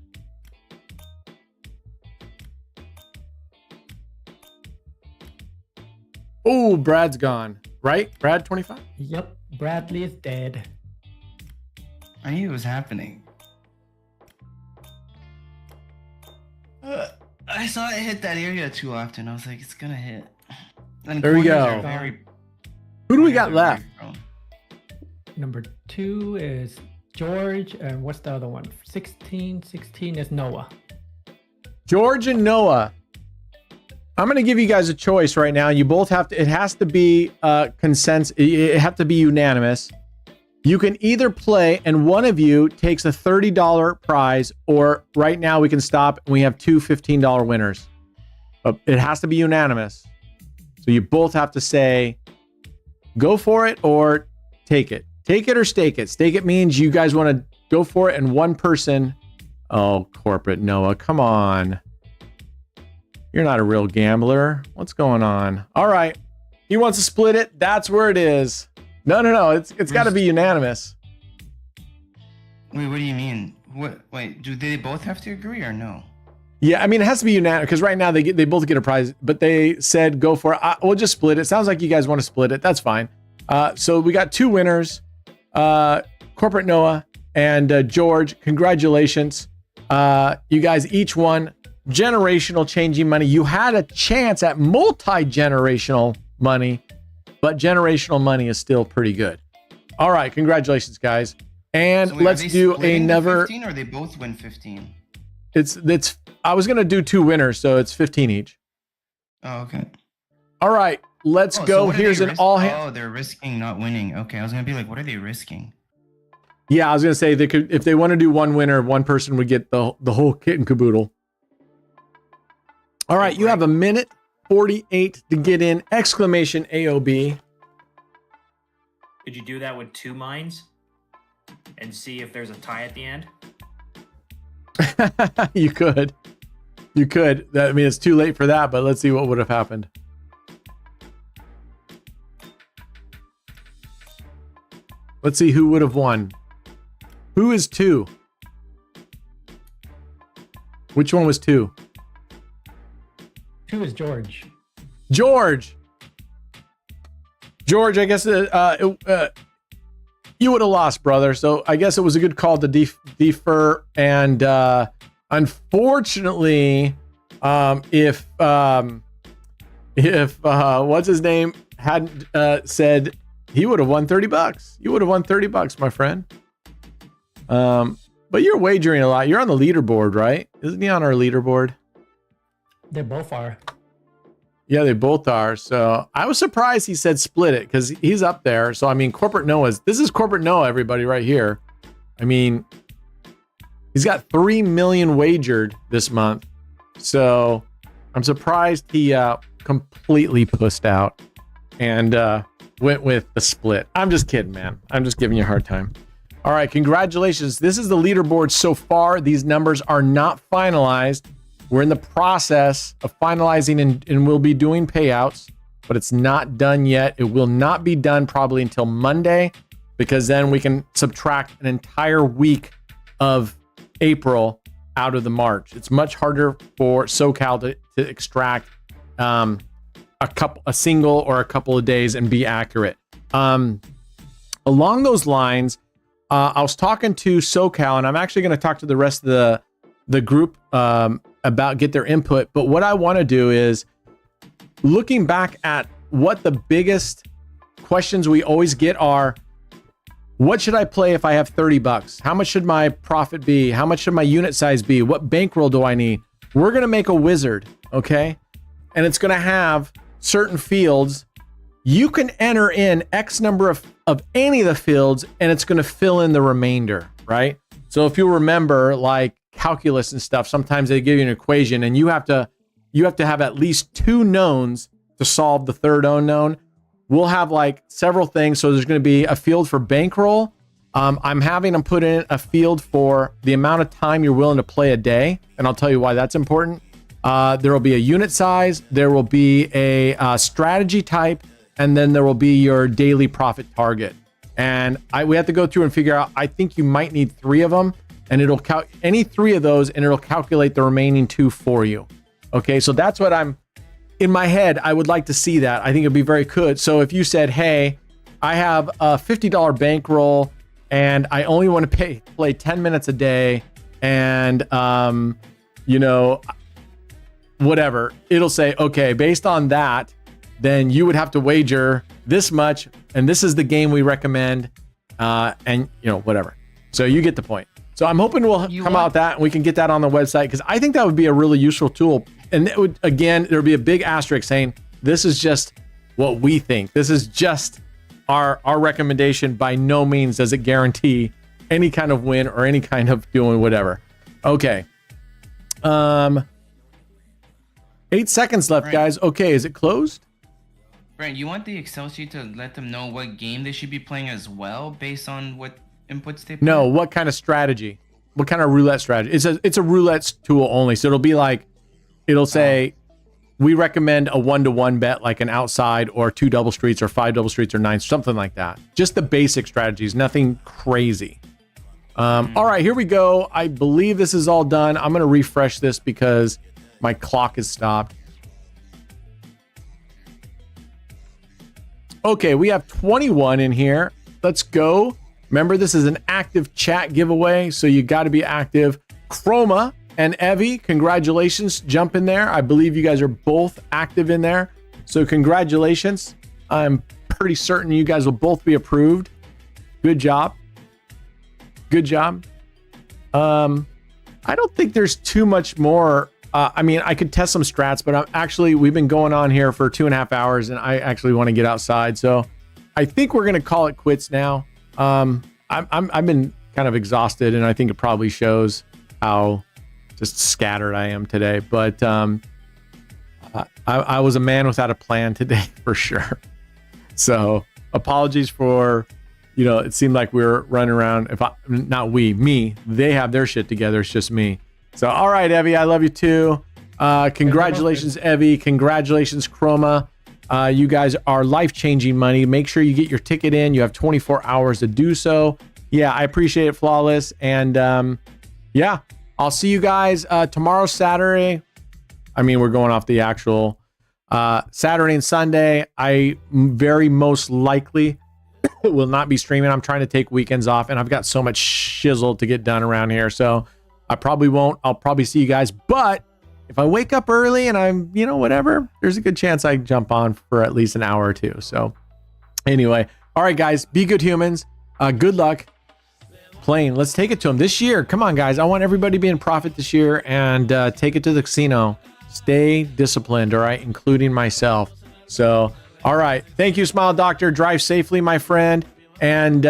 Oh, Brad's gone. Right? Brad 25? Yep, Bradley is dead. I knew it was happening. I saw it hit that area too often. I was like, it's gonna hit. And There we corners go. are very- Who do we corners got are left? very prone. Number 2 is George, and what's the other one? 16 is Noah. George and Noah. I'm going to give you guys a choice right now. You both have to, it has to be consensus. It have to be unanimous. You can either play and one of you takes a $30 prize, or right now we can stop and we have two $15 winners. But it has to be unanimous. So you both have to say, go for it or take it. Take it or stake it. Stake it means you guys want to go for it and one person. Oh, corporate Noah, come on. You're not a real gambler. What's going on? All right. He wants to split it. That's where it is. No. It's got to be unanimous. Wait, what do you mean? What? Wait, do they both have to agree or no? Yeah, I mean, it has to be unanimous because right now they both get a prize, but they said go for it. We'll just split it. Sounds like you guys want to split it. That's fine. So we got two winners, Corporate Noah and George. Congratulations. You guys each won generational changing money. You had a chance at multi-generational money, but generational money is still pretty good. All right, congratulations, guys. And So wait, let's are they do splitting the another. 15 or they both win 15? It's. I was gonna do two winners, so it's 15 each. Oh, okay. All right, let's Oh, so go. what are Here's they an all hand. Oh, they're risking not winning. Okay, I was gonna be like, what are they risking? Yeah, I was gonna say they could, if they want to do one winner, one person would get the whole kit and caboodle. All right, you have a minute 48 to get in! Exclamation AOB. Could you do that with two mines and see if there's a tie at the end? You could. I mean, it's too late for that, but let's see what would have happened. Let's see who would have won. Who is 2? Which one was 2? 2 is George. George, I guess you would have lost, brother. So I guess it was a good call to defer. And unfortunately, if if what's his name hadn't said, he would have won $30. You would have won $30, my friend. But you're wagering a lot. You're on the leaderboard, right? Isn't he on our leaderboard? They both are. Yeah, they both are. So I was surprised he said split it because he's up there. So I mean, Corporate Noah's. This is Corporate Noah, everybody, right here. I mean, he's got 3 million wagered this month. So I'm surprised he completely pussed out and went with the split. I'm just kidding, man. I'm just giving you a hard time. All right, congratulations. This is the leaderboard so far. These numbers are not finalized. We're in the process of finalizing and we'll be doing payouts, but it's not done yet. It will not be done probably until Monday, because then we can subtract an entire week of April out of the March. It's much harder for SoCal to extract a single or a couple of days and be accurate. Along those lines, I was talking to SoCal, and I'm actually going to talk to the rest of the group about get their input. But what I want to do is looking back at what the biggest questions we always get are, what should I play if I have $30? How much should my profit be? How much should my unit size be? What bankroll do I need? We're going to make a wizard, okay? And it's going to have certain fields. You can enter in X number of any of the fields, and it's going to fill in the remainder, right? So if you remember, like calculus and stuff, sometimes they give you an equation, and you have to have at least 2 knowns to solve the third unknown. We'll have like several things. So there's going to be a field for bankroll. I'm having them put in a field for the amount of time you're willing to play a day, and I'll tell you why that's important. There will be a unit size. There will be a strategy type. And then there will be your daily profit target. And we have to go through and figure out, I think you might need 3 of them, and it'll count any 3 of those, and it'll calculate the remaining 2 for you. Okay, so that's what I'm in my head. I would like to see that. I think it'd be very good. So if you said, hey, I have a $50 bankroll and I only want to play 10 minutes a day, and whatever, it'll say, okay, based on that, then you would have to wager this much, and this is the game we recommend, and whatever. So you get the point. So I'm hoping we'll come out with that, and we can get that on the website, because I think that would be a really useful tool. And it would, again, there'd be a big asterisk saying, this is just what we think. This is just our recommendation. By no means does it guarantee any kind of win or any kind of doing whatever. Okay. 8 seconds left, Right. guys. Okay, is it closed? Brent, you want the Excel sheet to let them know what game they should be playing as well, based on what inputs they put? No, what kind of strategy? What kind of roulette strategy? It's a roulette tool only. So it'll be like, it'll say, we recommend a 1-to-1 bet, like an outside, or 2 double streets, or 5 double streets, or 9, something like that. Just the basic strategies, nothing crazy. All right, here we go. I believe this is all done. I'm going to refresh this because my clock is stopped. Okay, we have 21 in here. Let's go. Remember, this is an active chat giveaway, so you got to be active. Chroma and Evie, congratulations. Jump in there. I believe you guys are both active in there. So congratulations. I'm pretty certain you guys will both be approved. Good job. Good job. I don't think there's too much more. I mean, I could test some strats, but we've been going on here for 2.5 hours, and I actually want to get outside. So I think we're going to call it quits now. I've been kind of exhausted, and I think it probably shows how just scattered I am today. But I was a man without a plan today for sure. So apologies for, it seemed like we were running around. Me, they have their shit together. It's just me. So, all right, Evie, I love you too. Congratulations, Evie. Congratulations, Chroma. You guys are life-changing money. Make sure you get your ticket in. You have 24 hours to do so. Yeah, I appreciate it, Flawless. And yeah, I'll see you guys tomorrow, Saturday. I mean, we're going off the actual Saturday and Sunday. I very most likely will not be streaming. I'm trying to take weekends off, and I've got so much shizzle to get done around here. So I probably won't. I'll probably see you guys. But if I wake up early and I'm, you know, whatever, there's a good chance I jump on for at least an hour or two. So anyway, all right, guys, be good humans. Good luck playing. Let's take it to them this year. Come on, guys. I want everybody to be in profit this year and take it to the casino. Stay disciplined, all right, including myself. So, all right. Thank you, Smile Doctor. Drive safely, my friend. And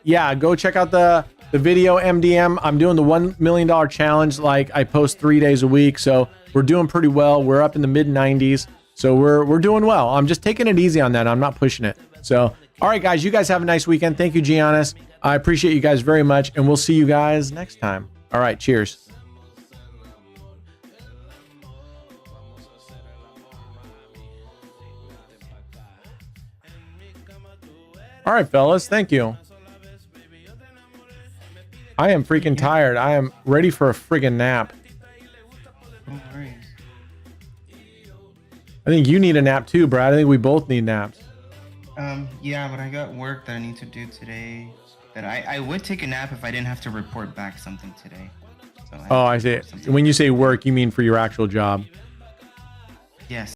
yeah, go check out the video MDM. I'm doing the $1 million challenge. Like, I post 3 days a week. So we're doing pretty well. We're up in the mid 90s. So we're doing well. I'm just taking it easy on that. I'm not pushing it. So, all right, guys, you guys have a nice weekend. Thank you, Giannis. I appreciate you guys very much. And we'll see you guys next time. All right. Cheers. All right, fellas. Thank you. I am freaking tired. I am ready for a friggin' nap. No worries. I think you need a nap too, Brad. I think we both need naps. Yeah, but I got work that I need to do today. That I would take a nap if I didn't have to report back something today. So I see. When you say work, you mean for your actual job? Yes.